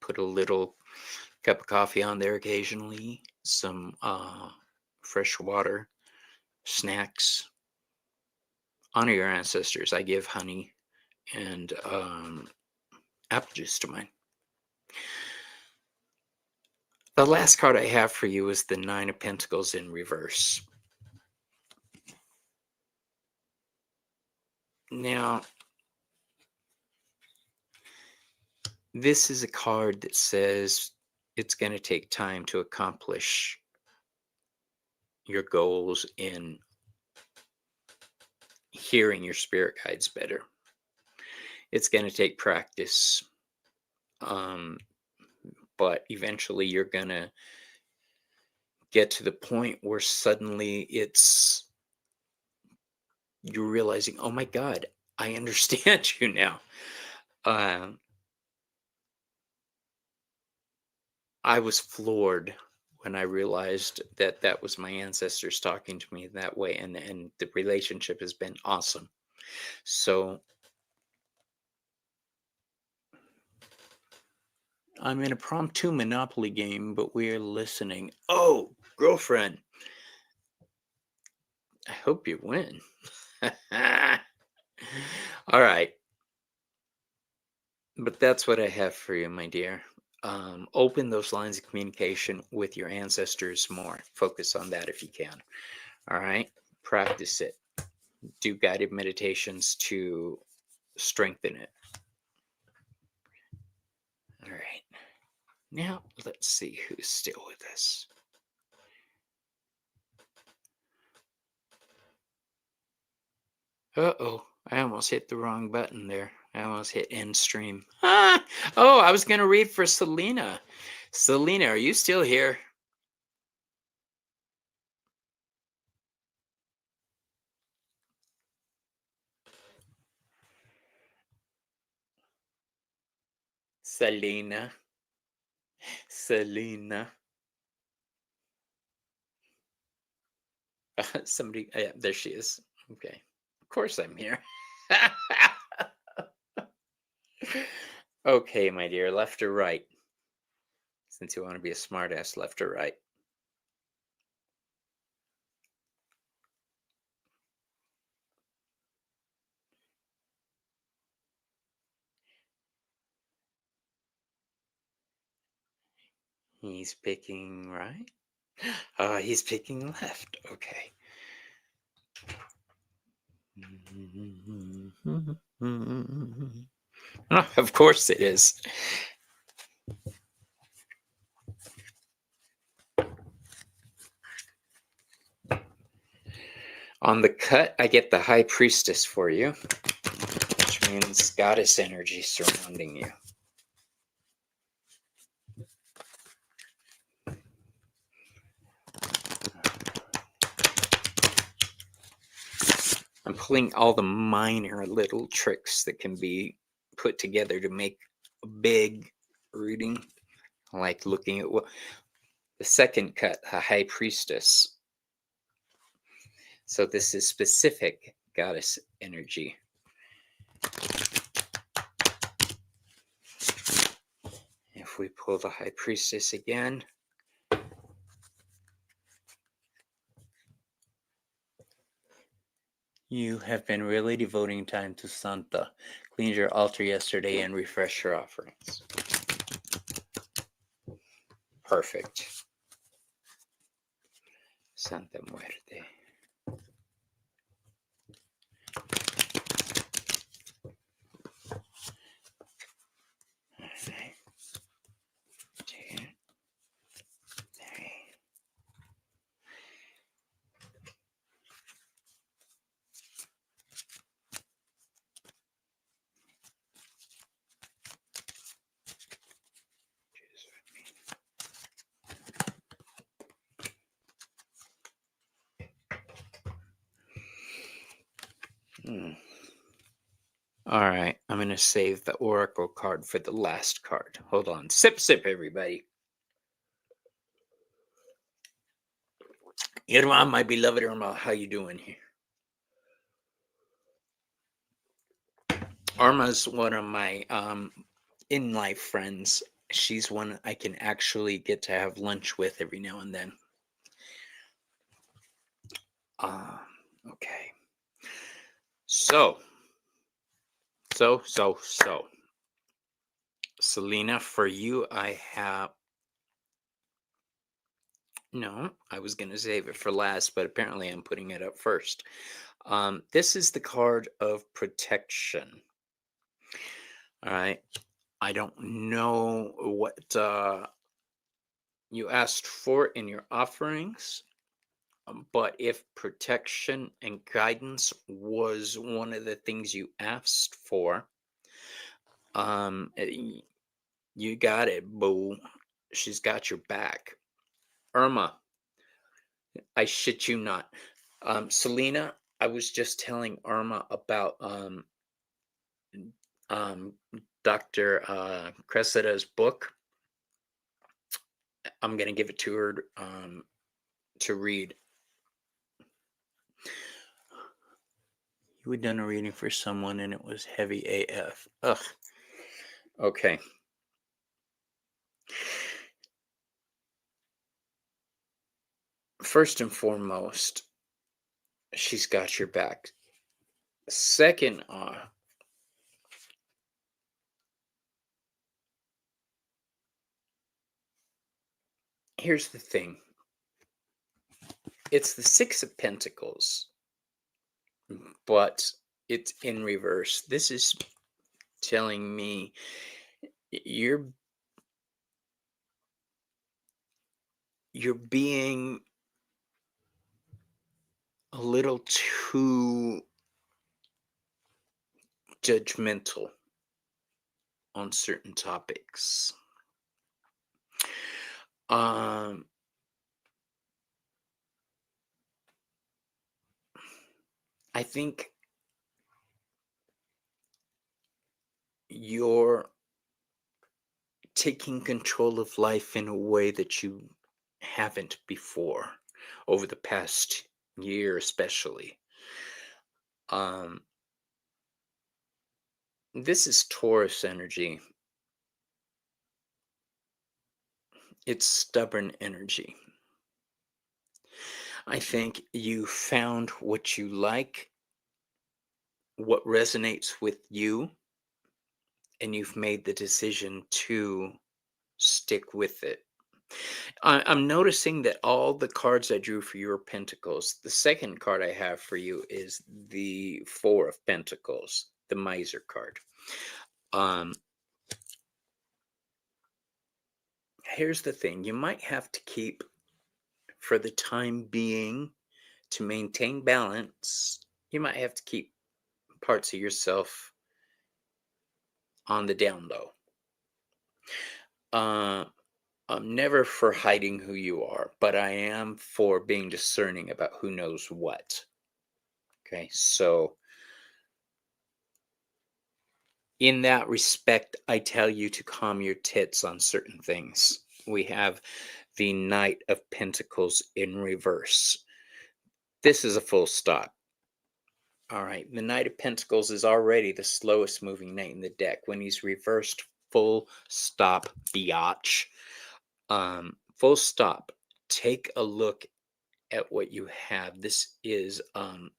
Put a little cup of coffee on there occasionally, some fresh water, snacks. Honor your ancestors. I give honey and apple juice to mine. The last card I have for you is the Nine of Pentacles in reverse. Now, this is a card that says it's going to take time to accomplish your goals in hearing your spirit guides better. It's going to take practice. But eventually you're going to get to the point where suddenly you're realizing, oh my God, I understand you now. I was floored when I realized that that was my ancestors talking to me that way, and the relationship has been awesome. So I'm in a promptu Monopoly game, but we're listening. Oh, girlfriend. I hope you win. All right. But that's what I have for you, my dear. Open those lines of communication with your ancestors more. Focus on that if you can. All right. Practice it. Do guided meditations to strengthen it. All right. Now, let's see who's still with us. Uh-oh. I almost hit the wrong button there. I almost hit end stream. Ah! Oh, I was going to read for Selena. Selena, are you still here? Selena. Selena. Somebody, yeah, there she is. Okay. Of course I'm here. Okay, my dear, left or right? Since you want to be a smartass, left or right? He's picking right. He's picking left. Okay. Oh, of course it is. On the cut, I get the High Priestess for you, which means goddess energy surrounding you. I'm pulling all the minor little tricks that can be put together to make a big reading. Like looking at what the second cut, a high priestess. So this is specific goddess energy. If we pull the high priestess again, you have been really devoting time to Santa. Cleaned your altar yesterday and refreshed your offerings. Perfect. Santa Muerte. Alright. 2, 3. All right, I'm going to save the oracle card for the last card. Hold on. Sip, everybody. Irma, my beloved Irma, how you doing here? Irma's one of my in-life friends. She's one I can actually get to have lunch with every now and then. Okay. So. Selena, for you, I have... No, I was going to save it for last, but apparently I'm putting it up first. This is the card of protection. All right. I don't know what you asked for in your offerings, but if protection and guidance was one of the things you asked for, you got it, boo. She's got your back. Irma, I shit you not. Selena, I was just telling Irma about Dr. Cressida's book. I'm going to give it to her to read. You had done a reading for someone and it was heavy AF. Ugh. Okay. First and foremost, she's got your back. Second, here's the thing. It's the Six of Pentacles, but it's in reverse. This is telling me you're being a little too judgmental on certain topics. I think you're taking control of life in a way that you haven't before, over the past year especially. This is Taurus energy. It's stubborn energy. I think you found what you like, what resonates with you, and you've made the decision to stick with it. I'm noticing that all the cards I drew for your Pentacles, the second card I have for you is the Four of Pentacles, the Miser card. Here's the thing. You might have to keep, for the time being, to maintain balance, you might have to keep parts of yourself on the down low. I'm never for hiding who you are, but I am for being discerning about who knows what. Okay, so in that respect, I tell you to calm your tits on certain things. We have the Knight of Pentacles in reverse. This is a full stop. All right, the Knight of Pentacles is already the slowest moving knight in the deck. When he's reversed, full stop, biatch. Full stop. Take a look at what you have. This is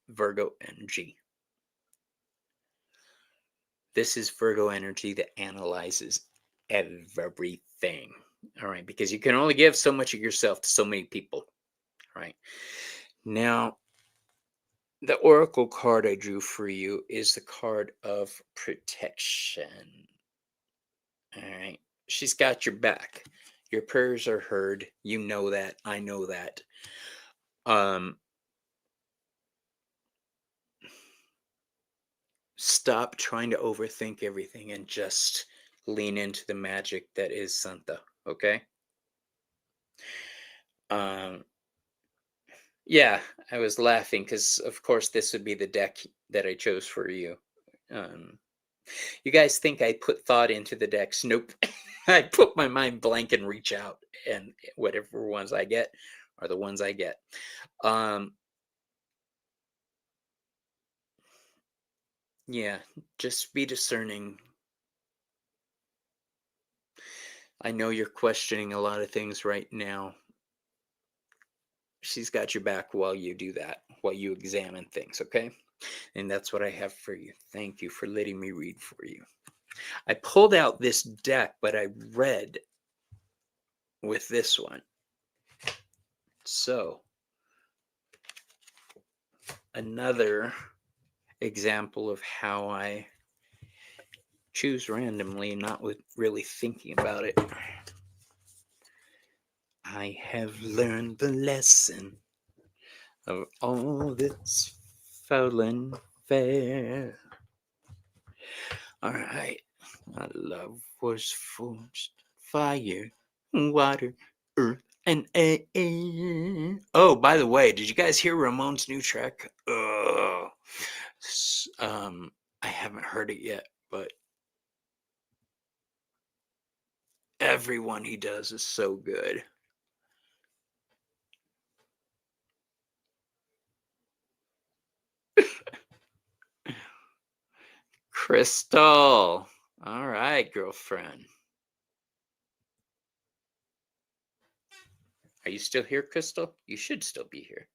Virgo energy. This is Virgo energy that analyzes everything. All right, because you can only give so much of yourself to so many people. All right. Now, the oracle card I drew for you is the card of protection. All right. She's got your back. Your prayers are heard. You know that. I know that. Stop trying to overthink everything and just lean into the magic that is Santa, okay? Yeah, I was laughing because, of course, this would be the deck that I chose for you. You guys think I put thought into the decks? Nope. I put my mind blank and reach out, and whatever ones I get are the ones I get. Yeah, just be discerning. I know you're questioning a lot of things right now. She's got your back while you do that, while you examine things, okay? And that's what I have for you. Thank you for letting me read for you. I pulled out this deck, but I read with this one. So, another example of how I choose randomly, not with really thinking about it. I have learned the lesson of all that's foul and fair. All right. My love was forged fire, water, earth, and air. Oh, by the way, did you guys hear Ramon's new track? I haven't heard it yet, but everyone he does is so good. Crystal. All right, girlfriend. Are you still here, Crystal? You should still be here.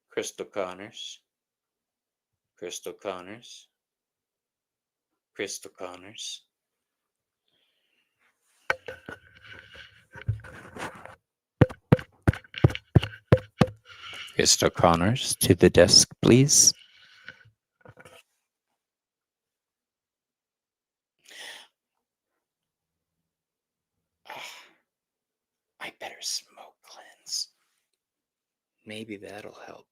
Crystal Connors. Crystal Connors. Crystal Connors. Crystal Connors, to the desk, please. I better smoke cleanse. Maybe that'll help.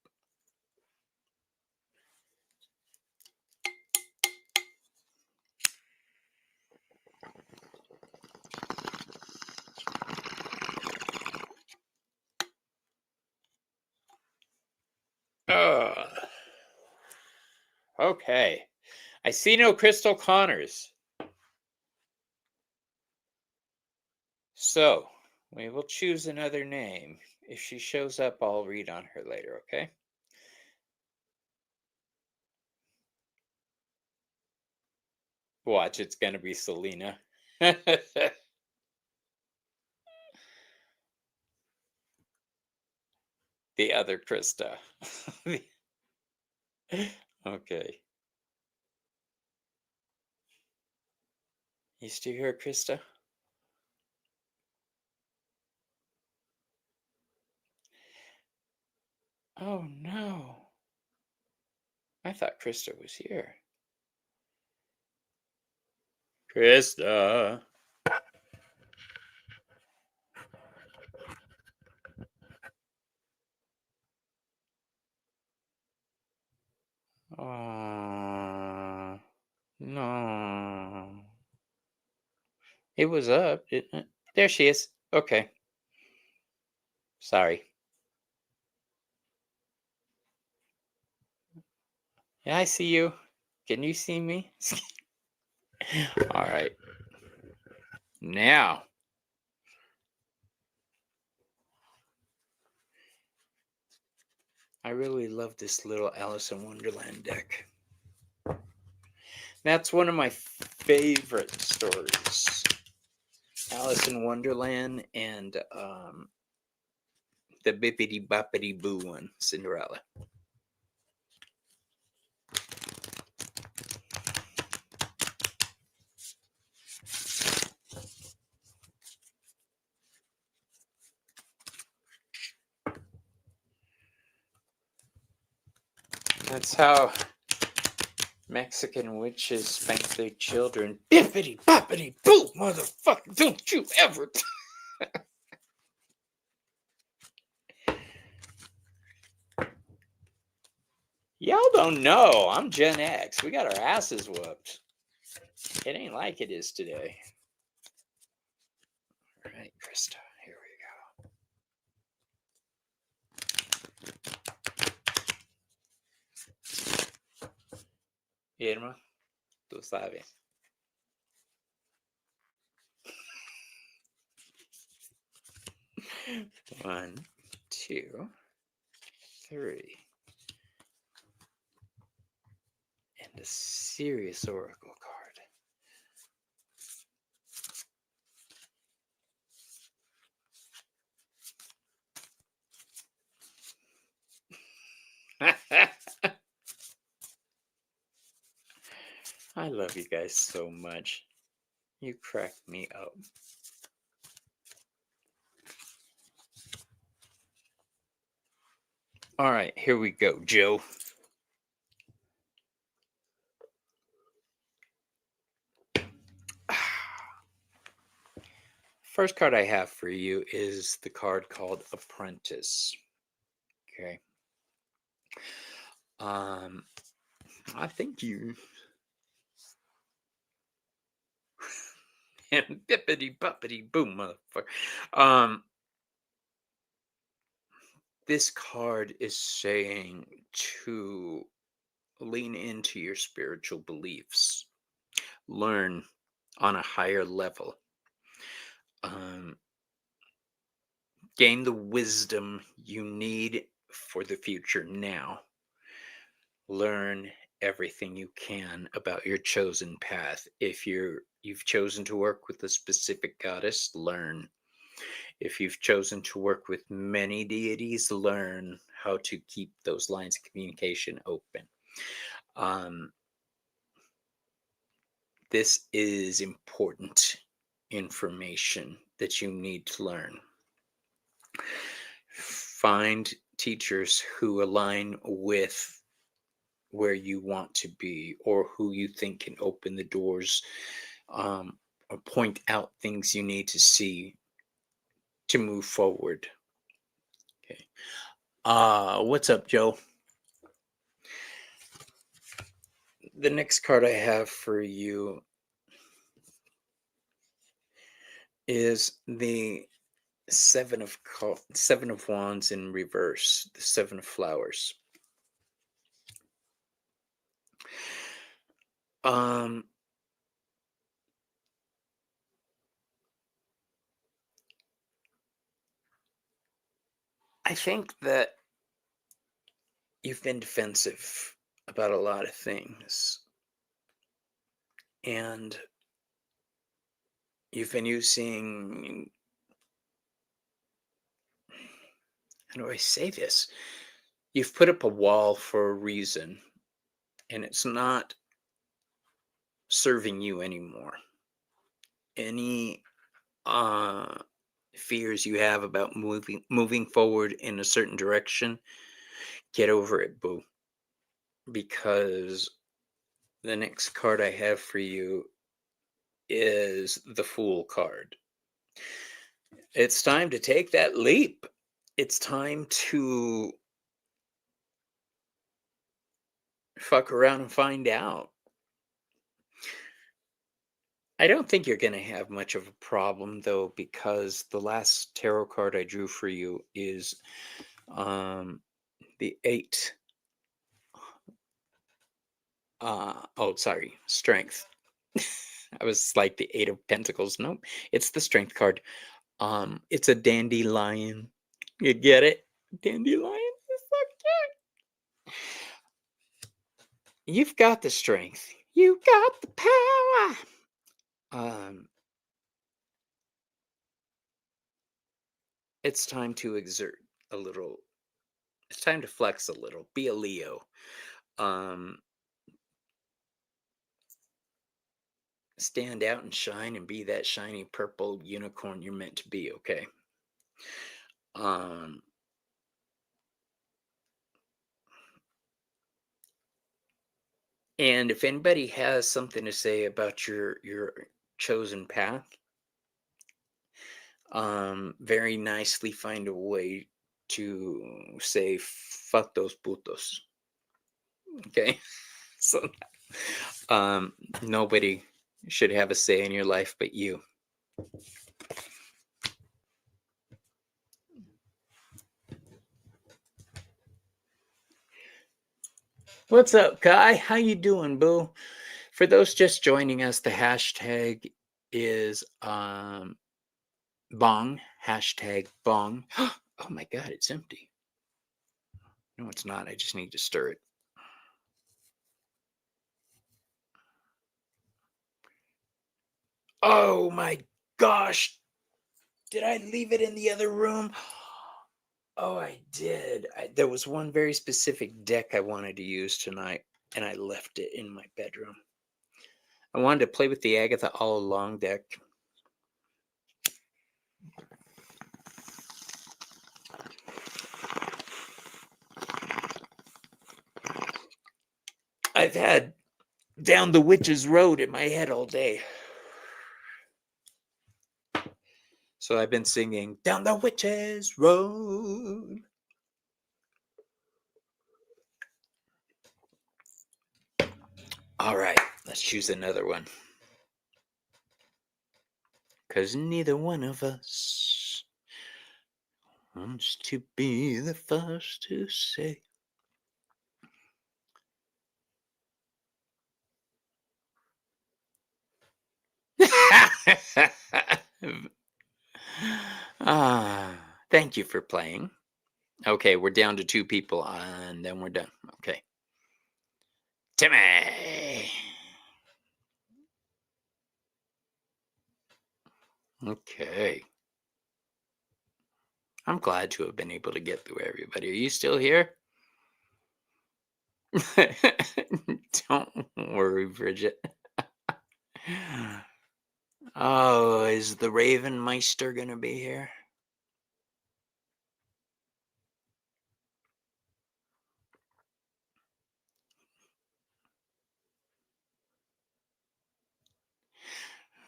Okay. I see no Crystal Connors. So, we will choose another name. If she shows up, I'll read on her later, okay? Watch, it's going to be Selena. The other Krista. Okay. You still here, Krista? Oh no. I thought Krista was here. Krista. Oh, no. It was up, didn't it? There she is. Okay. Sorry. Yeah, I see you. Can you see me? All right. Now, I really love this little Alice in Wonderland deck. That's one of my favorite stories. Alice in Wonderland and the Bippity Boppity Boo one, Cinderella. That's how Mexican witches spank their children. Bippity boppity boo, motherfucker! Don't you ever. Y'all don't know. I'm Gen X. We got our asses whooped. It ain't like it is today. All right, Krista, here we go. Irma, tú sabes. 1, 2, 3. And a serious oracle card. I love you guys so much. You crack me up. All right, here we go, Joe. First card I have for you is the card called Apprentice. Okay. I think you and bippity boppity boom, motherfucker. This card is saying to lean into your spiritual beliefs, learn on a higher level, gain the wisdom you need for the future now. Learn everything you can about your chosen path. If you've chosen to work with a specific goddess, learn. If you've chosen to work with many deities, learn how to keep those lines of communication open. This is important information that you need to learn. Find teachers who align with where you want to be or who you think can open the doors, or point out things you need to see to move forward. Okay. What's up, Joe? The next card I have for you is the Seven of Wands in reverse, the Seven of Flowers. I think that you've been defensive about a lot of things, and you've been using, how do I say this? You've put up a wall for a reason, and it's not serving you anymore. Any fears you have about moving forward in a certain direction, get over it, boo. Because the next card I have for you is the Fool card. It's time to take that leap. It's time to fuck around and find out. I don't think you're going to have much of a problem though, because the last tarot card I drew for you is um, the eight. Oh, sorry, strength. I was like the eight of pentacles. Nope, it's the strength card. It's a dandelion. You get it? Dandelion is so cute. You've got the strength. You got the power. Um, it's time to exert a little. It's time to flex a little. Be a Leo. Um, stand out and shine and be that shiny purple unicorn you're meant to be. Okay. Um, and if anybody has something to say about your chosen path, very nicely find a way to say fuck those putos. Okay. So um nobody should have a say in your life but you. What's up, Kai? How you doing, boo? For those just joining us, the hashtag is bong, hashtag bong. Oh my god, it's empty. No, it's not. I just need to stir it. Oh my gosh. Did I leave it in the other room? Oh, I did. There was one very specific deck I wanted to use tonight, and I left it in my bedroom. I wanted to play with the Agatha All Along deck. I've had Down the Witch's Road in my head all day. So I've been singing Down the Witch's Road. All right, let's choose another one. Because neither one of us wants to be the first to say. Thank you for playing. Okay, we're down to two people, and then we're done. Okay. Timmy! Okay. I'm glad to have been able to get through everybody. Are you still here? Don't worry, Bridget. Oh, is the Raven Meister going to be here?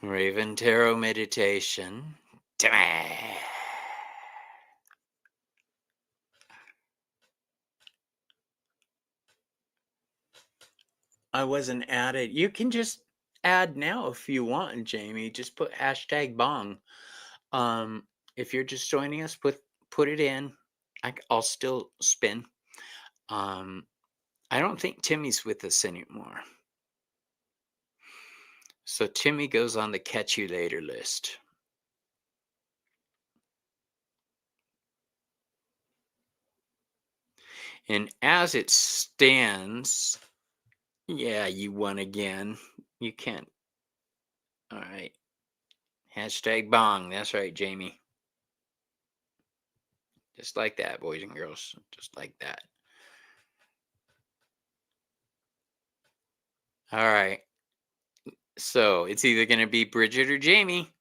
Raven Tarot Meditation. Timmy! I wasn't added. You can just add now if you want, Jamie. Just put hashtag bong. If you're just joining us, put it in. I'll still spin. I don't think Timmy's with us anymore. So Timmy goes on the catch you later list. And as it stands, yeah, you won again. You can't. All right. Hashtag bong. That's right, Jamie. Just like that, boys and girls. Just like that. All right. So it's either going to be Bridget or Jamie.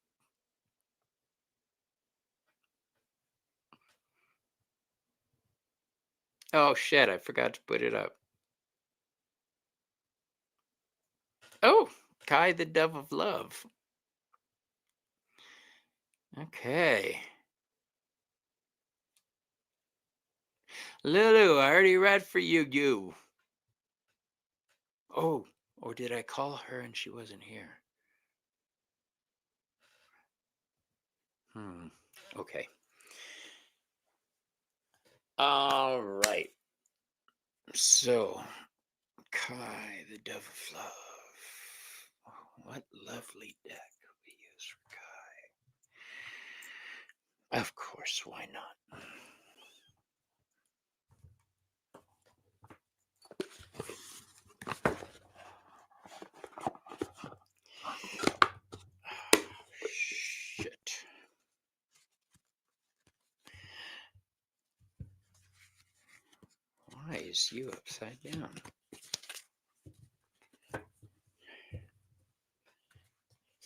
Oh, shit. I forgot to put it up. Oh, Kai, the Dove of Love. Okay. Lulu, I already read for you. Oh, or did I call her and she wasn't here? Okay. All right. So, Kai, the Dove of Love. What lovely deck we use for Kai. Of course, why not? Shit. Why is you upside down?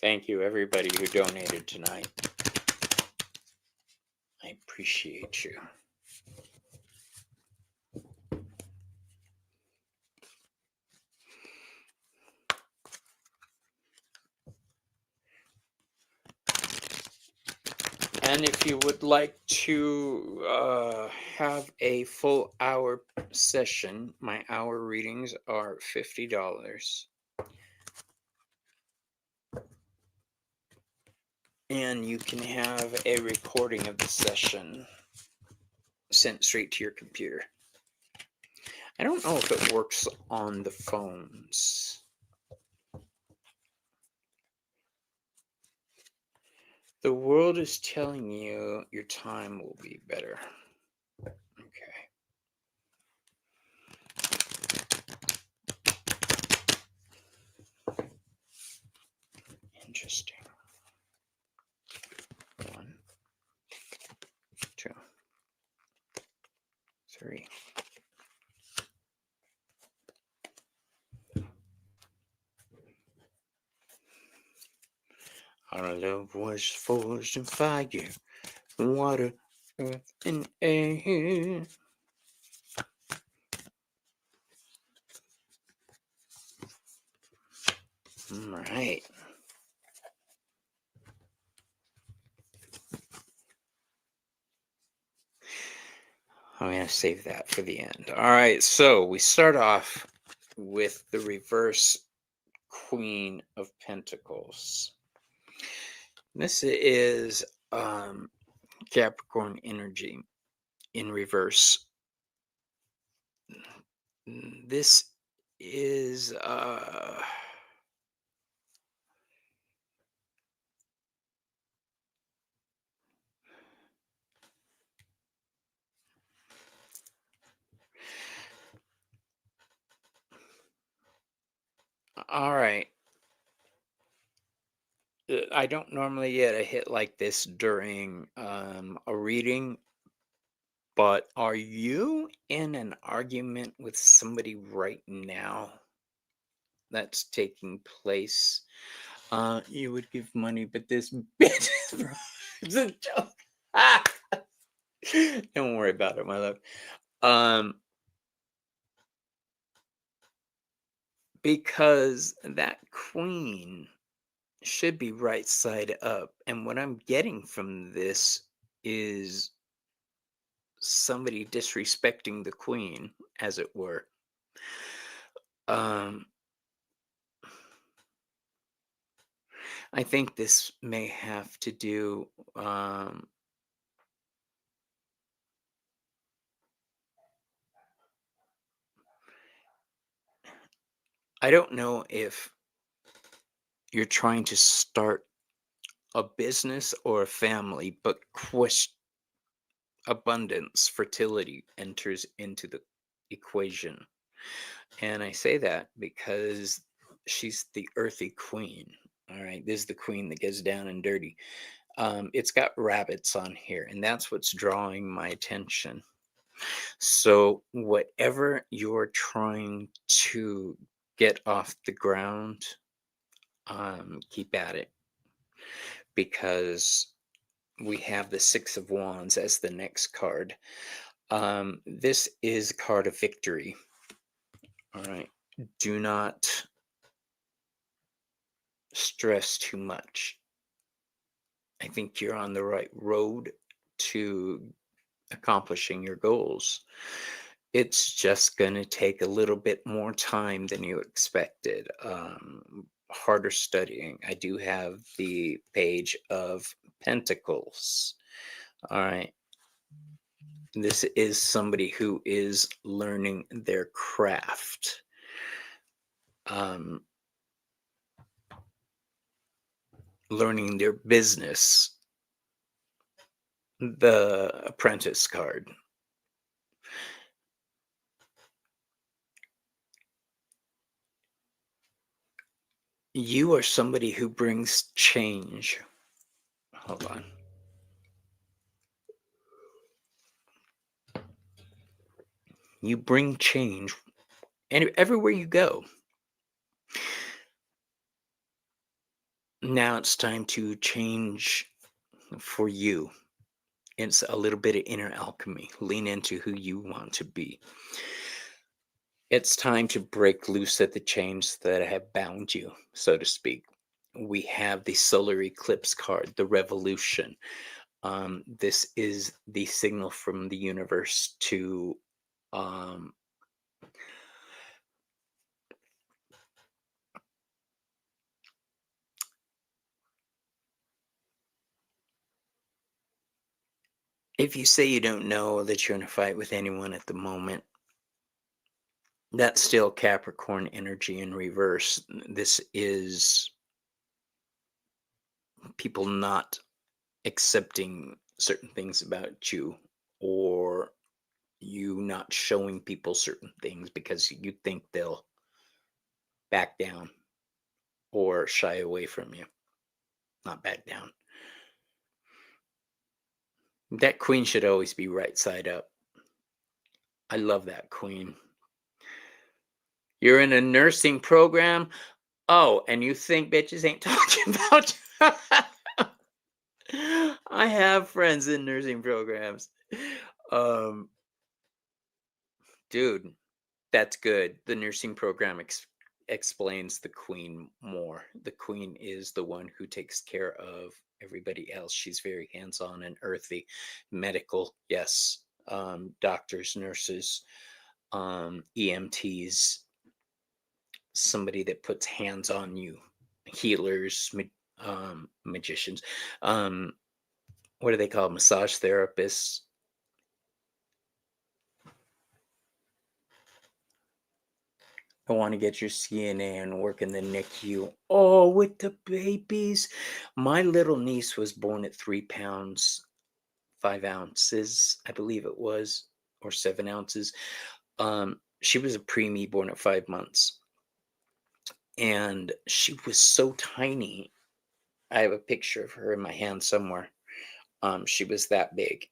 Thank you, everybody who donated tonight. I appreciate you. And if you would like to have a full hour session, my hour readings are $50. And you can have a recording of the session sent straight to your computer. I don't know if it works on the phones. The world is telling you your time will be better. Okay. Interesting. 1, 2, 3. Our love was forged in fire, water, earth, and air. All right. I'm going to save that for the end. All right, so we start off with the reverse Queen of Pentacles. This is Capricorn energy in reverse. This is all right. I don't normally get a hit like this during a reading, but are you in an argument with somebody right now that's taking place? You would give money, but this bitch is a joke. Ah! Don't worry about it, my love. Because that queen should be right side up, and what I'm getting from this is somebody disrespecting the queen, as it were. I think this may have to do I don't know if you're trying to start a business or a family, but abundance, fertility enters into the equation. And I say that because she's the earthy queen. All right, this is the queen that gets down and dirty. It's got rabbits on here, and that's what's drawing my attention. So, whatever you're trying to get off the ground, keep at it, because we have the Six of Wands as the next card. This is a card of victory. All right. Do not stress too much. I think you're on the right road to accomplishing your goals. It's just going to take a little bit more time than you expected. harder studying, I do have the Page of Pentacles. All right. This is somebody who is learning their craft. Learning their business. The Apprentice card. You are somebody who brings change. Hold on. You bring change everywhere you go. Now it's time to change for you. It's a little bit of inner alchemy. Lean into who you want to be. It's time to break loose at the chains that have bound you, so to speak. We have the solar eclipse card, the revolution. This is the signal from the universe to if you say you don't know that you're in a fight with anyone at the moment, that's still Capricorn energy in reverse. This is people not accepting certain things about you, or you not showing people certain things because you think they'll back down or shy away from you. Not back down. That queen should always be right side up. I love that queen. You're in a nursing program. Oh, and you think bitches ain't talking about I have friends in nursing programs. Dude, that's good. The nursing program explains the queen more. The queen is the one who takes care of everybody else. She's very hands-on and earthy. Medical, yes. Doctors, nurses, EMTs, somebody that puts hands on you, healers, magicians, what do they call massage therapists? I want to get your CNA and work in the NICU. Oh, with the babies. My little niece was born at 3 pounds, 5 ounces, I believe it was, or 7 ounces. She was a preemie born at 5 months. And she was so tiny. I have a picture of her in my hand somewhere. She was that big.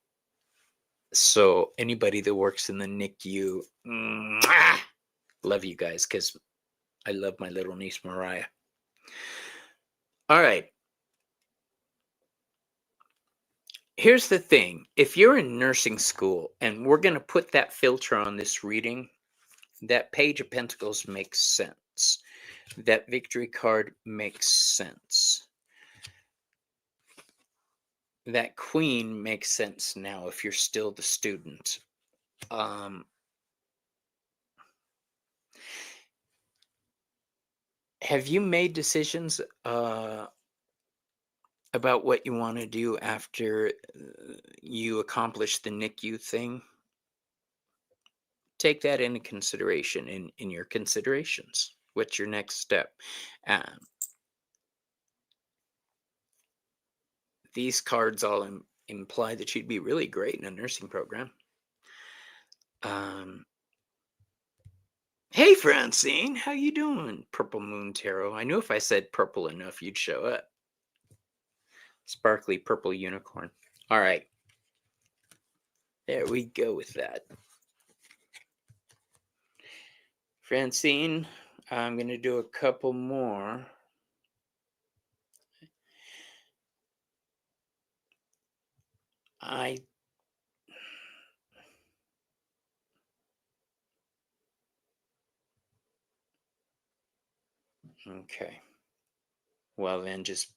So anybody that works in the NICU, love you guys, because I love my little niece Mariah. All right. Here's the thing. If you're in nursing school, and we're going to put that filter on this reading, that Page of Pentacles makes sense. That Victory card makes sense. That Queen makes sense now if you're still the student. Have you made decisions about what you want to do after you accomplish the NICU thing? Take that into consideration in your considerations. What's your next step? These cards all imply that you'd be really great in a nursing program. Hey, Francine, how you doing? Purple Moon Tarot. I knew if I said purple enough, you'd show up. Sparkly purple unicorn. All right. There we go with that. Francine, I'm going to do a couple more. Okay. Well, then just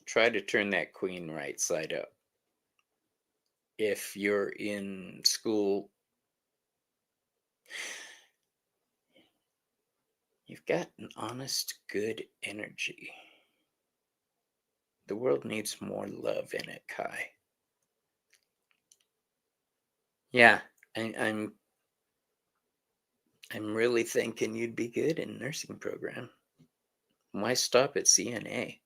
try to turn that queen right side up. If you're in school, You've got an honest, good energy. The world needs more love in it, Kai. Yeah, I, I'm I'm really thinking you'd be good in nursing program. Why stop at CNA?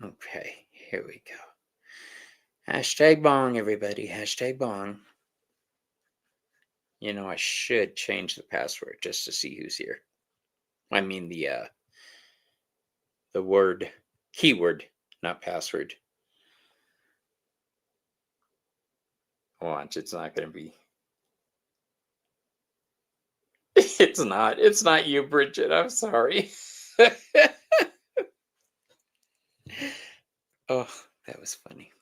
Okay, here we go. Hashtag bong, everybody. Hashtag bong. You know, I should change the password just to see who's here. I mean the word keyword, not password. Watch, it's not gonna be. It's not. It's not you, Bridget. I'm sorry. Oh, that was funny.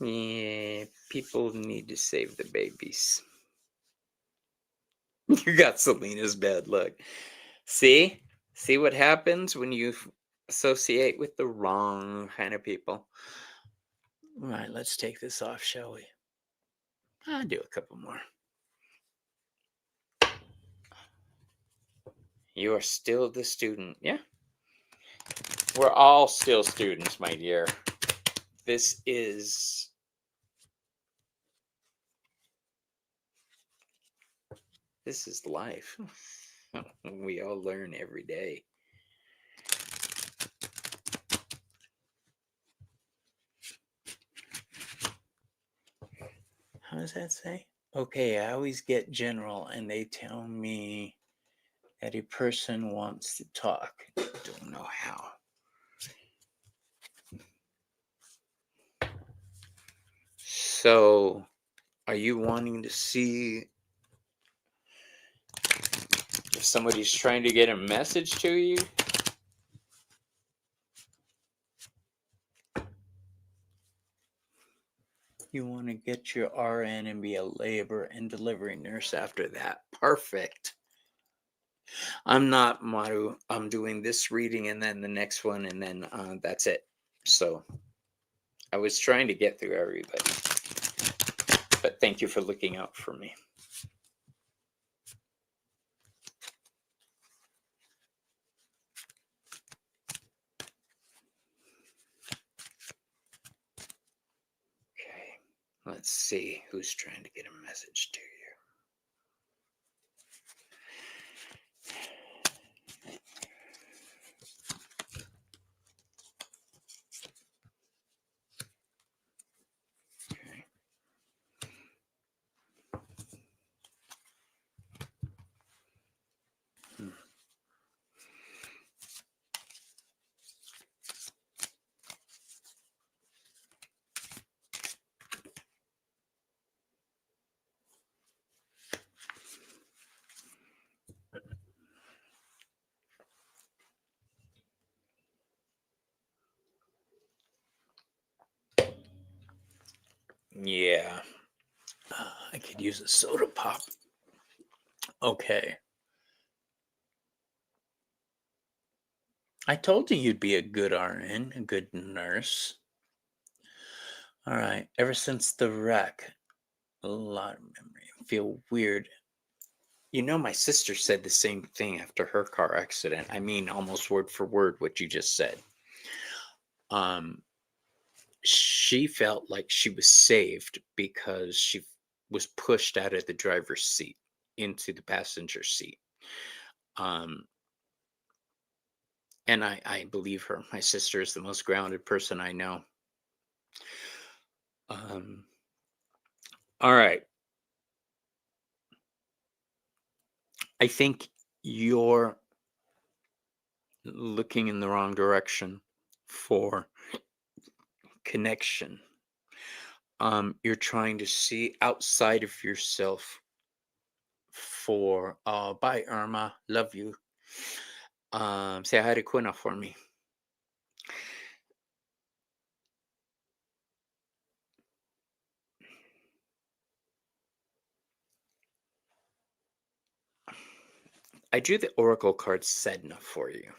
Yeah, people need to save the babies. You got Selena's bad luck. See? See what happens when you associate with the wrong kind of people? All right, let's take this off, shall we? I'll do a couple more. You are still the student. Yeah. We're all still students, my dear. This is life. We all learn every day. How does that say? Okay, I always get general and they tell me that a person wants to talk. Don't know how. So, are you wanting to see if somebody's trying to get a message to you? You want to get your RN and be a labor and delivery nurse after that. Perfect. I'm not Maru. I'm doing this reading and then the next one, and then that's it. So I was trying to get through everybody. But thank you for looking out for me. Okay, let's see who's trying to get a message to you. Okay. Yeah, I could use a soda pop. Okay. I told you you'd be a good RN, a good nurse. All right. Ever since the wreck, a lot of memory. I feel weird. You know, my sister said the same thing after her car accident. I mean, almost word for word what you just said. She felt like she was saved because she was pushed out of the driver's seat into the passenger seat. And I believe her. My sister is the most grounded person I know. All right. I think you're looking in the wrong direction for connection. You're trying to see outside of yourself for bye Irma, love you. Say hi to Quina for me. I drew the oracle card Sedna for you.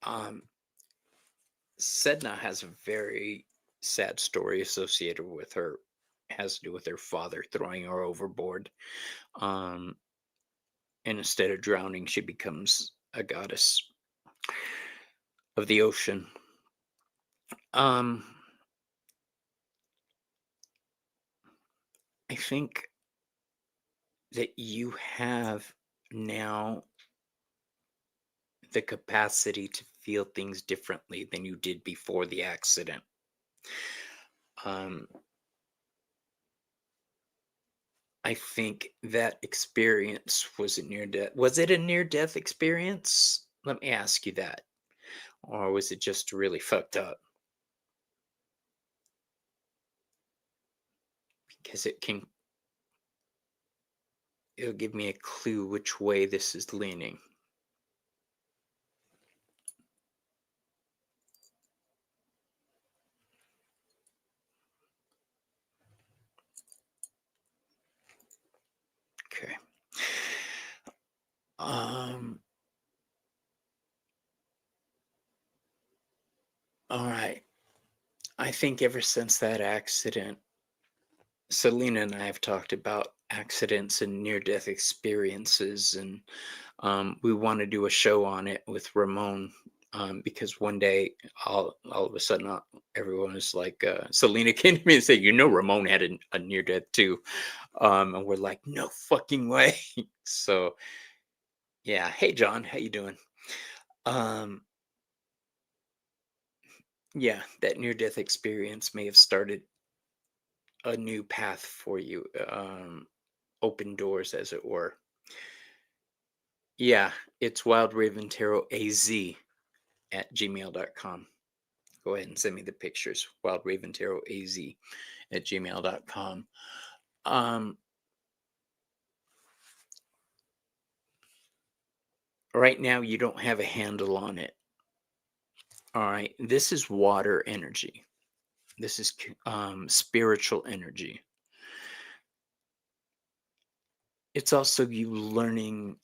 Um, Sedna has a very sad story associated with her. Has to do with her father throwing her overboard. Um, and instead of drowning, she becomes a goddess of the ocean. Um, I think that you have now the capacity to feel things differently than you did before the accident. Um, I think that experience was a near death. Was it a near death experience? Let me ask you that. Or was it just really fucked up? Because it'll give me a clue which way this is leaning. Okay. Um all right. I think ever since that accident, Selena and I have talked about accidents and near death experiences, and we want to do a show on it with Ramon. Because one day, all of a sudden, everyone is like, Selena came to me and said, "You know, Ramon had a near death too," and we're like, "No fucking way!" So, yeah. Hey, John, how you doing? Um, yeah, that near death experience may have started a new path for you, open doors, as it were. Yeah, it's Wild Raven Tarot AZ at gmail.com. Go ahead and send me the pictures. Wild Raven Tarot AZ at gmail.com. Um, right now, you don't have a handle on it. All right. This is water energy. This is spiritual energy. It's also you learning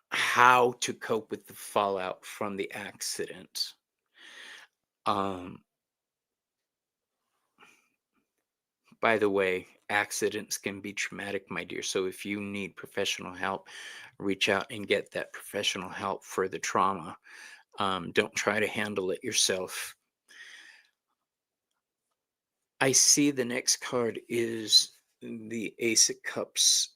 how to cope with the fallout from the accident. Um, by the way, accidents can be traumatic, my dear. So if you need professional help, reach out and get that professional help for the trauma. Don't try to handle it yourself. I see the next card is the Ace of Cups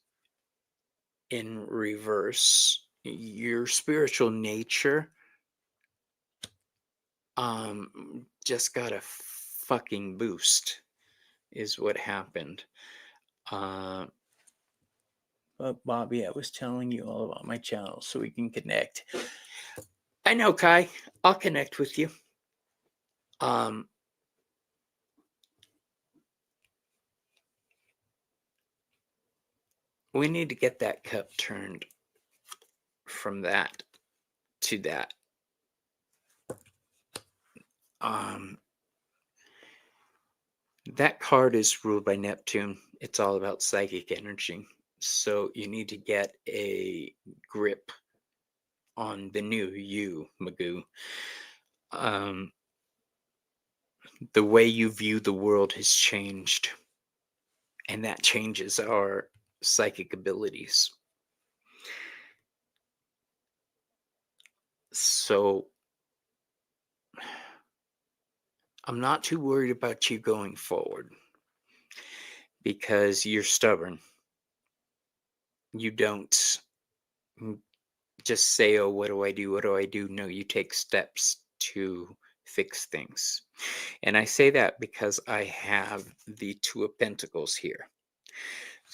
in reverse. Your spiritual nature just got a fucking boost, is what happened. Uh, but Bobby, I was telling you all about my channel so we can connect. I know, Kai. I'll connect with you. Um, we need to get that cup turned from that to that. Um, that card is ruled by Neptune. It's all about psychic energy. So you need to get a grip on the new you, Magoo. Um, the way you view the world has changed, and that changes our psychic abilities. So I'm not too worried about you going forward because you're stubborn. You don't just say, "Oh, what do I do? What do I do?" No, you take steps to fix things. And I say that because I have the Two of Pentacles here.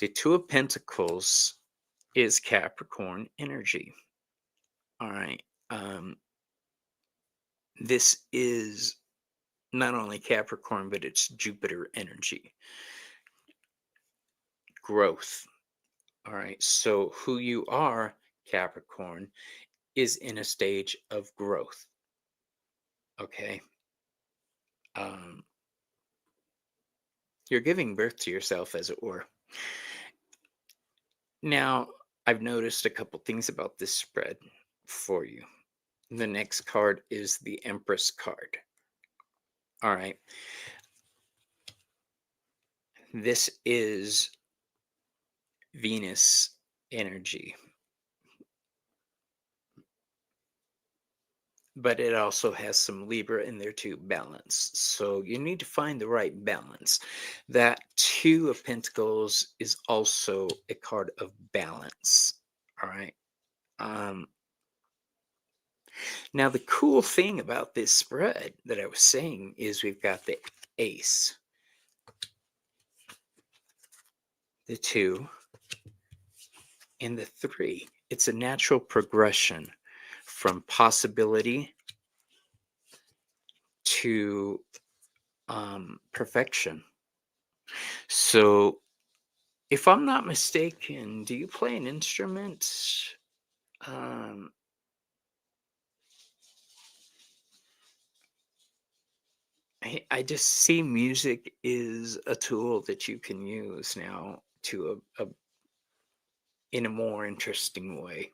The Two of Pentacles is Capricorn energy. All right. Um, this is not only Capricorn, but it's Jupiter energy, growth. All right. So who you are, Capricorn, is in a stage of growth. Okay. Um, you're giving birth to yourself, as it were. Now, I've noticed a couple things about this spread for you. The next card is the Empress card. All right. This is Venus energy, but it also has some Libra in there too, balance. So you need to find the right balance. That Two of Pentacles is also a card of balance. All right. Um, Now, the cool thing about this spread that I was saying is we've got the ace, the two, and the three. It's a natural progression from possibility to perfection. So, if I'm not mistaken, do you play an instrument? Um, I just see music is a tool that you can use now to in a more interesting way.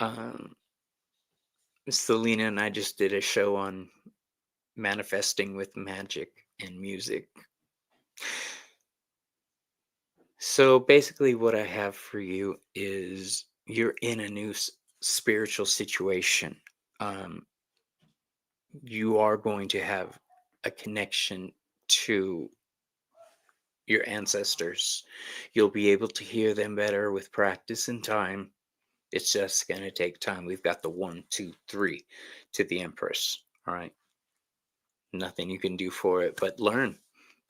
Um, Selena and I just did a show on manifesting with magic and music. So basically, what I have for you is you're in a new spiritual situation. Um, you are going to have a connection to your ancestors. You'll be able to hear them better with practice and time. It's just going to take time. We've got the 1, 2, 3 to the Empress. All right. Nothing you can do for it but learn.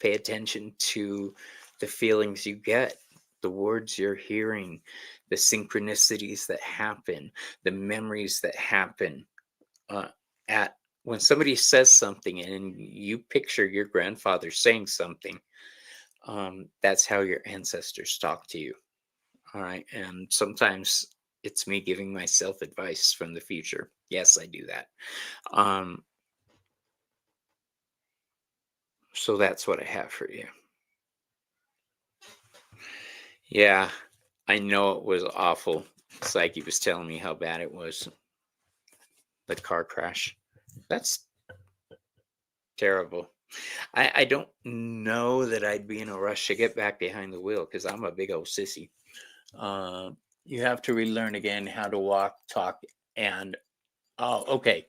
Pay attention to the feelings you get, the words you're hearing, the synchronicities that happen, the memories that happen. uh, at When somebody says something and you picture your grandfather saying something, that's how your ancestors talk to you. All right. And sometimes it's me giving myself advice from the future. Yes, I do that. um, so that's what I have for you. Yeah, I know it was awful. Psyche was telling me how bad it was. The car crash. That's terrible. I don't know that I'd be in a rush to get back behind the wheel because I'm a big old sissy. Uh, you have to relearn again how to walk, talk, and oh, okay.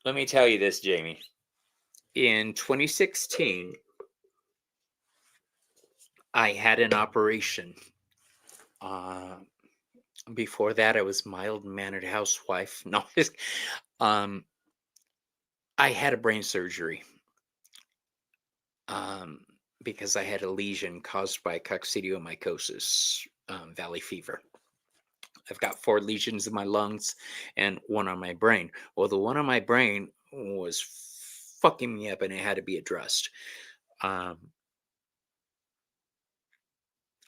Let me tell you this, Jamie. In 2016, I had an operation. Uh, Before that, I was mild mannered housewife. No, um, I had a brain surgery um, because I had a lesion caused by coccidioidomycosis, valley fever. I've got 4 lesions in my lungs and 1 on my brain. Well, the one on my brain was fucking me up and it had to be addressed. Um,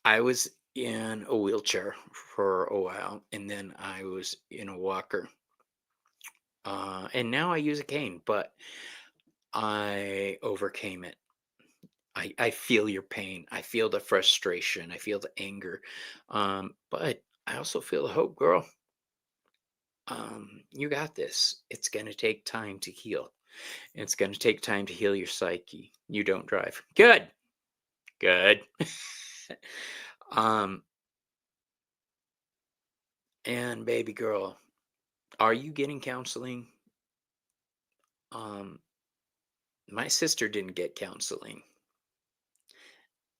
I was in a wheelchair for a while and then I was in a walker. And now I use a cane, but I overcame it. I feel your pain. I feel the frustration. I feel the anger. But I also feel the hope, girl. You got this. It's going to take time to heal. It's going to take time to heal your psyche. You don't drive. Good. Good. um, and baby girl, are you getting counseling? Um, my sister didn't get counseling,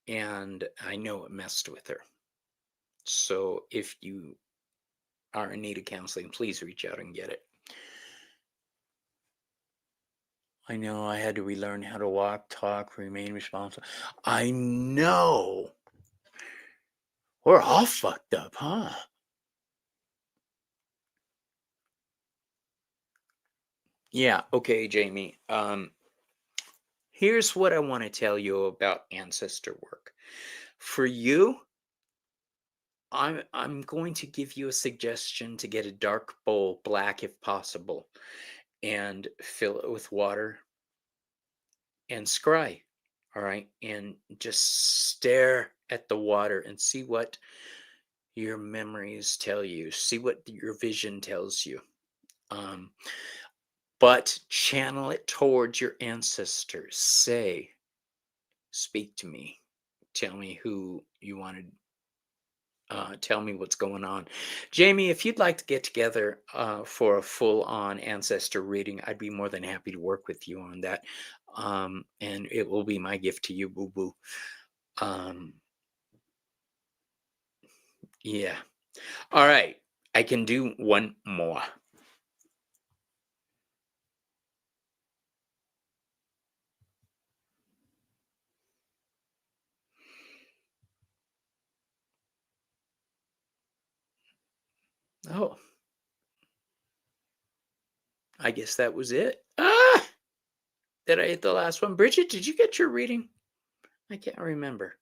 and I know it messed with her. So if you are in need of counseling, please reach out and get it. I know I had to relearn how to walk, talk, remain responsible. I know. We're all fucked up, huh? Yeah, okay, Jamie. Here's what I want to tell you about ancestor work. For you, I'm going to give you a suggestion to get a dark bowl, black if possible, and fill it with water and scry. All right. And just stare at the water and see what your memories tell you, see what your vision tells you. Um, but channel it towards your ancestors. Say, speak to me. Tell me who you wanted. Tell me what's going on. Jamie, if you'd like to get together for a full on ancestor reading, I'd be more than happy to work with you on that. And it will be my gift to you, boo boo. Um, yeah. All right. I can do one more. Oh, I guess that was it. Ah! Did I hit the last one? Bridget, did you get your reading? I can't remember.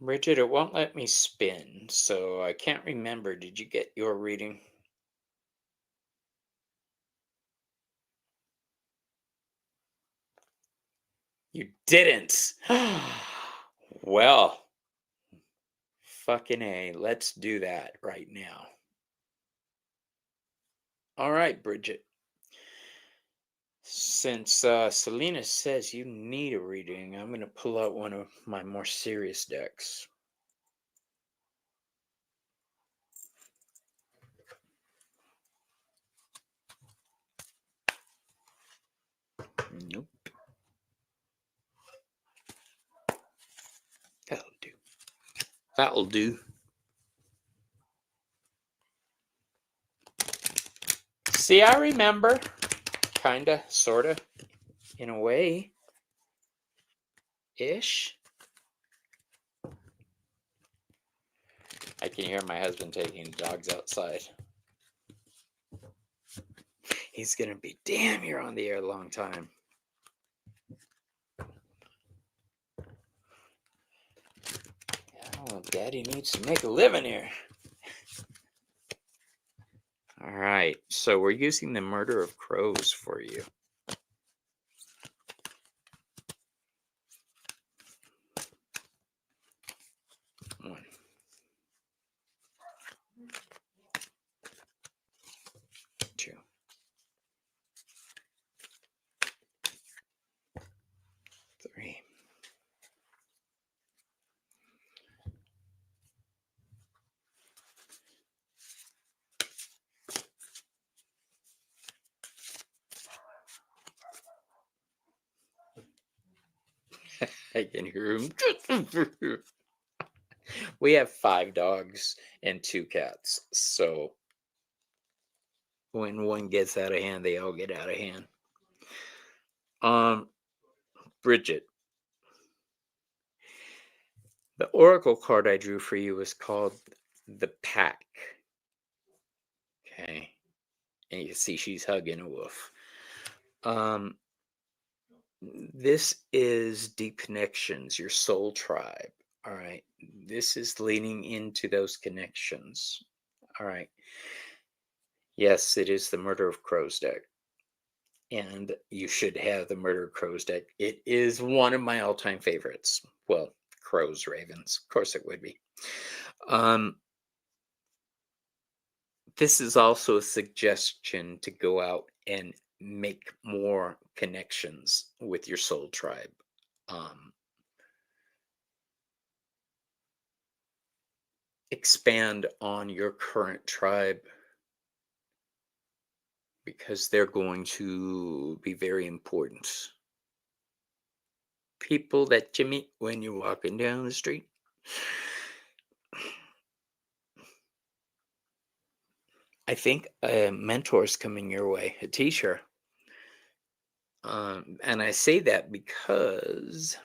Bridget, it won't let me spin, so I can't remember. Did you get your reading? You didn't. Well, fucking A. Let's do that right now. All right, Bridget. Since Selena says you need a reading, I'm going to pull out one of my more serious decks. Nope. That'll do. That'll do. See, I remember. Kinda, sorta, in a way. Ish. I can hear my husband taking the dogs outside. He's gonna be, damn, you're on the air a long time. Oh, Daddy needs to make a living here. All right, so we're using the Murder of Crows for you. One. Two. Three. I can hear him. We have 5 dogs and 2 cats, so when one gets out of hand, they all get out of hand. Bridget, the oracle card I drew for you was called the Pack. Okay, and you can see she's hugging a wolf. This is deep connections, your soul tribe. All right, this is leaning into those connections. All right. Yes, it is the Murder of Crows deck. And you should have the Murder of Crows deck. It is one of my all-time favorites. Well, Crows, Ravens. Of course it would be. This is also a suggestion to go out and make more connections with your soul tribe. Expand on your current tribe, because they're going to be very important. People that you meet when you're walking down the street. I think a mentor's coming your way, a teacher. And I say that because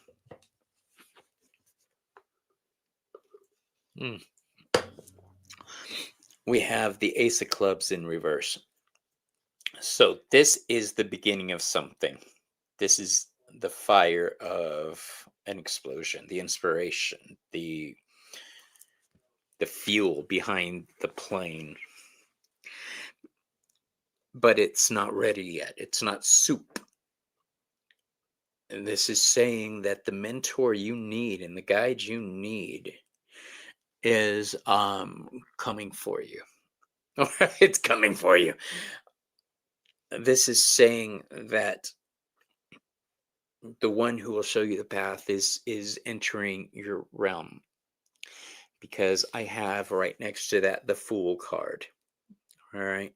we have the Ace of Clubs in reverse. So this is the beginning of something. This is the fire of an explosion, the inspiration, the the fuel behind the plane, but it's not ready yet. It's not soup. And this is saying that the mentor you need and the guide you need is coming for you. It's coming for you. This is saying that the one who will show you the path is entering your realm, because I have right next to that the Fool card. All right.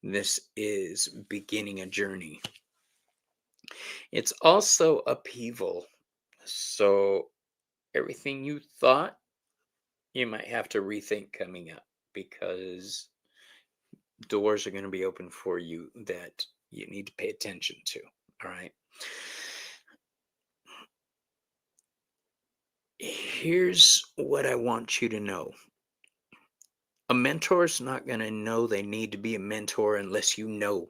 This is beginning a journey. It's also upheaval. So everything you thought, you might have to rethink coming up, because doors are going to be open for you that you need to pay attention to. All right. Here's what I want you to know. A mentor's not going to know they need to be a mentor unless you know.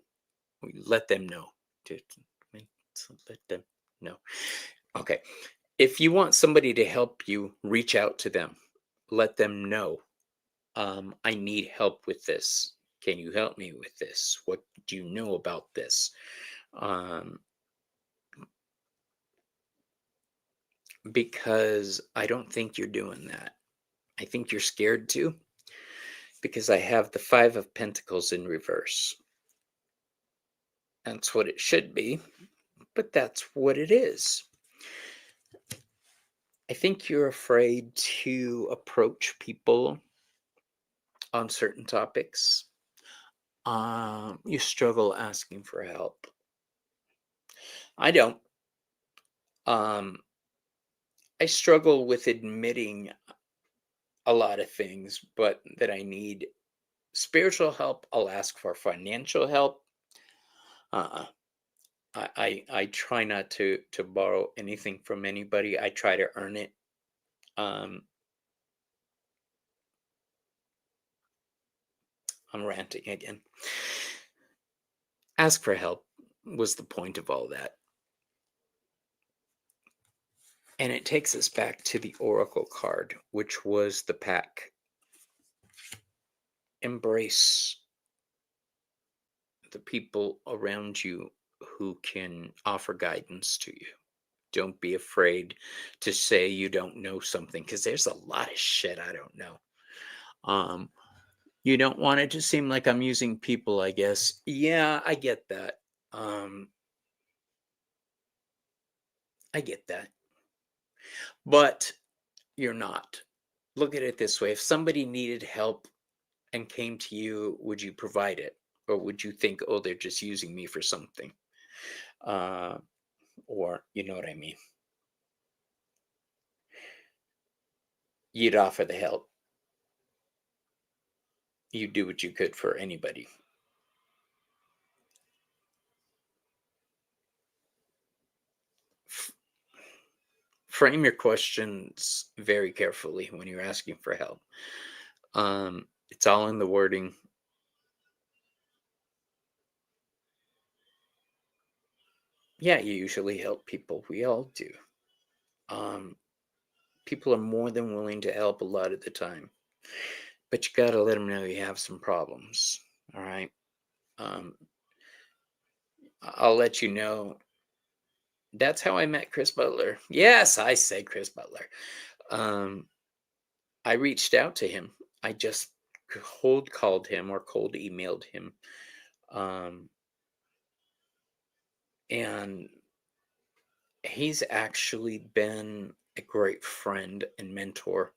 Let them know. Let them know. Okay. If you want somebody to help you, reach out to them. Let them know. I need help with this. Can you help me with this? What do you know about this? Because I don't think you're doing that. I think you're scared too, because I have the Five of Pentacles in reverse. That's what it should be, but that's what it is. I think you're afraid to approach people on certain topics. You struggle asking for help. I don't. I struggle with admitting a lot of things, but that I need spiritual help. I'll ask for financial help. Uh, I try not to borrow anything from anybody. I try to earn it. Um, I'm ranting again. Ask for help was the point of all that. And it takes us back to the Oracle card, which was the pack. Embrace the people around you who can offer guidance to you. Don't be afraid to say you don't know something, because there's a lot of shit I don't know. You don't want it to seem like I'm using people, I guess. Yeah, I get that. I get that. But you're not. Look at it this way. If somebody needed help and came to you, would you provide it? Or would you think, oh, they're just using me for something? Or, you know what I mean? You'd offer the help. You'd do what you could for anybody. Frame your questions very carefully when you're asking for help. It's all in the wording. Yeah, you usually help people. We all do. People are more than willing to help a lot of the time, but you got to let them know you have some problems. All right. I'll let you know. That's how I met Chris Butler. Yes, I say Chris Butler. I reached out to him. I just cold called him or cold emailed him. And he's actually been a great friend and mentor.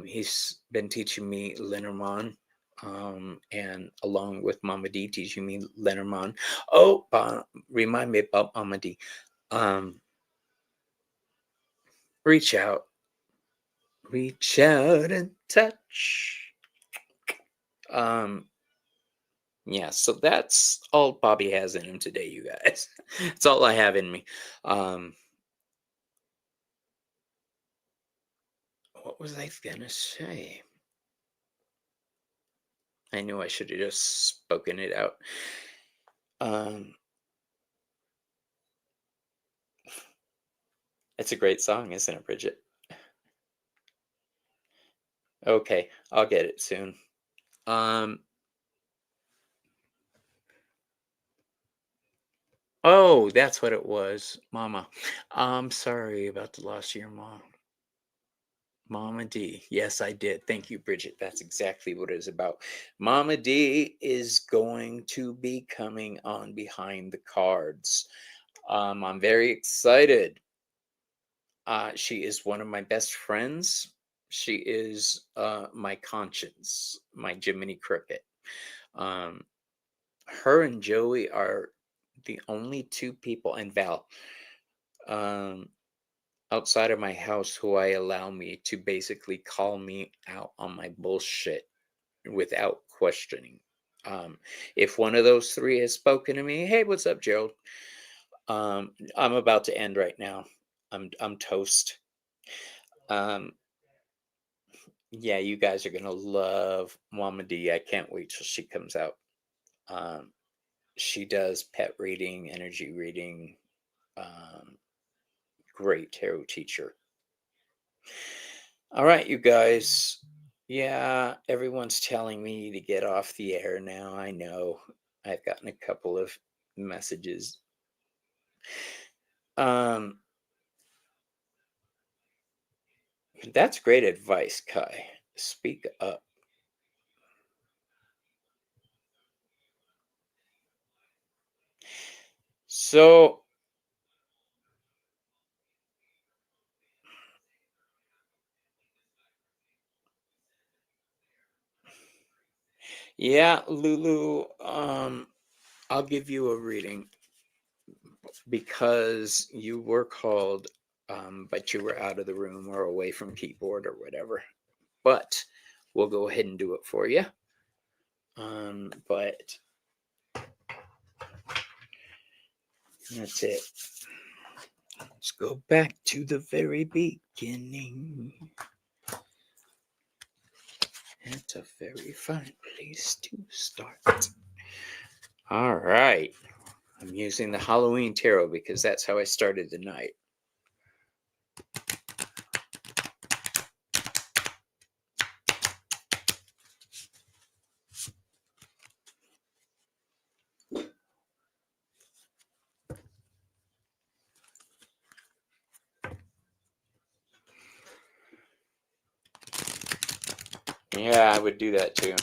He's been teaching me Lenormand, and along with Mama D teaching me Lenormand. Oh, remind me about Mama D. Reach out and touch. Yeah, so that's all Bobby has in him today, you guys. That's all I have in me. What was I gonna say? I knew I should have just spoken it out. It's a great song, isn't it, Bridget? Okay, I'll get it soon. Um, oh, that's what it was, Mama. I'm sorry about the loss of your mom. Mama D. Yes, I did. Thank you, Bridget. That's exactly what it is about. Mama D is going to be coming on Behind the Cards. I'm very excited. She is one of my best friends. She is my conscience, my Jiminy Cricket. Um, her and Joey are the only two people, and Val, um, outside of my house who I allow me to basically call me out on my bullshit without questioning. Um, if one of those three has spoken to me, hey, what's up, Gerald? I'm about to end right now. I'm toast. Um, yeah, you guys are gonna love Mama D. I can't wait till she comes out. Um, she does pet reading, energy reading. Um, Great tarot teacher. All right, you guys. Yeah, everyone's telling me to get off the air now. I know. I've gotten a couple of messages. Um, that's great advice, Kai. Speak up. So, yeah, Lulu, I'll give you a reading because you were called, but you were out of the room or away from keyboard or whatever. But we'll go ahead and do it for you. But that's it. Let's go back to the very beginning. It's a very fine place to start. All right. I'm using the Halloween tarot because that's how I started the night. Yeah, I would do that too.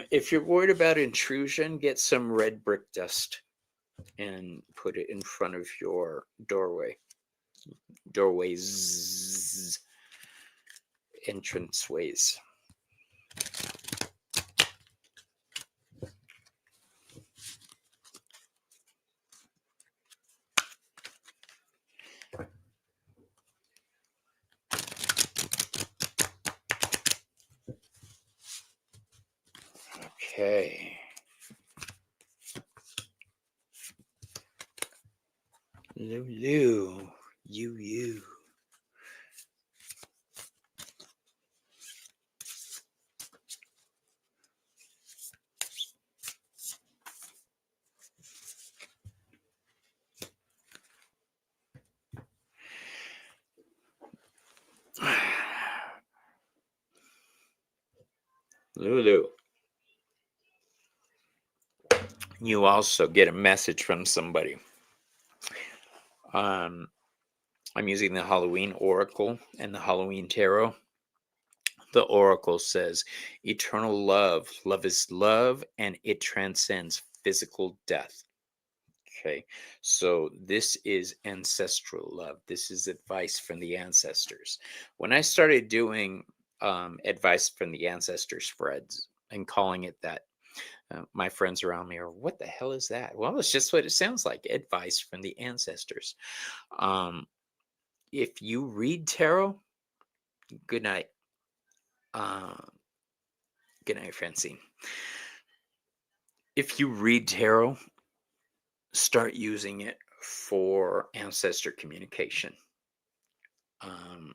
If you're worried about intrusion, get some red brick dust and put it in front of your doorways, entranceways. Okay. Lulu, you. Lulu, you also get a message from somebody. Um, I'm using the Halloween Oracle and the Halloween Tarot. The Oracle says, eternal love. Love is love and it transcends physical death. Okay, so this is ancestral love. This is advice from the ancestors. When I started doing advice from the ancestors spreads and calling it that, my friends around me are, what the hell is that? Well, it's just what it sounds like, advice from the ancestors. Um, if you read tarot, good night. Uh, Good night, Francine. If you read tarot, start using it for ancestor communication. Um,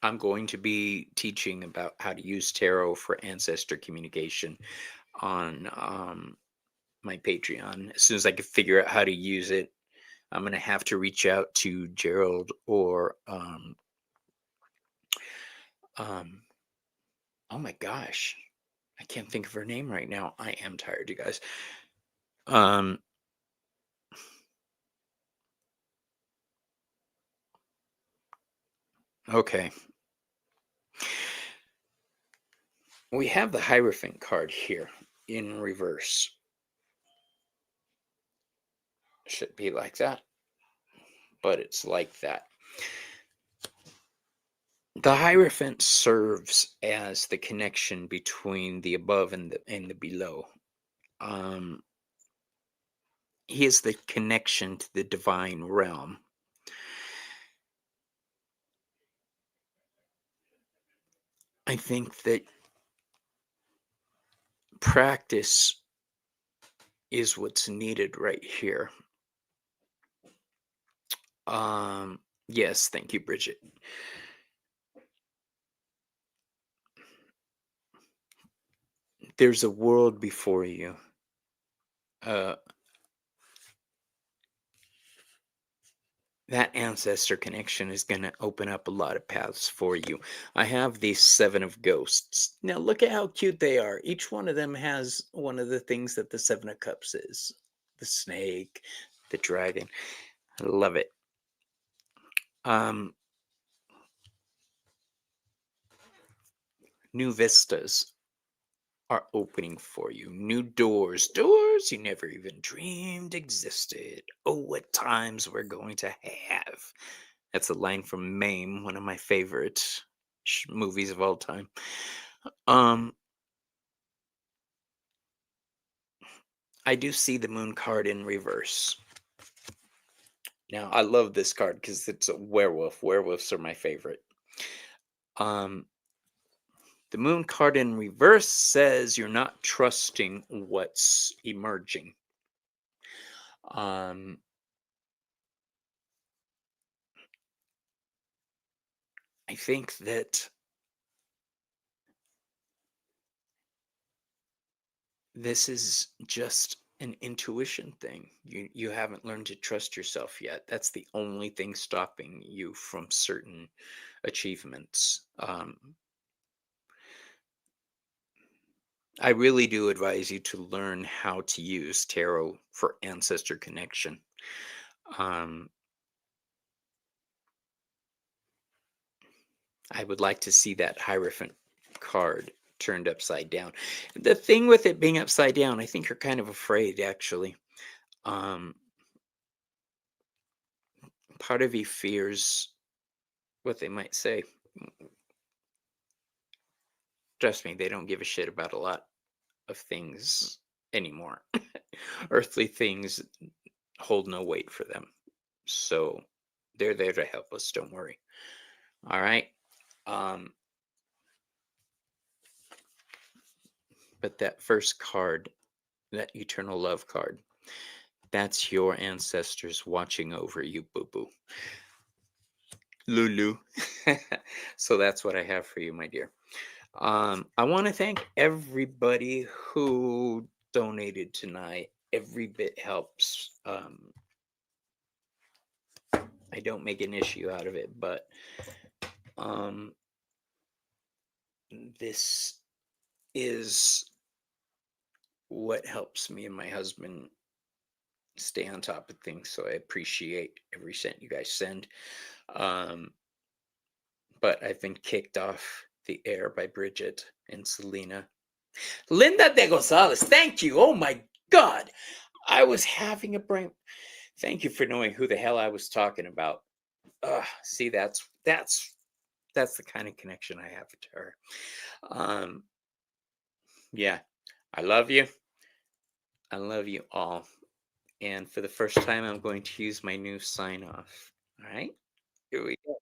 I'm going to be teaching about how to use tarot for ancestor communication on my Patreon. As soon as I can figure out how to use it, I'm gonna have to reach out to Gerald or um oh my gosh. I can't think of her name right now. I am tired, you guys. Um okay. We have the Hierophant card here in reverse. Should be like that, but it's like that. The Hierophant serves as the connection between the above and the below. Um, he is the connection to the divine realm. I think that practice is what's needed right here. Yes, thank you, Bridget. There's a world before you. Uh, that ancestor connection is going to open up a lot of paths for you. I have these 7 of Ghosts. Now, look at how cute they are. Each one of them has one of the things that the 7 of Cups is: the snake, the dragon. I love it. Um, new vistas are opening for you. New doors, doors you never even dreamed existed. Oh, what times we're going to have. That's a line from Mame, one of my favorite movies of all time. Um, I do see the Moon card in reverse. Now, I love this card because it's a werewolf. Werewolves are my favorite. Um, the Moon card in reverse says you're not trusting what's emerging. Um, I think that this is just an intuition thing. You haven't learned to trust yourself yet. That's the only thing stopping you from certain achievements. I really do advise you to learn how to use tarot for ancestor connection. Um, I would like to see that Hierophant card turned upside down. The thing with it being upside down, I think you're kind of afraid, actually. Um, Part of you fears what they might say. Trust me, they don't give a shit about a lot of things anymore. Earthly things hold no weight for them. So they're there to help us, don't worry. All right. Um, but that first card, that eternal love card, that's your ancestors watching over you, boo boo. Lulu. So that's what I have for you, my dear. I want to thank everybody who donated tonight. Every bit helps. I don't make an issue out of it, but um, this is what helps me and my husband stay on top of things. So I appreciate every cent you guys send. Um, but I've been kicked off the air by Bridget and Selena. Linda de Gonzalez, thank you. Oh my God. I was having a brain. Thank you for knowing who the hell I was talking about. See, that's the kind of connection I have to her. Um, yeah, I love you. I love you all. And for the first time, I'm going to use my new sign off. All right, here we go.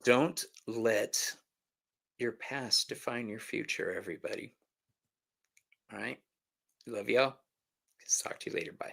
Don't let your past define your future, everybody. All right, love y'all. Talk to you later. Bye.